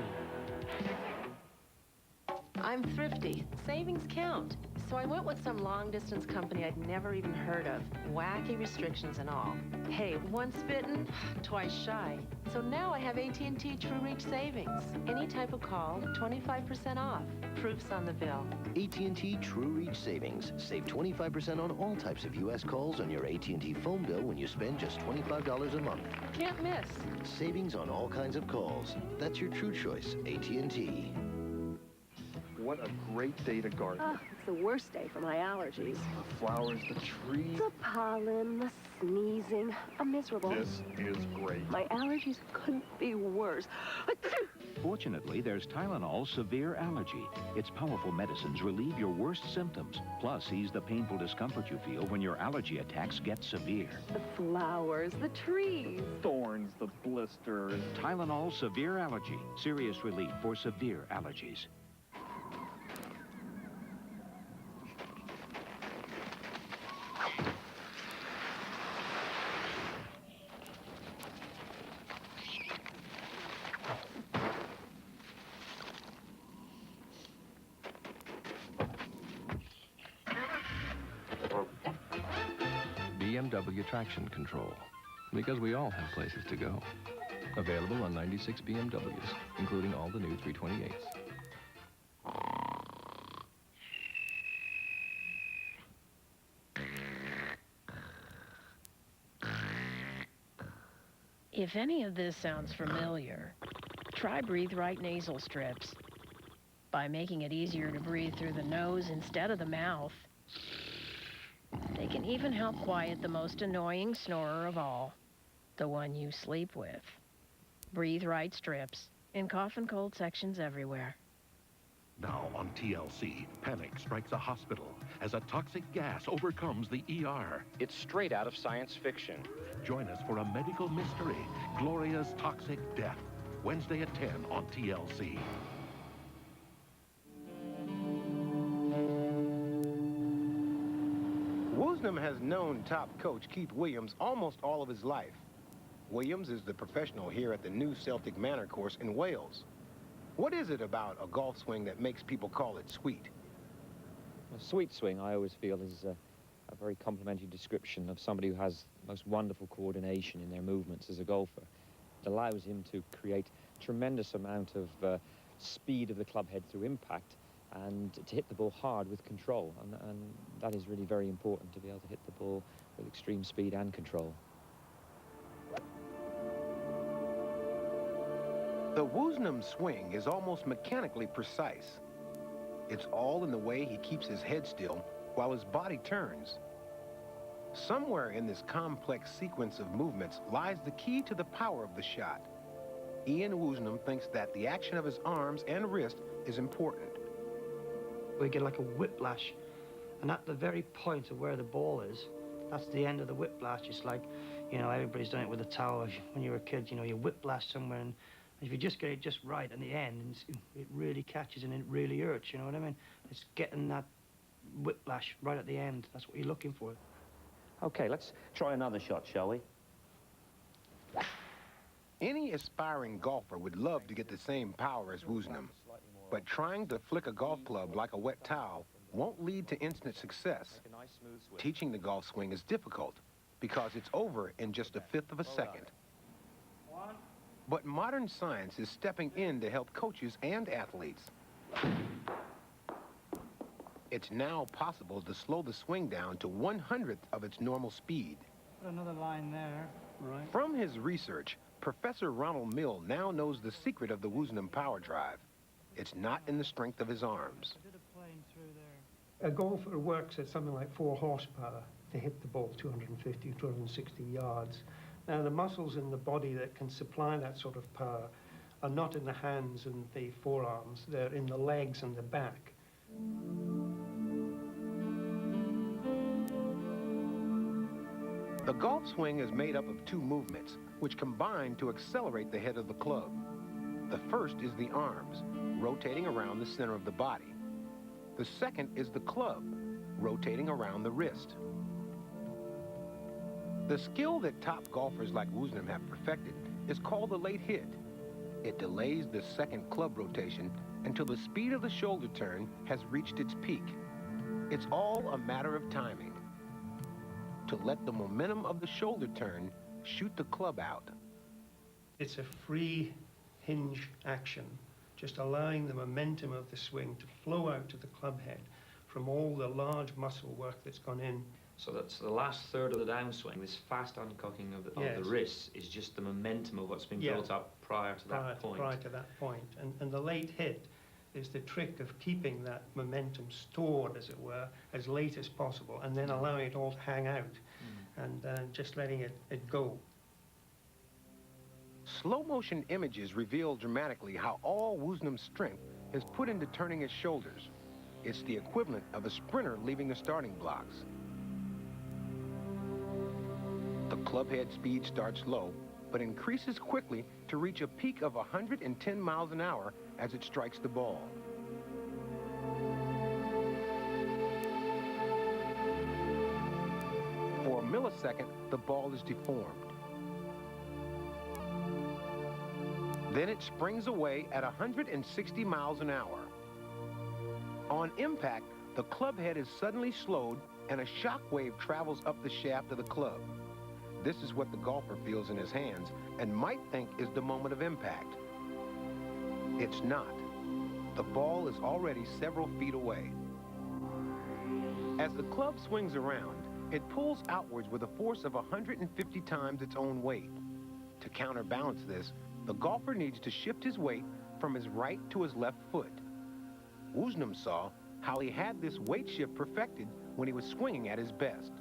I'm thrifty. Savings count. So I went with some long-distance company I'd never even heard of. Wacky restrictions and all. Hey, once bitten, twice shy. So now I have AT&T True Reach Savings. Any type of call, 25% off. Proof's on the bill. AT&T True Reach Savings. Save 25% on all types of U.S. calls on your AT&T phone bill when you spend just $25 a month. Can't miss. Savings on all kinds of calls. That's your true choice, AT&T. What a great day to garden. Oh, it's the worst day for my allergies. The flowers, the trees. The pollen, the sneezing. I'm miserable. This is great. My allergies couldn't be worse. Fortunately, there's Tylenol Severe Allergy. Its powerful medicines relieve your worst symptoms, plus ease the painful discomfort you feel when your allergy attacks get severe. The flowers, the trees. Thorns, the blisters. Tylenol Severe Allergy. Serious relief for severe allergies. BMW Traction Control, because we all have places to go. Available on 96 BMWs, including all the new 328s. If any of this sounds familiar, try Breathe Right nasal strips. By making it easier to breathe through the nose instead of the mouth, they can even help quiet the most annoying snorer of all, the one you sleep with. Breathe Right strips in cough and cold sections everywhere. Now on TLC, panic strikes a hospital as a toxic gas overcomes the ER. It's straight out of science fiction. Join us for a medical mystery, Gloria's Toxic Death, Wednesday at 10 on TLC. Woosnam has known top coach Keith Williams almost all of his life. Williams is the professional here at the new Celtic Manor course in Wales. What is it about a golf swing that makes people call it sweet? A sweet swing, I always feel, is a very complimentary description of somebody who has the most wonderful coordination in their movements as a golfer. It allows him to create tremendous amount of speed of the club head through impact and to hit the ball hard with control. And that is really very important, to be able to hit the ball with extreme speed and control. The Woosnam swing is almost mechanically precise. It's all in the way he keeps his head still while his body turns. Somewhere in this complex sequence of movements lies the key to the power of the shot. Ian Woosnam thinks that the action of his arms and wrist is important. We get like a whiplash, and at the very point of where the ball is, that's the end of the whiplash. It's like, you know, everybody's done it with a towel. When you were a kid, you know, you whiplash somewhere and If you just get it just right in the end, and it really catches and it really hurts, you know what I mean? It's getting that whiplash right at the end. That's what you're looking for. Okay, let's try another shot, shall we? Any aspiring golfer would love to get the same power as Woosnam, but trying to flick a golf club like a wet towel won't lead to instant success. Teaching the golf swing is difficult because it's over in just a fifth of a second. But modern science is stepping in to help coaches and athletes. It's now possible to slow the swing down to 1/100th of its normal speed. Put another line there, right? From his research, Professor Ronald Mill now knows the secret of the Woosnam power drive. It's not in the strength of his arms. A golfer works at something like 4 horsepower to hit the ball 250, 260 yards. Now, the muscles in the body that can supply that sort of power are not in the hands and the forearms. They're in the legs and the back. The golf swing is made up of 2 movements, which combine to accelerate the head of the club. The first is the arms, rotating around the center of the body. The second is the club, rotating around the wrist. The skill that top golfers like Woosnam have perfected is called the late hit. It delays the second club rotation until the speed of the shoulder turn has reached its peak. It's all a matter of timing. To let the momentum of the shoulder turn shoot the club out. It's a free hinge action, just allowing the momentum of the swing to flow out to the club head from all the large muscle work that's gone in. So that's the last third of the downswing. This fast uncocking of the wrists is just the momentum of what's been built up prior to that point. Prior to that point. And the late hit is the trick of keeping that momentum stored, as it were, as late as possible, and then allowing it all to hang out and just letting it go. Slow motion images reveal dramatically how all Woosnam's strength is put into turning his shoulders. It's the equivalent of a sprinter leaving the starting blocks. The club head speed starts low, but increases quickly to reach a peak of 110 miles an hour as it strikes the ball. For a millisecond, the ball is deformed. Then it springs away at 160 miles an hour. On impact, the club head is suddenly slowed and a shock wave travels up the shaft of the club. This is what the golfer feels in his hands and might think is the moment of impact. It's not. The ball is already several feet away. As the club swings around, it pulls outwards with a force of 150 times its own weight. To counterbalance this, the golfer needs to shift his weight from his right to his left foot. Woosnam saw how he had this weight shift perfected when he was swinging at his best.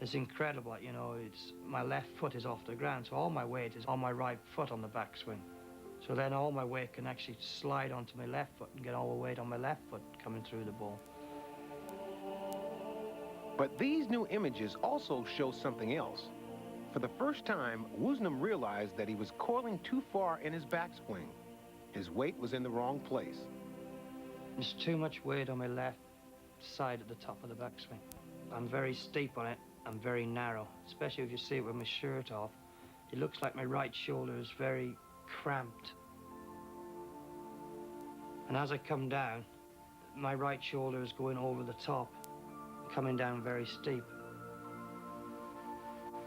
It's incredible, you know, my left foot is off the ground, so all my weight is on my right foot on the backswing. So then all my weight can actually slide onto my left foot and get all the weight on my left foot coming through the ball. But these new images also show something else. For the first time, Woosnam realized that he was coiling too far in his backswing. His weight was in the wrong place. There's too much weight on my left side at the top of the backswing. I'm very steep on it. I'm very narrow, especially if you see it with my shirt off. It looks like my right shoulder is very cramped. And as I come down, my right shoulder is going over the top, coming down very steep.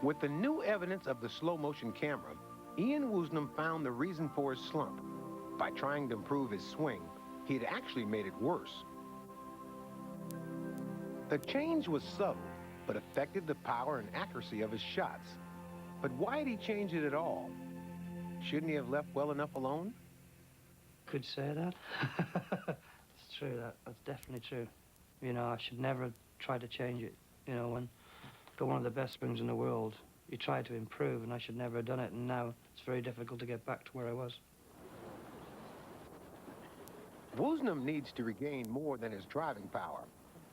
With the new evidence of the slow motion camera, Ian Woosnam found the reason for his slump. By trying to improve his swing, he had actually made it worse. The change was subtle, but affected the power and accuracy of his shots. But why did he change it at all? Shouldn't he have left well enough alone? Could say that. It's true, that's definitely true. You know, I should never try to change it. You know, when you're one of the best swings in the world, you try to improve, and I should never have done it, and now it's very difficult to get back to where I was. Woosnam needs to regain more than his driving power.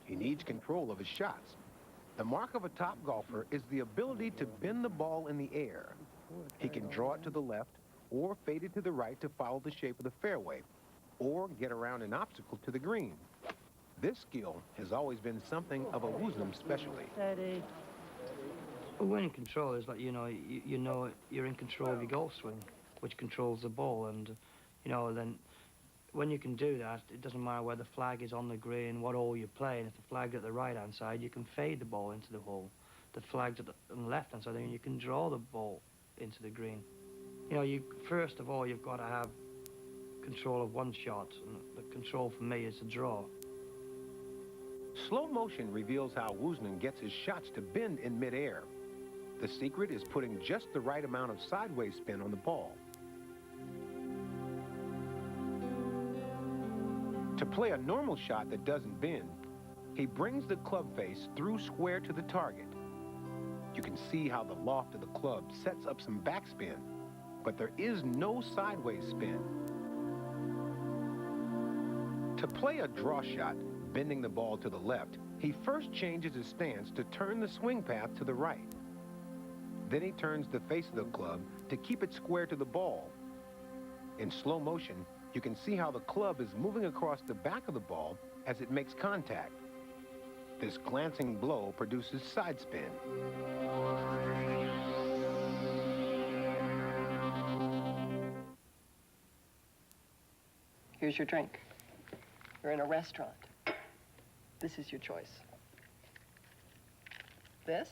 He needs control of his shots. The mark of a top golfer is the ability to bend the ball in the air. He can draw it to the left or faded to the right to follow the shape of the fairway, or get around an obstacle to the green. This skill has always been something of a Woosnam specialty. Steady. Winning control is like, you know you're in control of your golf swing, which controls the ball, and, you know, then when you can do that, it doesn't matter where the flag is on the green, what hole you're playing. If the flag's at the right-hand side, you can fade the ball into the hole. The flag's on the left-hand side, then you can draw the ball into the green. You know, first of all, you've got to have control of one shot, and the control for me is to draw. Slow motion reveals how Woosnam gets his shots to bend in midair. The secret is putting just the right amount of sideways spin on the ball. To play a normal shot that doesn't bend, he brings the club face through square to the target. You can see how the loft of the club sets up some backspin, but there is no sideways spin. To play a draw shot, bending the ball to the left, he first changes his stance to turn the swing path to the right. Then he turns the face of the club to keep it square to the ball. In slow motion, you can see how the club is moving across the back of the ball as it makes contact. This glancing blow produces side spin. Here's your drink. You're in a restaurant. This is your choice. This?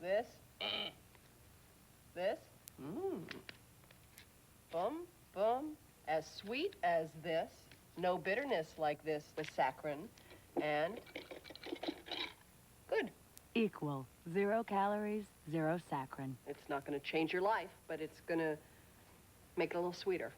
This? This? Boom, boom. As sweet as this. No bitterness like this with saccharin. And good. Equal. 0 calories, 0 saccharin. It's not going to change your life, but it's going to make it a little sweeter.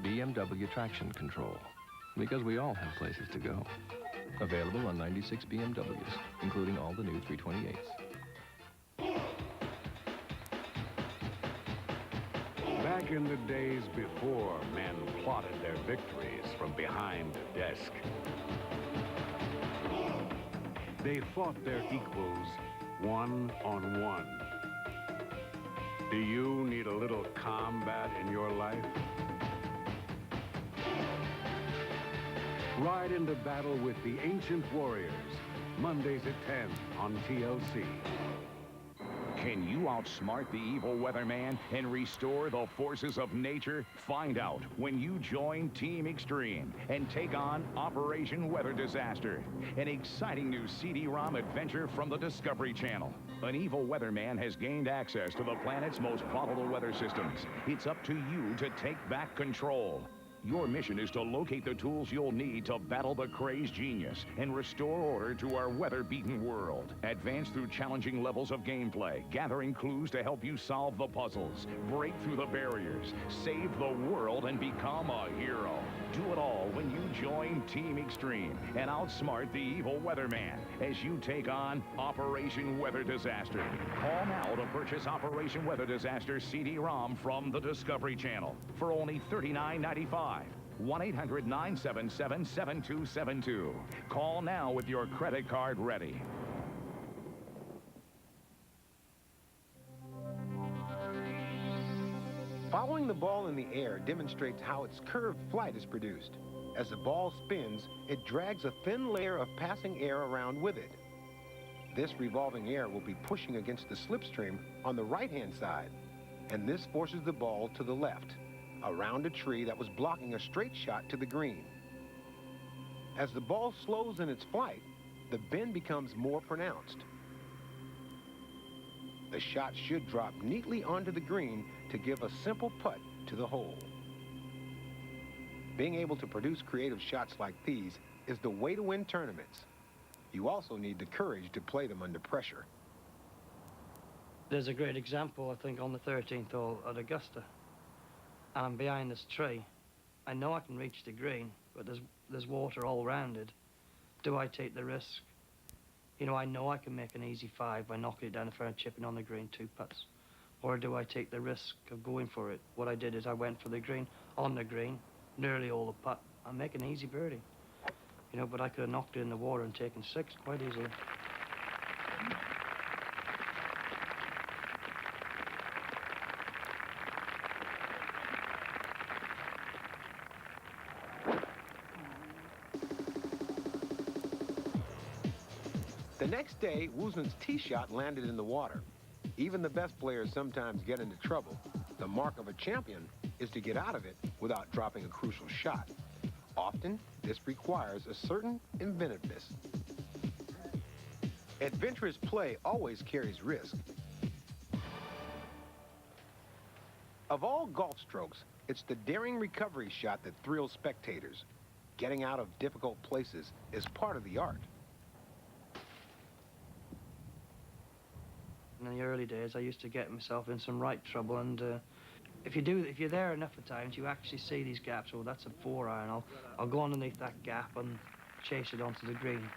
BMW Traction Control, because we all have places to go. Available on 96 BMWs, including all the new 328s. Back in the days before men plotted their victories from behind a desk, they fought their equals one-on-one. Do you need a little combat in your life? Ride into battle with the Ancient Warriors, Mondays at 10 on TLC. Can you outsmart the evil weatherman and restore the forces of nature? Find out when you join Team Extreme and take on Operation Weather Disaster, an exciting new CD-ROM adventure from the Discovery Channel. An evil weatherman has gained access to the planet's most volatile weather systems. It's up to you to take back control. Your mission is to locate the tools you'll need to battle the crazed genius and restore order to our weather-beaten world. Advance through challenging levels of gameplay, gathering clues to help you solve the puzzles, break through the barriers, save the world, and become a hero. Do it all when you join Team Extreme and outsmart the evil weatherman as you take on Operation Weather Disaster. Call now to purchase Operation Weather Disaster CD-ROM from the Discovery Channel for only $39.95. 1-800-977-7272. Call now with your credit card ready. Following the ball in the air demonstrates how its curved flight is produced. As the ball spins, it drags a thin layer of passing air around with it. This revolving air will be pushing against the slipstream on the right-hand side, and this forces the ball to the left, around a tree that was blocking a straight shot to the green. As the ball slows in its flight, the bend becomes more pronounced. The shot should drop neatly onto the green to give a simple putt to the hole. Being able to produce creative shots like these is the way to win tournaments. You also need the courage to play them under pressure. There's a great example, I think, on the 13th hole at Augusta. And I'm behind this tree. I know I can reach the green, but there's water all around it. Do I take the risk? You know I can make an easy 5 by knocking it down the fairway and chipping on the green 2 putts. Or do I take the risk of going for it? What I did is I went for the green, on the green, nearly all the putt. I'm making an easy birdie. You know, but I could have knocked it in the water and taken 6 quite easily. The next day, Woosnam's tee shot landed in the water. Even the best players sometimes get into trouble. The mark of a champion is to get out of it without dropping a crucial shot. Often, this requires a certain inventiveness. Adventurous play always carries risk. Of all golf strokes, it's the daring recovery shot that thrills spectators. Getting out of difficult places is part of the art. In the early days, I used to get myself in some right trouble, and if you're there enough of times, you actually see these gaps. Oh, that's a 4-iron. I'll go underneath that gap and chase it onto the green.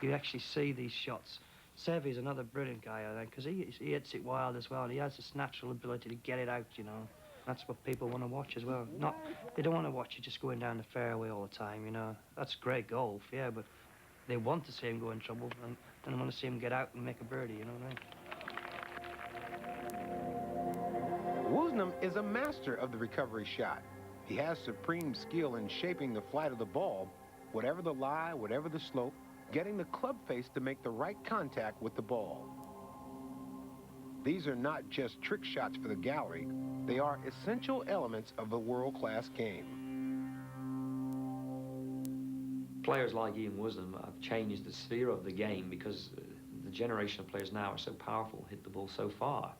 You actually see these shots. Sevy's another brilliant guy, I think, because he hits it wild as well, and he has this natural ability to get it out, you know. That's what people want to watch as well. They don't want to watch you just going down the fairway all the time, you know. That's great golf, yeah, but they want to see him go in trouble, and they want to see him get out and make a birdie, you know what I mean? Woosnam is a master of the recovery shot. He has supreme skill in shaping the flight of the ball, whatever the lie, whatever the slope, getting the club face to make the right contact with the ball. These are not just trick shots for the gallery. They are essential elements of a world-class game. Players like Ian Woosnam have changed the sphere of the game because the generation of players now are so powerful, hit the ball so far,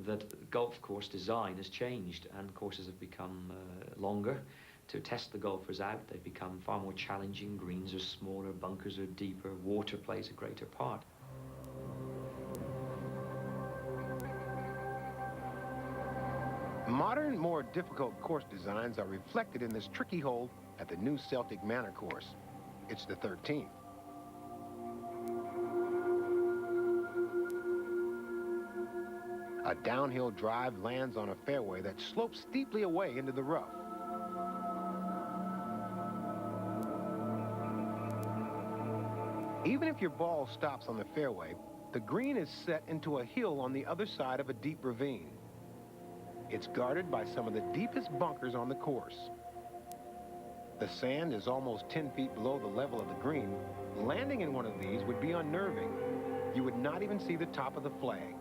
that golf course design has changed, and courses have become longer. To test the golfers out, they've become far more challenging. Greens are smaller, bunkers are deeper, water plays a greater part. Modern, more difficult course designs are reflected in this tricky hole at the new Celtic Manor course. It's the 13th. A downhill drive lands on a fairway that slopes steeply away into the rough. Even if your ball stops on the fairway, the green is set into a hill on the other side of a deep ravine. It's guarded by some of the deepest bunkers on the course. The sand is almost 10 feet below the level of the green. Landing in one of these would be unnerving. You would not even see the top of the flag.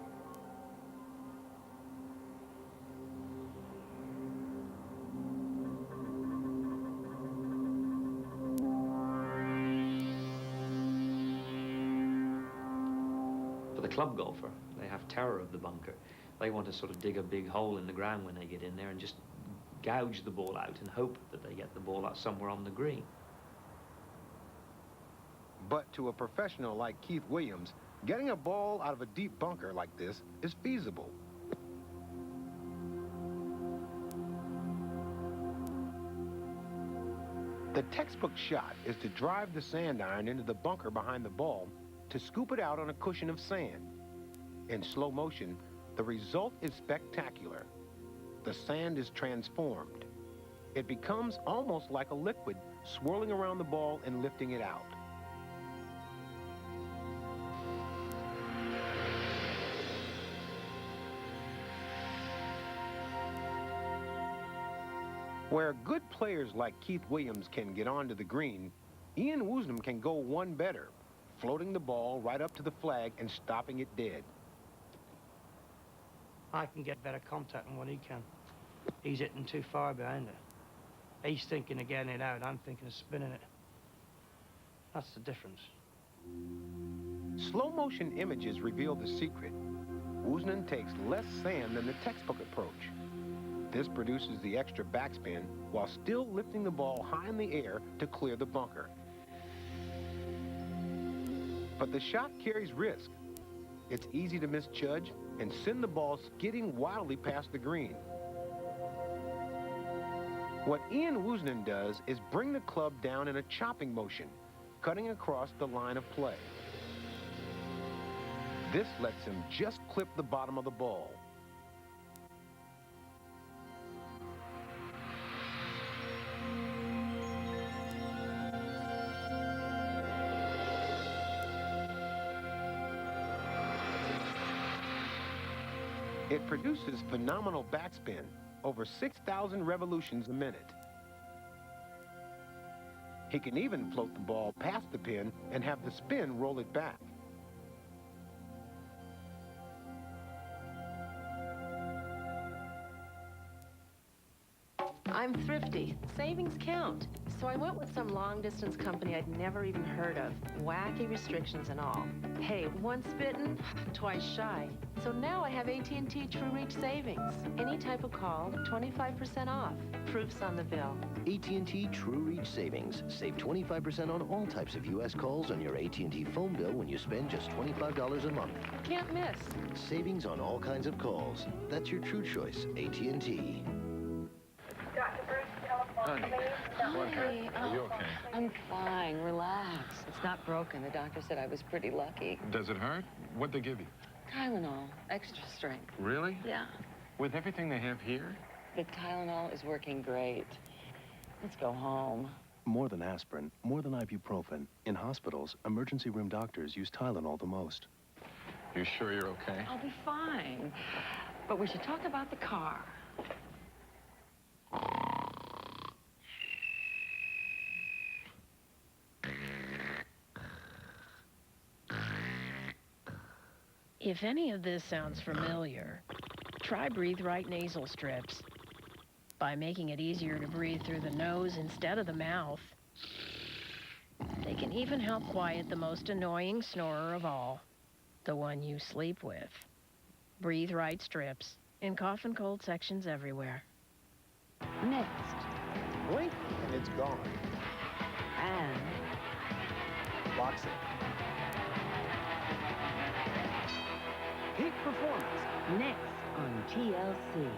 For the club golfer, they have terror of the bunker. They want to sort of dig a big hole in the ground when they get in there and just gouge the ball out and hope that they get the ball out somewhere on the green. But to a professional like Keith Williams, getting a ball out of a deep bunker like this is feasible. The textbook shot is to drive the sand iron into the bunker behind the ball to scoop it out on a cushion of sand. In slow motion, the result is spectacular. The sand is transformed. It becomes almost like a liquid, swirling around the ball and lifting it out. Where good players like Keith Williams can get onto the green, Ian Woosnam can go one better, floating the ball right up to the flag and stopping it dead. I can get better contact than what he can. He's hitting too far behind it. He's thinking of getting it out. I'm thinking of spinning it. That's the difference. Slow motion images reveal the secret. Woosnam takes less sand than the textbook approach. This produces the extra backspin while still lifting the ball high in the air to clear the bunker. But the shot carries risk. It's easy to misjudge and send the ball skidding wildly past the green. What Ian Woosnam does is bring the club down in a chopping motion, cutting across the line of play. This lets him just clip the bottom of the ball. It produces phenomenal backspin, over 6,000 revolutions a minute. He can even float the ball past the pin and have the spin roll it back. I'm thrifty. Savings count. So I went with some long-distance company I'd never even heard of. Wacky restrictions and all. Hey, once bitten, twice shy. So now I have AT&T True Reach Savings. Any type of call, 25% off. Proof's on the bill. AT&T True Reach Savings. Save 25% on all types of U.S. calls on your AT&T phone bill when you spend just $25 a month. Can't miss. Savings on all kinds of calls. That's your true choice, AT&T. Honey, are you okay? I'm fine. Relax. It's not broken. The doctor said I was pretty lucky. Does it hurt? What'd they give you? Tylenol, extra strength. Really? Yeah. With everything they have here? The Tylenol is working great. Let's go home. More than aspirin, more than ibuprofen. In hospitals, emergency room doctors use Tylenol the most. You sure you're okay? I'll be fine. But we should talk about the car. If any of this sounds familiar, try Breathe Right nasal strips. By making it easier to breathe through the nose instead of the mouth, they can even help quiet the most annoying snorer of all, the one you sleep with. Breathe Right strips in cough and cold sections everywhere. Next. Blink and it's gone. And Locks it. peak performance. Next on TLC.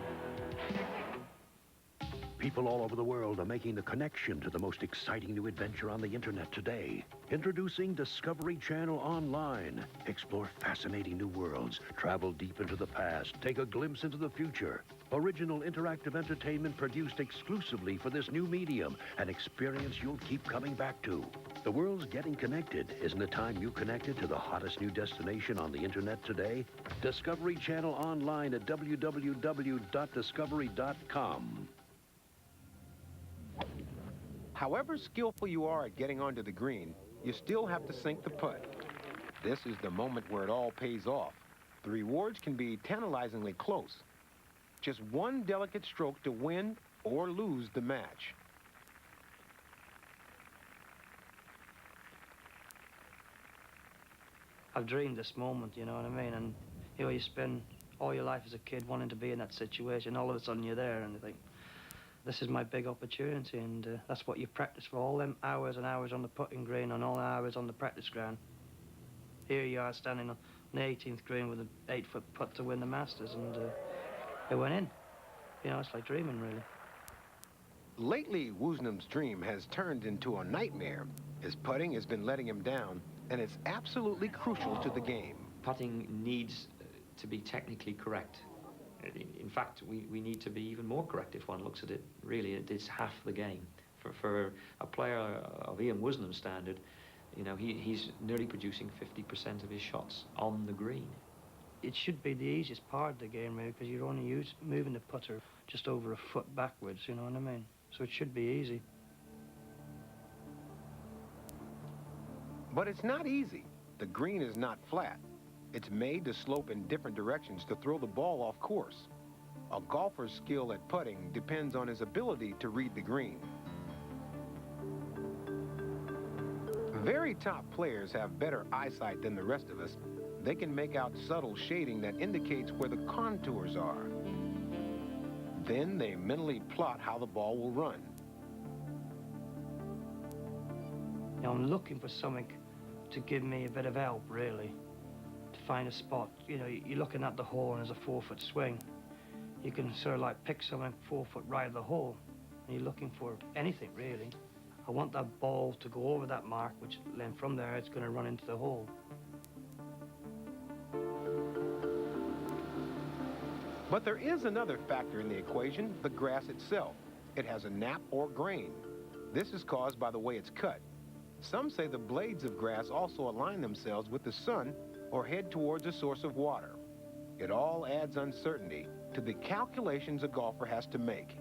People all over the world are making the connection to the most exciting new adventure on the internet today. Introducing Discovery Channel Online. Explore fascinating new worlds, travel deep into the past, take a glimpse into the future. Original interactive entertainment produced exclusively for this new medium, an experience you'll keep coming back to. The world's getting connected. Isn't it time you connected to the hottest new destination on the internet today? Discovery Channel Online at www.discovery.com. However skillful you are at getting onto the green, you still have to sink the putt. This is the moment where it all pays off. The rewards can be tantalizingly close. Just one delicate stroke to win or lose the match. I've dreamed this moment, you know what I mean? And, you know, you spend all your life as a kid wanting to be in that situation. All of a sudden you're there and you think, this is my big opportunity, and that's what you practice for, all them hours and hours on the putting green and all the hours on the practice ground. Here you are standing on the 18th green with an 8-foot putt to win the Masters, and it went in. You know, it's like dreaming, really. Lately, Woosnam's dream has turned into a nightmare. His putting has been letting him down, and it's absolutely crucial to the game. Putting needs to be technically correct. In fact, we need to be even more correct if one looks at it. Really, it's half the game. For a player of Ian Woosnam's standard, you know, he's nearly producing 50% of his shots on the green. It should be the easiest part of the game, really, because you're only moving the putter just over a foot backwards, you know what I mean? So it should be easy. But it's not easy. The green is not flat. It's made to slope in different directions to throw the ball off course. A golfer's skill at putting depends on his ability to read the green. Very top players have better eyesight than the rest of us. They can make out subtle shading that indicates where the contours are. Then they mentally plot how the ball will run. You know, I'm looking for something to give me a bit of help, really. To find a spot. You know, you're looking at the hole and there's a 4-foot swing. You can sort of like pick something 4 foot right of the hole. And you're looking for anything, really. I want that ball to go over that mark, which then from there it's going to run into the hole. But there is another factor in the equation, the grass itself. It has a nap or grain. This is caused by the way it's cut. Some say the blades of grass also align themselves with the sun or head towards a source of water. It all adds uncertainty to the calculations a golfer has to make.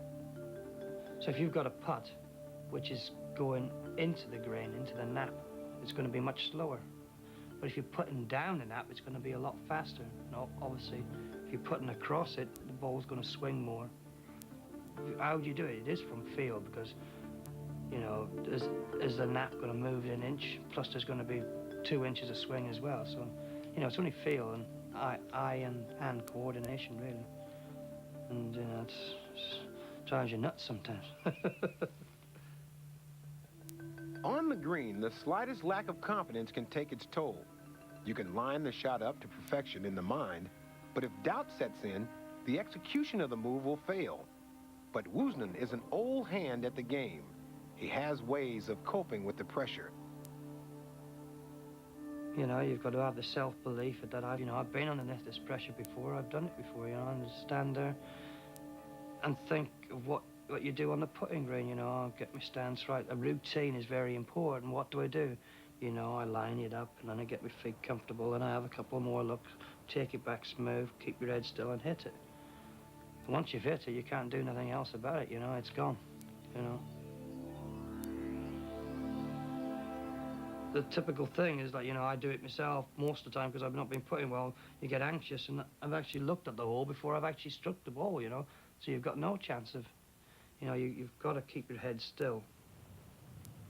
So if you've got a putt which is going into the grain, into the nap, it's going to be much slower. But if you're putting down the nap, it's going to be a lot faster. And obviously, if you're putting across it, the ball's going to swing more. How do you do it? It is from feel, because, you know, is the nap going to move an inch? Plus, there's going to be 2 inches of swing as well. So, you know, it's only feel and eye and hand coordination, really. And, you know, it drives you nuts sometimes. On the green, the slightest lack of confidence can take its toll. You can line the shot up to perfection in the mind, but if doubt sets in, the execution of the move will fail. But Woosnam is an old hand at the game. He has ways of coping with the pressure. You know, you've got to have the self-belief that I've been underneath this pressure before, I've done it before, you know, and stand there and think of what you do on the putting green, you know, I'll get my stance right. A routine is very important. What do? You know, I line it up and then I get my feet comfortable and I have a couple more looks, take it back smooth, keep your head still and hit it. And once you've hit it, you can't do nothing else about it, you know, it's gone, you know. The typical thing is that, you know, I do it myself most of the time because I've not been putting well. You get anxious, and I've actually looked at the hole before I've actually struck the ball, you know. So you've got no chance of, you know, you've got to keep your head still.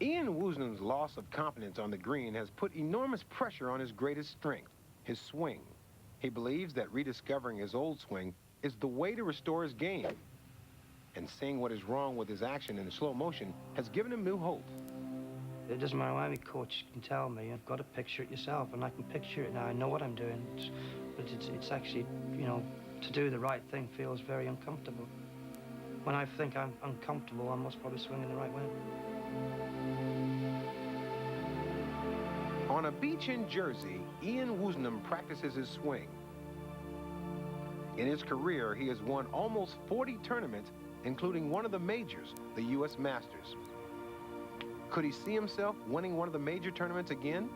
Ian Woosnam's loss of confidence on the green has put enormous pressure on his greatest strength, his swing. He believes that rediscovering his old swing is the way to restore his game. And seeing what is wrong with his action in slow motion has given him new hope. It doesn't matter what any coach can tell me. You've got to picture it yourself, and I can picture it now. I know what I'm doing, but it's actually, you know, to do the right thing feels very uncomfortable. When I think I'm uncomfortable, I must probably swing in the right way. On a beach in Jersey, Ian Woosnam practices his swing. In his career, he has won almost 40 tournaments, including one of the majors, the U.S. Masters. Could he see himself winning one of the major tournaments again?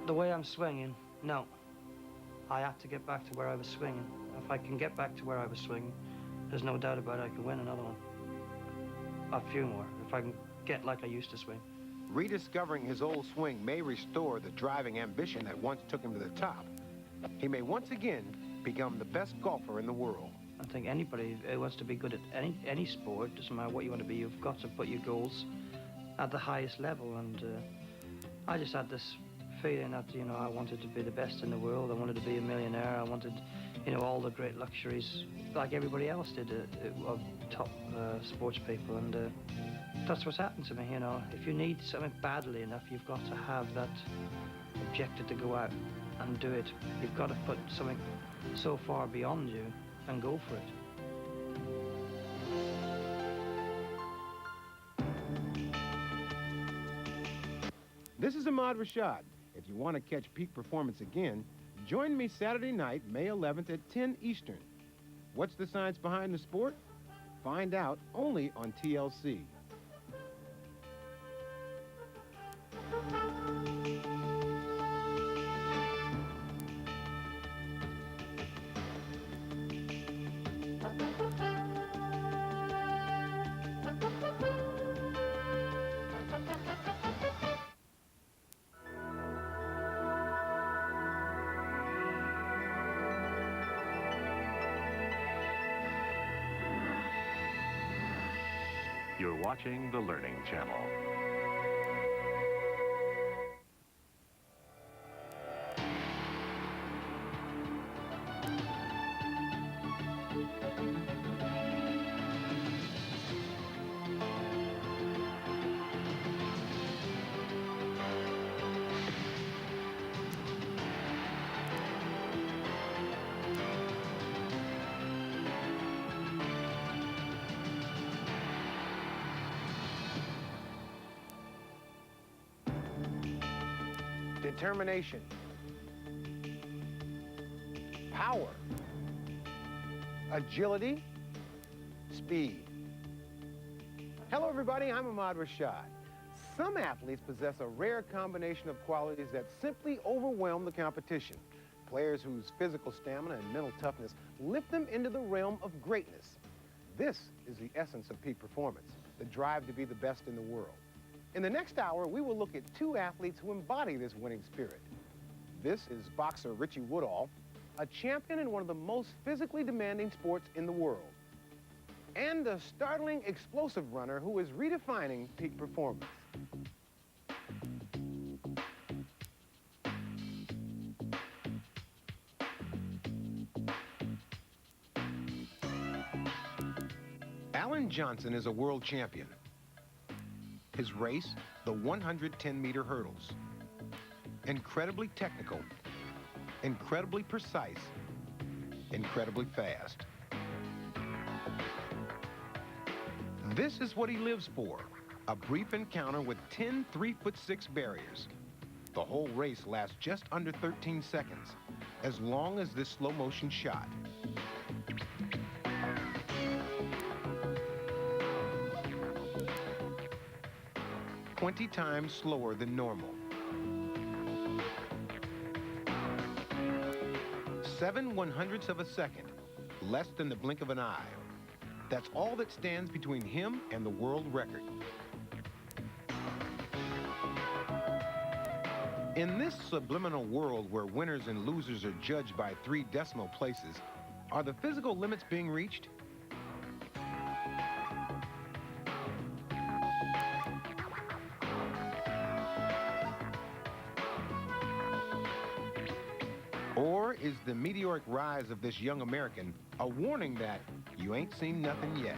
The way I'm swinging, no. I have to get back to where I was swinging. If I can get back to where I was swinging, there's no doubt about it, I can win another one. A few more, if I can get like I used to swing. Rediscovering his old swing may restore the driving ambition that once took him to the top. He may once again become the best golfer in the world. I think anybody who wants to be good at any sport, doesn't matter what you want to be, you've got to put your goals at the highest level. And I just had this feeling that, you know, I wanted to be the best in the world. I wanted to be a millionaire. I wanted, you know, all the great luxuries like everybody else did of top sports people. And that's what's happened to me, you know. If you need something badly enough, you've got to have that objective to go out and do it. You've got to put something so far beyond you and go for it. This is Ahmad Rashad. If you want to catch peak performance again, join me Saturday night, May 11th at 10 Eastern. What's the science behind the sport? Find out only on TLC. You're watching the Learning Channel. Determination, power, agility, speed. Hello, everybody. I'm Ahmad Rashad. Some athletes possess a rare combination of qualities that simply overwhelm the competition. Players whose physical stamina and mental toughness lift them into the realm of greatness. This is the essence of peak performance, the drive to be the best in the world. In the next hour, we will look at two athletes who embody this winning spirit. This is boxer Richie Woodall, a champion in one of the most physically demanding sports in the world, and a startling, explosive runner who is redefining peak performance. Alan Johnson is a world champion. His race, the 110-meter hurdles. Incredibly technical, incredibly precise, incredibly fast. This is what he lives for, a brief encounter with 10 3'6" barriers. The whole race lasts just under 13 seconds, as long as this slow-motion shot. "20 times slower than normal. 7/100ths of a second, less than the blink of an eye. That's all that stands between him and the world record. In this subliminal world where winners and losers are judged by 3 decimal places, are the physical limits being reached? Or is the meteoric rise of this young American a warning that you ain't seen nothing yet?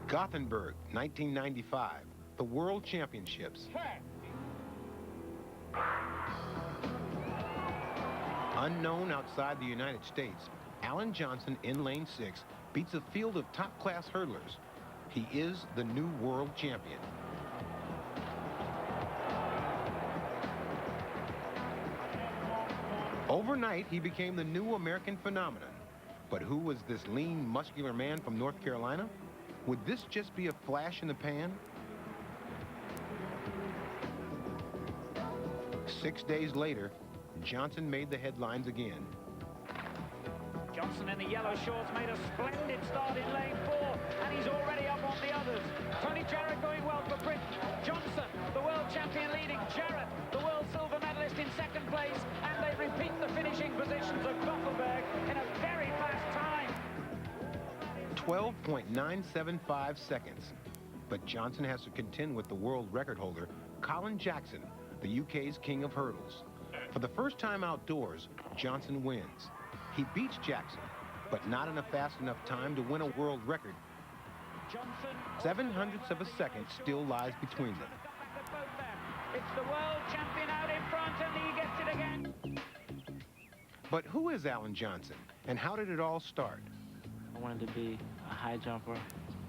Gothenburg, 1995, the World Championships. Unknown outside the United States, Alan Johnson in lane 6 beats a field of top-class hurdlers. He is the new world champion. Overnight, he became the new American phenomenon. But who was this lean, muscular man from North Carolina? Would this just be a flash in the pan? 6 days later, Johnson made the headlines again. Johnson in the yellow shorts made a splendid start in lane 4, and he's already up on the others. Tony Jarrett going well for Britain. Johnson, the world champion leading. Jarrett, the world silver medalist in second place, and they repeat the finishing positions of Gothenburg in a very fast time. 12.975 seconds. But Johnson has to contend with the world record holder, Colin Jackson, the UK's king of hurdles. For the first time outdoors, Johnson wins. He beats Jackson, but not in a fast enough time to win a world record. 7/100ths of a second still lies between them. It's the world champion out in front, and he gets it again. But who is Alan Johnson, and how did it all start? I wanted to be a high jumper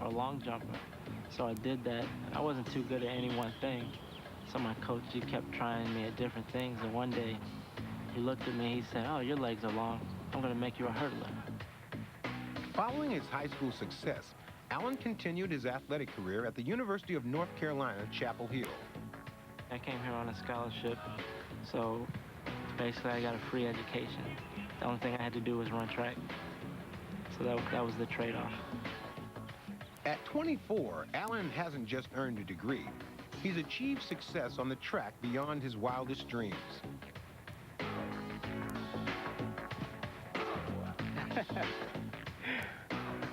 or a long jumper, so I did that. I wasn't too good at any one thing, so my coach, he kept trying me at different things, and one day he looked at me, he said, "Oh, your legs are long. I'm going to make you a hurdler." Following his high school success, Alan continued his athletic career at the University of North Carolina, Chapel Hill. I came here on a scholarship, so basically I got a free education. The only thing I had to do was run track. So that was the trade-off. At 24, Alan hasn't just earned a degree. He's achieved success on the track beyond his wildest dreams.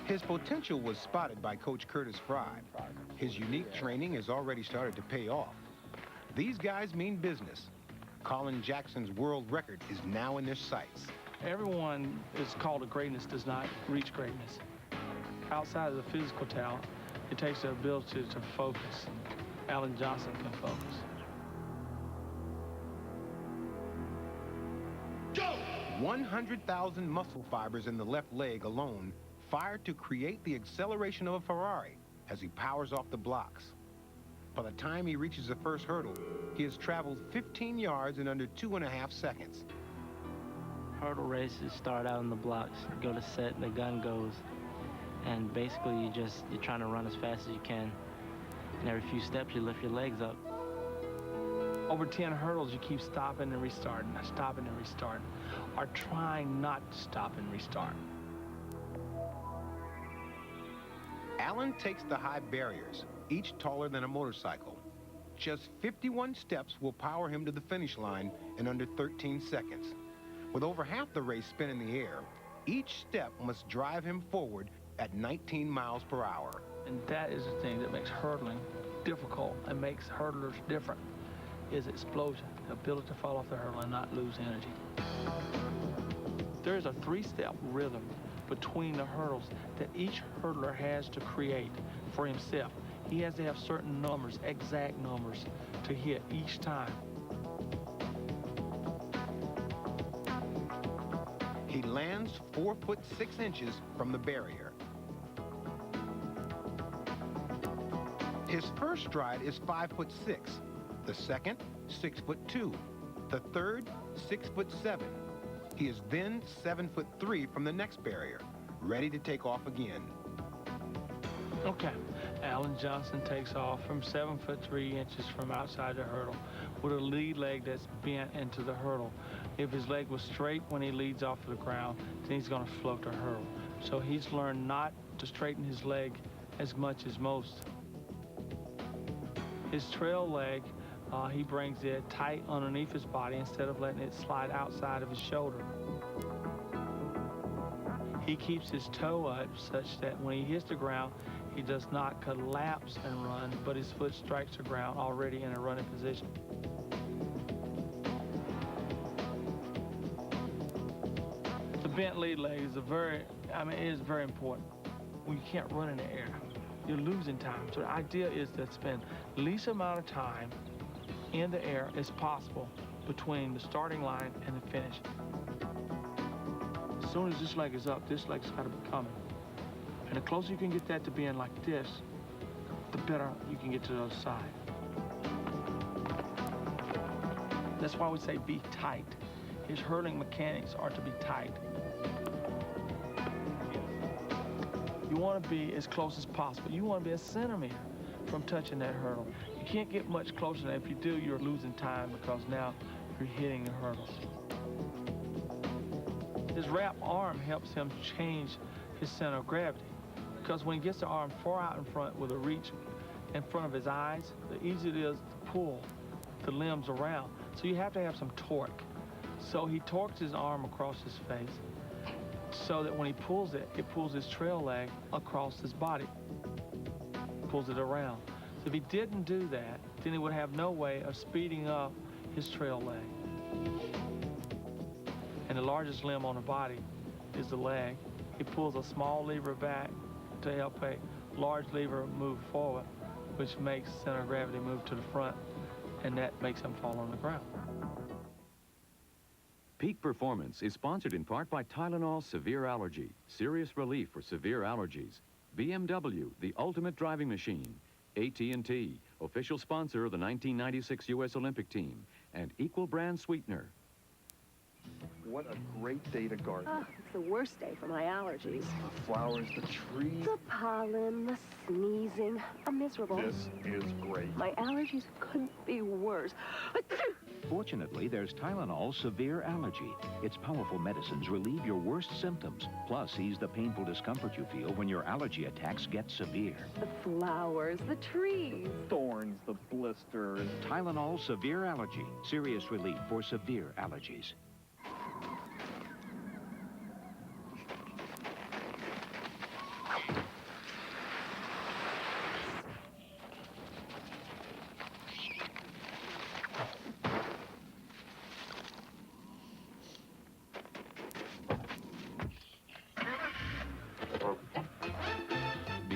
His potential was spotted by Coach Curtis Fry. His unique training has already started to pay off. These guys mean business. Colin Jackson's world record is now in their sights. Everyone is called to greatness does not reach greatness. Outside of the physical talent, it takes the ability to focus. Alan Johnson can focus. Go! 100,000 muscle fibers in the left leg alone fired to create the acceleration of a Ferrari as he powers off the blocks. By the time he reaches the first hurdle, he has traveled 15 yards in under 2.5 seconds. Hurdle races start out in the blocks. You go to set, the gun goes, and basically you're trying to run as fast as you can. And every few steps you lift your legs up. Over 10 hurdles, you keep stopping and restarting, or trying not to stop and restart. Alan takes the high barriers, each taller than a motorcycle. Just 51 steps will power him to the finish line in under 13 seconds. With over half the race spent in the air, each step must drive him forward at 19 miles per hour. And that is the thing that makes hurdling difficult and makes hurdlers different, is explosion, the ability to fall off the hurdle and not lose energy. There is a 3-step rhythm between the hurdles that each hurdler has to create for himself. He has to have certain numbers, exact numbers, to hit each time. He lands 4 foot 6 inches from the barrier. His first stride is 5 foot 6. The second, 6 foot 2. The third, 6 foot 7. He is then 7 foot 3 from the next barrier, ready to take off again. Okay, Alan Johnson takes off from 7 foot 3 inches from outside the hurdle with a lead leg that's bent into the hurdle. If his leg was straight when he leads off the ground, then he's going to float the hurdle. So he's learned not to straighten his leg as much as most. His trail leg, he brings it tight underneath his body instead of letting it slide outside of his shoulder. He keeps his toe up such that when he hits the ground, he does not collapse and run, but his foot strikes the ground already in a running position. The bent lead leg is it is very important. When you can't run in the air, you're losing time. So the idea is to spend the least amount of time in the air as possible between the starting line and the finish. As soon as this leg is up, this leg's got to be coming. And the closer you can get that to being like this, the better you can get to the other side. That's why we say be tight. His hurling mechanics are to be tight. You want to be as close as possible. You want to be a centimeter from touching that hurdle. You can't get much closer than that. If you do, you're losing time because now you're hitting the hurdles. His wrap arm helps him change his center of gravity, because when he gets the arm far out in front with a reach in front of his eyes, the easier it is to pull the limbs around. So you have to have some torque. So he torques his arm across his face so that when he pulls it, it pulls his trail leg across his body, pulls it around. So if he didn't do that, then he would have no way of speeding up his trail leg. And the largest limb on the body is the leg. He pulls a small lever back to help a large lever move forward, which makes center of gravity move to the front, and that makes him fall on the ground. Peak Performance is sponsored in part by Tylenol Severe Allergy, serious relief for severe allergies. BMW, the ultimate driving machine. AT&T, official sponsor of the 1996 U.S. Olympic team, and Equal Brand Sweetener. What a great day to garden. Oh, it's the worst day for my allergies. The flowers, the trees. The pollen, the sneezing. I'm miserable. This is great. My allergies couldn't be worse. Fortunately, there's Tylenol Severe Allergy. Its powerful medicines relieve your worst symptoms, plus ease the painful discomfort you feel when your allergy attacks get severe. The flowers, the trees. Thorns, the blisters. Tylenol Severe Allergy. Serious relief for severe allergies.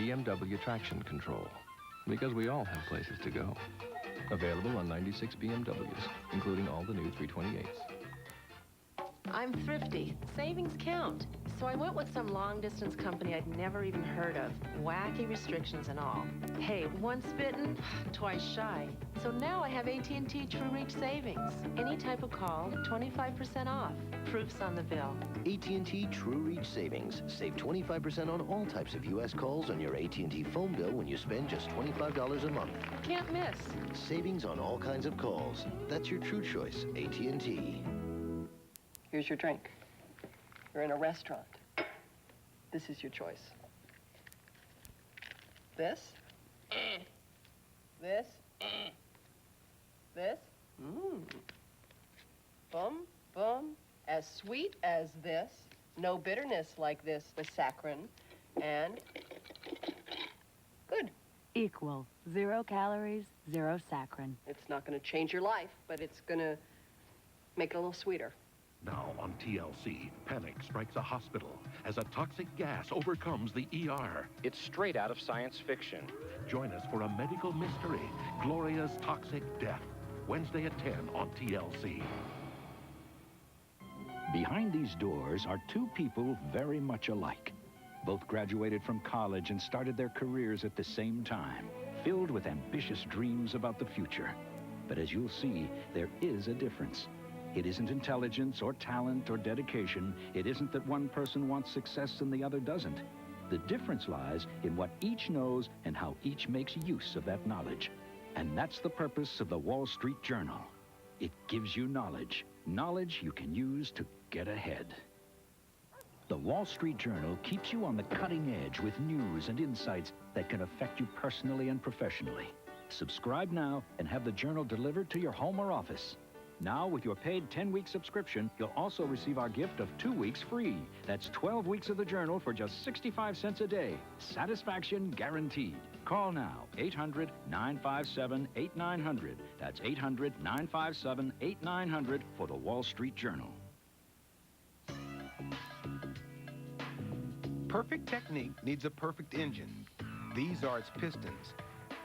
BMW Traction Control, because we all have places to go. Available on 96 BMWs, including all the new 328s. I'm thrifty. Savings count. So I went with some long-distance company I'd never even heard of. Wacky restrictions and all. Hey, once bitten, twice shy. So now I have AT&T True Reach Savings. Any type of call, 25% off. Proof's on the bill. AT&T True Reach Savings. Save 25% on all types of U.S. calls on your AT&T phone bill when you spend just $25 a month. Can't miss. Savings on all kinds of calls. That's your true choice, AT&T. Here's your drink. You're in a restaurant. This is your choice. This? This? This? Boom, boom. As sweet as this. No bitterness like this with saccharin. And good. Equal. 0 calories, 0 saccharin. It's not going to change your life, but it's going to make it a little sweeter. Now on TLC, panic strikes a hospital as a toxic gas overcomes the ER. It's straight out of science fiction. Join us for a medical mystery, Gloria's Toxic Death, Wednesday at 10 on TLC. Behind these doors are two people very much alike. Both graduated from college and started their careers at the same time, filled with ambitious dreams about the future. But as you'll see, there is a difference. It isn't intelligence or talent or dedication. It isn't that one person wants success and the other doesn't. The difference lies in what each knows and how each makes use of that knowledge. And that's the purpose of the Wall Street Journal. It gives you knowledge. Knowledge you can use to get ahead. The Wall Street Journal keeps you on the cutting edge with news and insights that can affect you personally and professionally. Subscribe now and have the Journal delivered to your home or office. Now, with your paid 10-week subscription, you'll also receive our gift of 2 weeks free. That's 12 weeks of the Journal for just 65 cents a day. Satisfaction guaranteed. Call now, 800-957-8900. That's 800-957-8900 for the Wall Street Journal. Perfect technique needs a perfect engine. These are its pistons.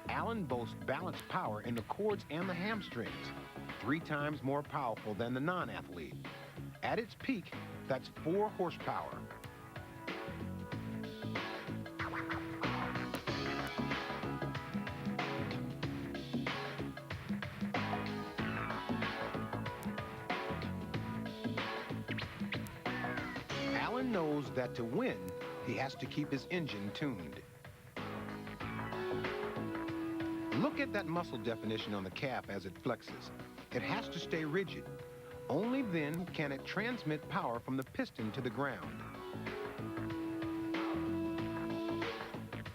Allen boasts balanced power in the quads and the hamstrings, 3 times more powerful than the non-athlete. At its peak, that's 4 horsepower. Allen knows that to win, he has to keep his engine tuned. Look at that muscle definition on the calf as it flexes. It has to stay rigid. Only then can it transmit power from the piston to the ground.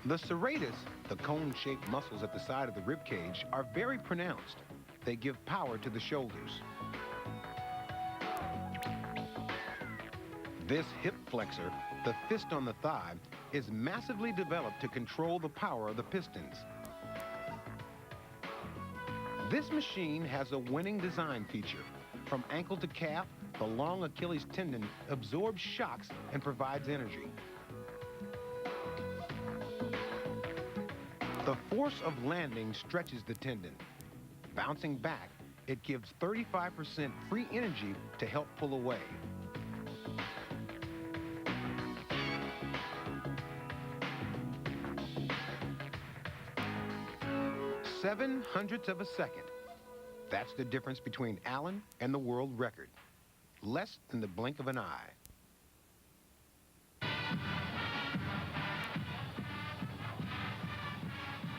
The serratus, the cone-shaped muscles at the side of the rib cage, are very pronounced. They give power to the shoulders. This hip flexor, the fist on the thigh, is massively developed to control the power of the pistons. This machine has a winning design feature. From ankle to calf, the long Achilles tendon absorbs shocks and provides energy. The force of landing stretches the tendon. Bouncing back, it gives 35% free energy to help pull away. 0.07 of a second. That's the difference between Allen and the world record. Less than the blink of an eye.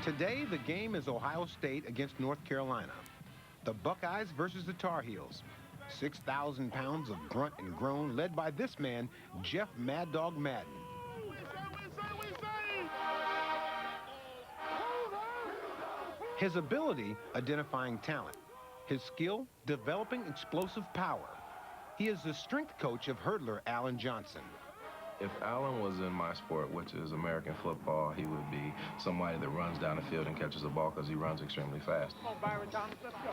Today, the game is Ohio State against North Carolina. The Buckeyes versus the Tar Heels. 6,000 pounds of grunt and groan led by this man, Jeff Mad Dog Madden. His ability, identifying talent. His skill, developing explosive power. He is the strength coach of hurdler Alan Johnson. If Alan was in my sport, which is American football, he would be somebody that runs down the field and catches the ball because he runs extremely fast. Come on, Byron Thomas, let's go.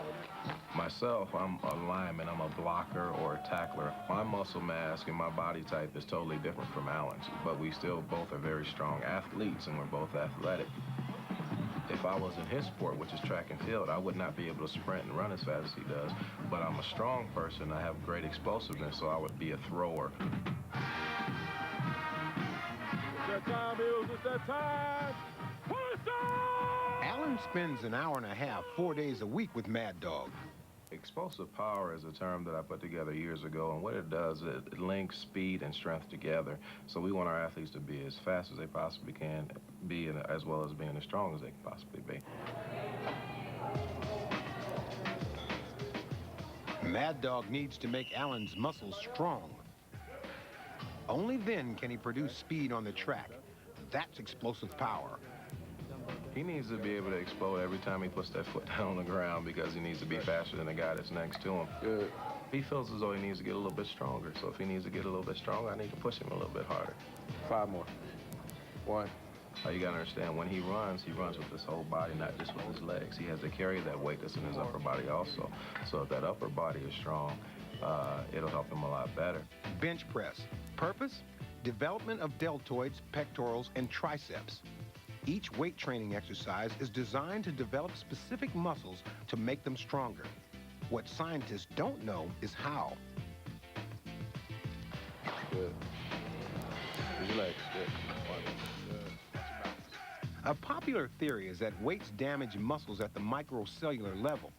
Myself, I'm a lineman, I'm a blocker or a tackler. My muscle mass and my body type is totally different from Alan's, but we still both are very strong athletes and we're both athletic. If I was in his sport, which is track and field, I would not be able to sprint and run as fast as he does, but I'm a strong person, I have great explosiveness, so I would be a thrower. the time. Allen spends an hour and a half, 4 days a week with Mad Dog. Explosive power is a term that I put together years ago, and what it does, it links speed and strength together. So we want our athletes to be as fast as they possibly can be, and as well as being as strong as they can possibly be. Mad Dog needs to make Allen's muscles strong. Only then can he produce speed on the track. That's explosive power. He needs to be able to explode every time he puts that foot down on the ground because he needs to be faster than the guy that's next to him. Good. He feels as though he needs to get a little bit stronger. So if he needs to get a little bit stronger, I need to push him a little bit harder. 5 more. 1. You gotta understand, when he runs with his whole body, not just with his legs. He has to carry that weight that's in his upper body also. So if that upper body is strong, it'll help him a lot better. Bench press. Purpose? Development of deltoids, pectorals, and triceps. Each weight training exercise is designed to develop specific muscles to make them stronger. What scientists don't know is how. Good. Use your legs. Good. A popular theory is that weights damage muscles at the microcellular level.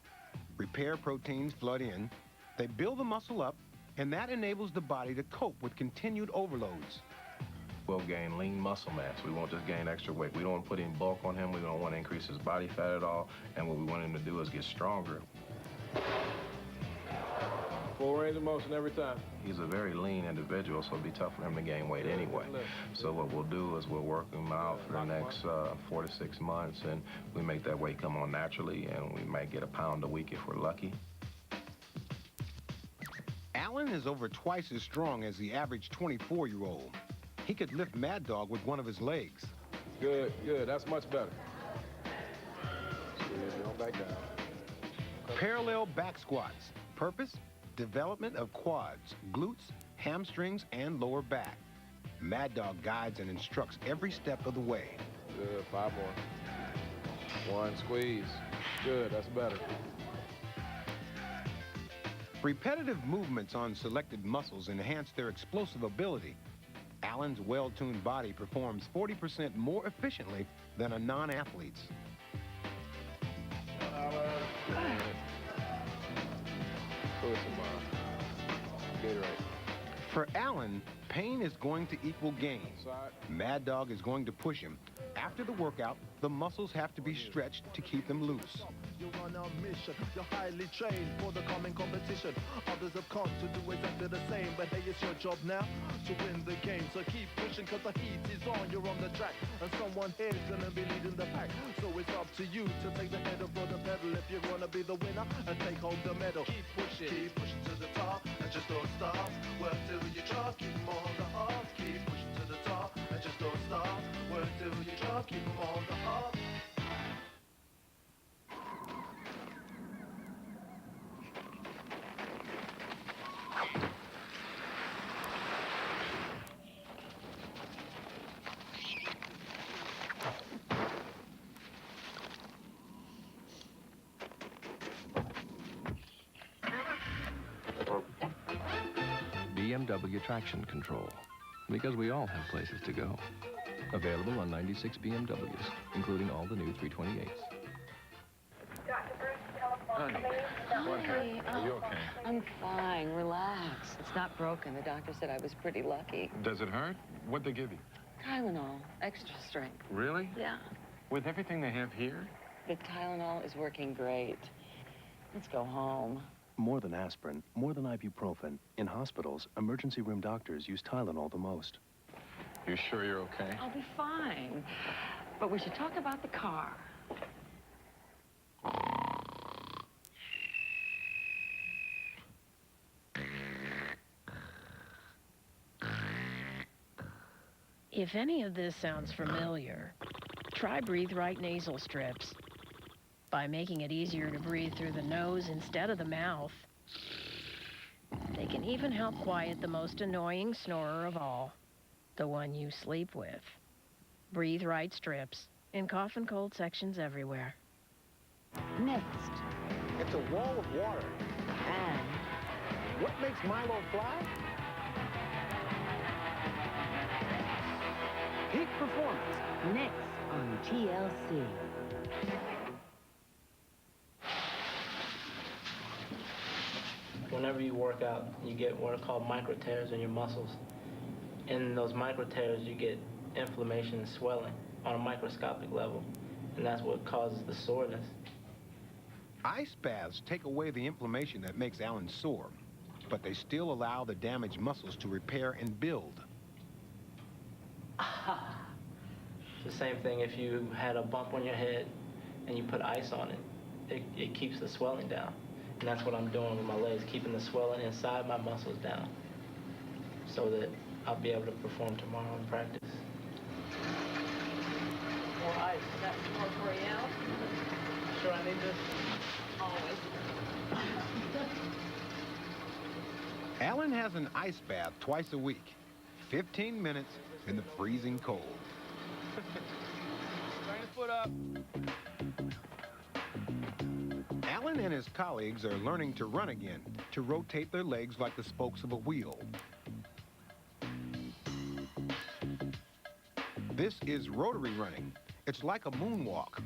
Repair proteins flood in, they build the muscle up, and that enables the body to cope with continued overloads. We'll gain lean muscle mass. We won't just gain extra weight. We don't want to put any bulk on him. We don't want to increase his body fat at all. And what we want him to do is get stronger. Full range of motion every time. He's a very lean individual, so it'll be tough for him to gain weight anyway. So what we'll do is we'll work him out for the next 4 to 6 months, and we make that weight come on naturally, and we might get a pound a week if we're lucky. Allen is over twice as strong as the average 24-year-old. He could lift Mad Dog with one of his legs. Good, good. That's much better. Don't back down. Parallel back squats. Purpose? Development of quads, glutes, hamstrings, and lower back. Mad Dog guides and instructs every step of the way. Good. 5 more. 1, squeeze. Good. That's better. Repetitive movements on selected muscles enhance their explosive ability. Allen's well-tuned body performs 40% more efficiently than a non-athlete's. For Allen, pain is going to equal gain. Mad Dog is going to push him. After the workout, the muscles have to be stretched to keep them loose. You're on a mission, you're highly trained for the coming competition. Others have come to do exactly the same, but hey, it's your job now to win the game. So keep pushing, cause the heat is on, you're on the track, and someone here's gonna be leading the pack. So it's up to you to take the header for the pedal if you're gonna be the winner and take home the medal. Keep pushing to the top, and just don't stop. Work till you drop, keep them on the up. Keep pushing to the top, and just don't stop. Work till you drop, keep them on the up. BMW traction control, because we all have places to go. Available on 96 BMWs, including all the new 328s. Honey, what happened? Are you okay? I'm fine. Relax. It's not broken. The doctor said I was pretty lucky. Does it hurt? What'd they give you? Tylenol, extra strength. Really? Yeah. With everything they have here? The Tylenol is working great. Let's go home. More than aspirin, more than ibuprofen. In hospitals, emergency room doctors use Tylenol the most. You sure you're okay? I'll be fine. But we should talk about the car. If any of this sounds familiar, try Breathe Right nasal strips. By making it easier to breathe through the nose instead of the mouth, they can even help quiet the most annoying snorer of all, the one you sleep with. Breathe Right strips in cough and cold sections everywhere. Next. It's a wall of water. And what makes Milo fly? Peak performance. Next on TLC. Whenever you work out, you get what are called micro tears in your muscles. In those micro tears, you get inflammation and swelling on a microscopic level, and that's what causes the soreness. Ice baths take away the inflammation that makes Alan sore, but they still allow the damaged muscles to repair and build. It's the same thing if you had a bump on your head and you put ice on it. It keeps the swelling down. And that's what I'm doing with my legs, keeping the swelling inside my muscles down so that I'll be able to perform tomorrow in practice. More ice. Is that more for you now? Sure, I need this. Always. Alan has an ice bath twice a week, 15 minutes in the freezing cold. Turn your foot up. Alan and his colleagues are learning to run again, to rotate their legs like the spokes of a wheel. This is rotary running. It's like a moonwalk.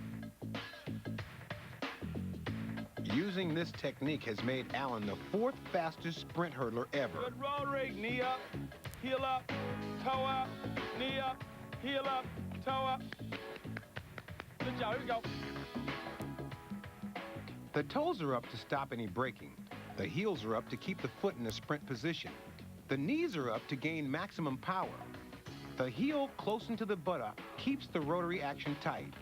Using this technique has made Alan the 4th fastest sprint hurdler ever. Good rotary. Knee up, heel up, toe up, knee up, heel up, toe up. Good job. Here we go. The toes are up to stop any braking. The heels are up to keep the foot in a sprint position. The knees are up to gain maximum power. The heel close into the buttock keeps the rotary action tight.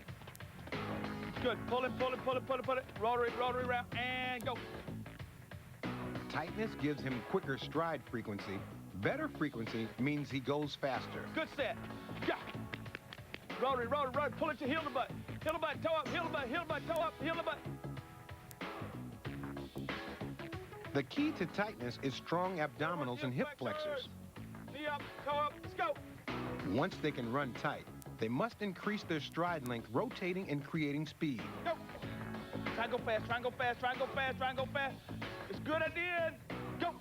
Good. Pull it, pull it, pull it, pull it, pull it. Rotary, rotary round, and go. Tightness gives him quicker stride frequency. Better frequency means he goes faster. Good set. Yeah. Rotary, rotary, rotary. Pull it to heel the butt. Heel the butt, toe up, heel the butt, heel the butt, toe up, heel the butt. The key to tightness is strong abdominals and hip flexors. Knee up, toe up, let's go. Once they can run tight, they must increase their stride length, rotating and creating speed. Go. Try and go fast, try and go fast, try and go fast, try and go fast. It's good, I did. Go.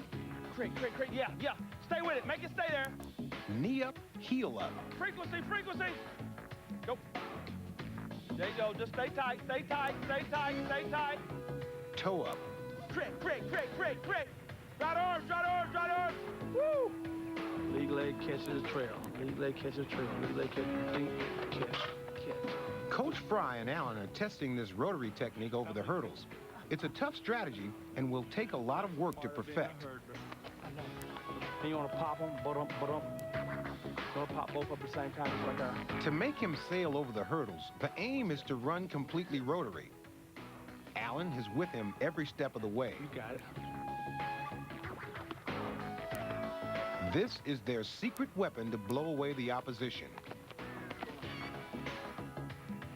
Great, great, great. Yeah, yeah. Stay with it. Make it stay there. Knee up, heel up. Frequency, frequency. Go. There you go. Just stay tight, stay tight, stay tight, stay tight. Toe up. Great, great, great, great, great. Right arms, right arms, right arms. Woo! Lead leg catches the trail. Lead leg catches the trail. Lead leg catch. Coach Fry and Alan are testing this rotary technique over the hurdles. It's a tough strategy and will take a lot of work to perfect. Then you want to pop them, ba-dum, ba-dum. You want to pop both up at the same time, just like that. To make him sail over the hurdles, the aim is to run completely rotary. Alan is with him every step of the way. You got it. This is their secret weapon to blow away the opposition.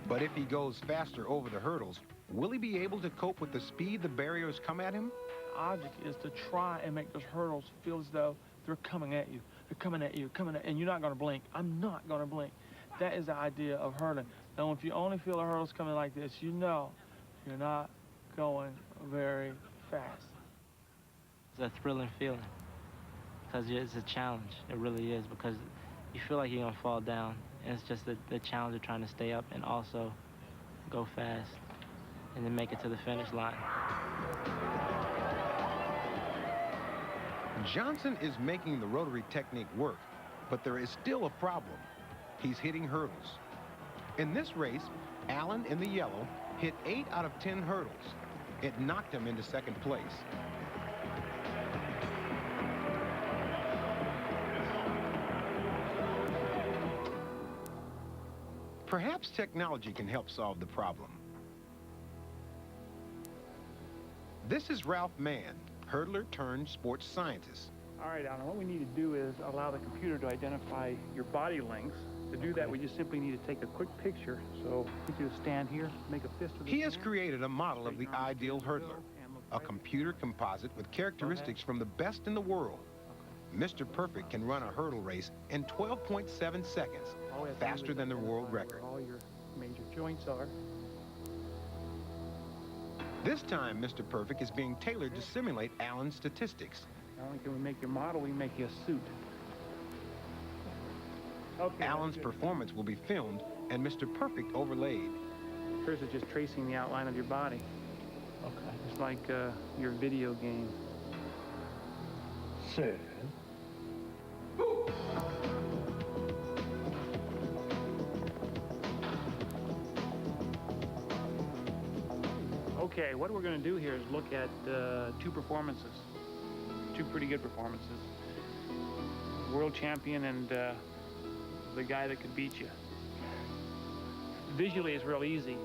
But if he goes faster over the hurdles, will he be able to cope with the speed the barriers come at him? The object is to try and make those hurdles feel as though they're coming at you. They're coming at you, and you're not going to blink. I'm not going to blink. That is the idea of hurdling. Now, if you only feel the hurdles coming like this, you know you're not going very fast. It's a thrilling feeling because it's a challenge. It really is, because you feel like you're going to fall down. And it's just the challenge of trying to stay up and also go fast and then make it to the finish line. Johnson is making the rotary technique work, but there is still a problem. He's hitting hurdles. In this race, Alan in the yellow hit 8 out of 10 hurdles. It knocked him into second place. Perhaps technology can help solve the problem. This is Ralph Mann, hurdler turned sports scientist. All right, Alan, what we need to do is allow the computer to identify your body lengths. To do that, we just simply need to take a quick picture. So we do stand here, make a fist with He has created a model of the ideal hurdler, a computer composite with characteristics from the best in the world. Mr. Perfect can run a hurdle race in 12.7 seconds, faster than the world record. All your major joints are. This time, Mr. Perfect is being tailored to simulate Alan's statistics. Not only can we make your model, we make you a suit. Okay. Alan's performance will be filmed and Mr. Perfect overlaid. First is just tracing the outline of your body. Okay. It's like your video game. Sir. Okay, what we're going to do here is look at two performances. Two pretty good performances. World champion and the guy that could beat you. Visually, it's real easy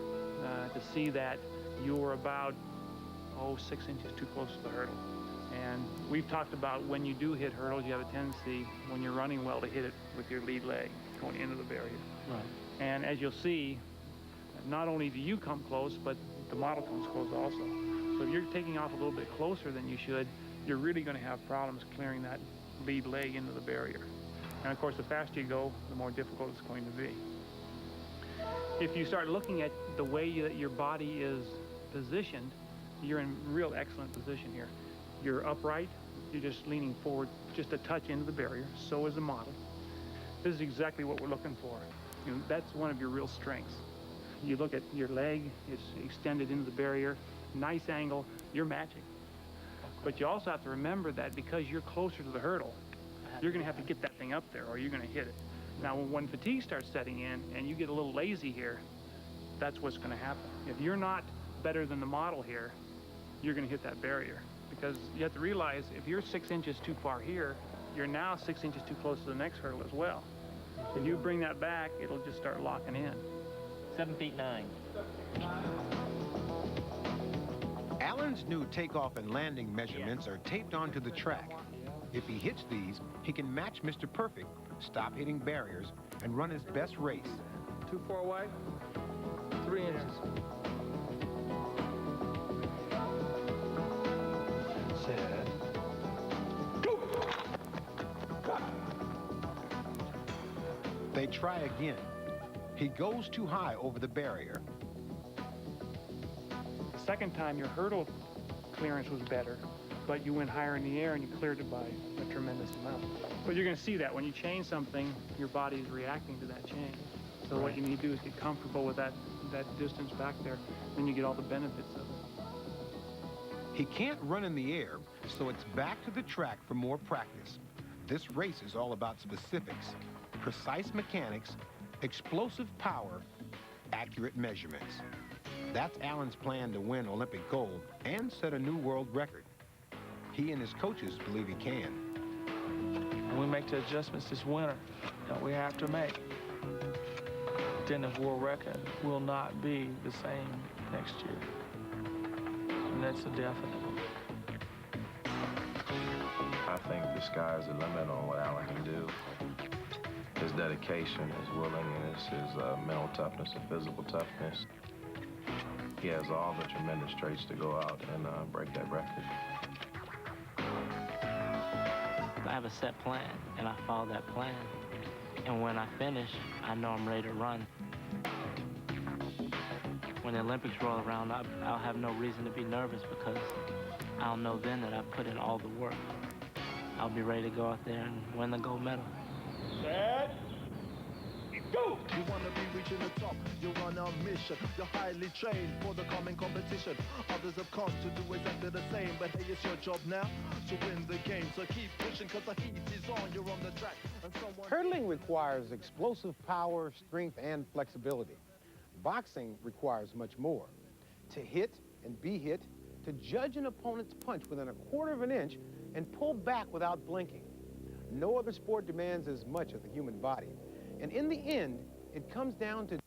to see that you were about, 6 inches too close to the hurdle. And we've talked about when you do hit hurdles, you have a tendency, when you're running well, to hit it with your lead leg going into the barrier. Right. And as you'll see, not only do you come close, but the model comes close also. So if you're taking off a little bit closer than you should, you're really going to have problems clearing that lead leg into the barrier. And of course, the faster you go, the more difficult it's going to be. If you start looking at the way that your body is positioned, you're in real excellent position here. You're upright, you're just leaning forward just a touch into the barrier, so is the model. This is exactly what we're looking for. That's one of your real strengths. You look at your leg, it's extended into the barrier, nice angle, you're matching. But you also have to remember that because you're closer to the hurdle, you're going to have to get that thing up there or you're going to hit it. Now, when fatigue starts setting in and you get a little lazy here, that's what's going to happen. If you're not better than the model here, you're going to hit that barrier. Because you have to realize if you're 6 inches too far here, you're now 6 inches too close to the next hurdle as well. If you bring that back, it'll just start locking in. 7 feet 9. Alan's new takeoff and landing measurements are taped onto the track. If he hits these, he can match Mr. Perfect, stop hitting barriers, and run his best race. Too far away? 3 inches. Sir. They try again. He goes too high over the barrier. The second time, your hurdle clearance was better, but you went higher in the air and you cleared it by a tremendous amount. But you're going to see that when you change something, your body is reacting to that change. So what you need to do is get comfortable with that distance back there, then you get all the benefits of it. He can't run in the air, so it's back to the track for more practice. This race is all about specifics, precise mechanics, explosive power, accurate measurements. That's Alan's plan to win Olympic gold and set a new world record. He and his coaches believe he can. And we make the adjustments this winter that we have to make. Then the world record will not be the same next year. And that's a definite. I think the sky's the limit on what Alan can do. His dedication, his willingness, his mental toughness and physical toughness. He has all the tremendous traits to go out and break that record. I have a set plan, and I follow that plan. And when I finish, I know I'm ready to run. When the Olympics roll around, I'll have no reason to be nervous because I'll know then that I've put in all the work. I'll be ready to go out there and win the gold medal. Set. Go! You want to be reaching the top, you're on a mission. You're highly trained for the coming competition. Others have come to do exactly the same, but hey, it's your job now to win the game. So keep pushing, cause the heat is on, you're on the track. And Hurdling requires explosive power, strength, and flexibility. Boxing requires much more. To hit and be hit, to judge an opponent's punch within 1/4 of an inch, and pull back without blinking. No other sport demands as much of the human body. And in the end, it comes down to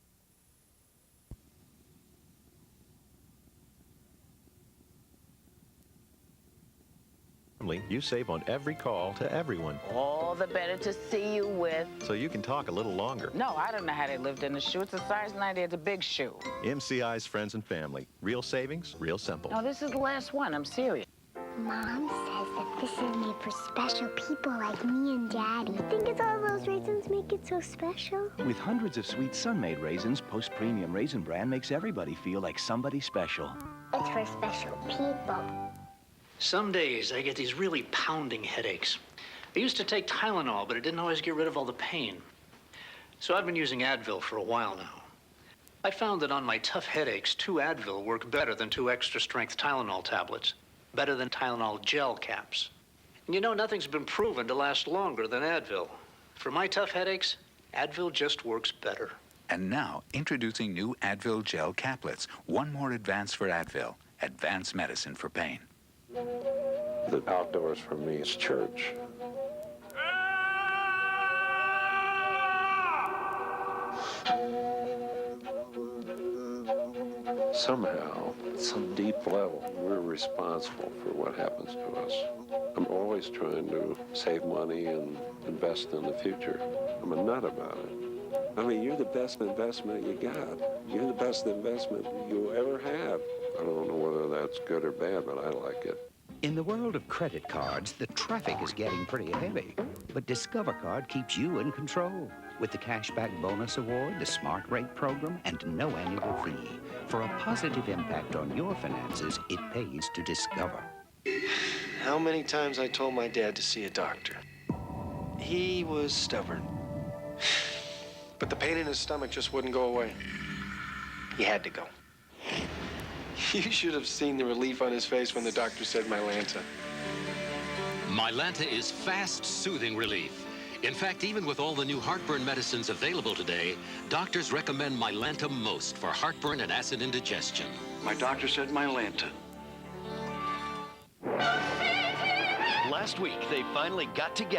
You save on every call to everyone, All the better to see you with. so you can talk a little longer. No, I don't know how they lived in the shoe. It's a size 90. It's a big shoe. MCI's Friends and Family. Real savings, real simple. No, this is the last one. I'm serious. Mom says that this is made for special people like me and Daddy. I think it's all those raisins make it so special. With hundreds of sweet Sun-Made raisins, Post Premium Raisin Bran makes everybody feel like somebody special. It's for special people. Some days I get these really pounding headaches. I used to take Tylenol, but it didn't always get rid of all the pain. So I've been using Advil for a while now. I found that on my tough headaches, 2 Advil work better than 2 extra-strength Tylenol tablets, better than Tylenol gel caps. And you know, nothing's been proven to last longer than Advil. For my tough headaches, Advil just works better. And now, introducing new Advil gel caplets. One more advance for Advil. Advanced medicine for pain. The outdoors for me is church. Somehow, at some deep level, we're responsible for what happens to us. I'm always trying to save money and invest in the future. I'm a nut about it. I mean, you're the best investment you got. You're the best investment you ever have. I don't know whether that's good or bad, but I like it. In the world of credit cards, the traffic is getting pretty heavy. But Discover Card keeps you in control. With the Cashback Bonus Award, the Smart Rate Program, and no annual fee. For a positive impact on your finances, it pays to Discover. How many times I told my dad to see a doctor? He was stubborn. But the pain in his stomach just wouldn't go away. He had to go. You should have seen the relief on his face when the doctor said Mylanta. Mylanta is fast, soothing relief. In fact, even with all the new heartburn medicines available today, doctors recommend Mylanta most for heartburn and acid indigestion. My doctor said Mylanta. Last week, they finally got together.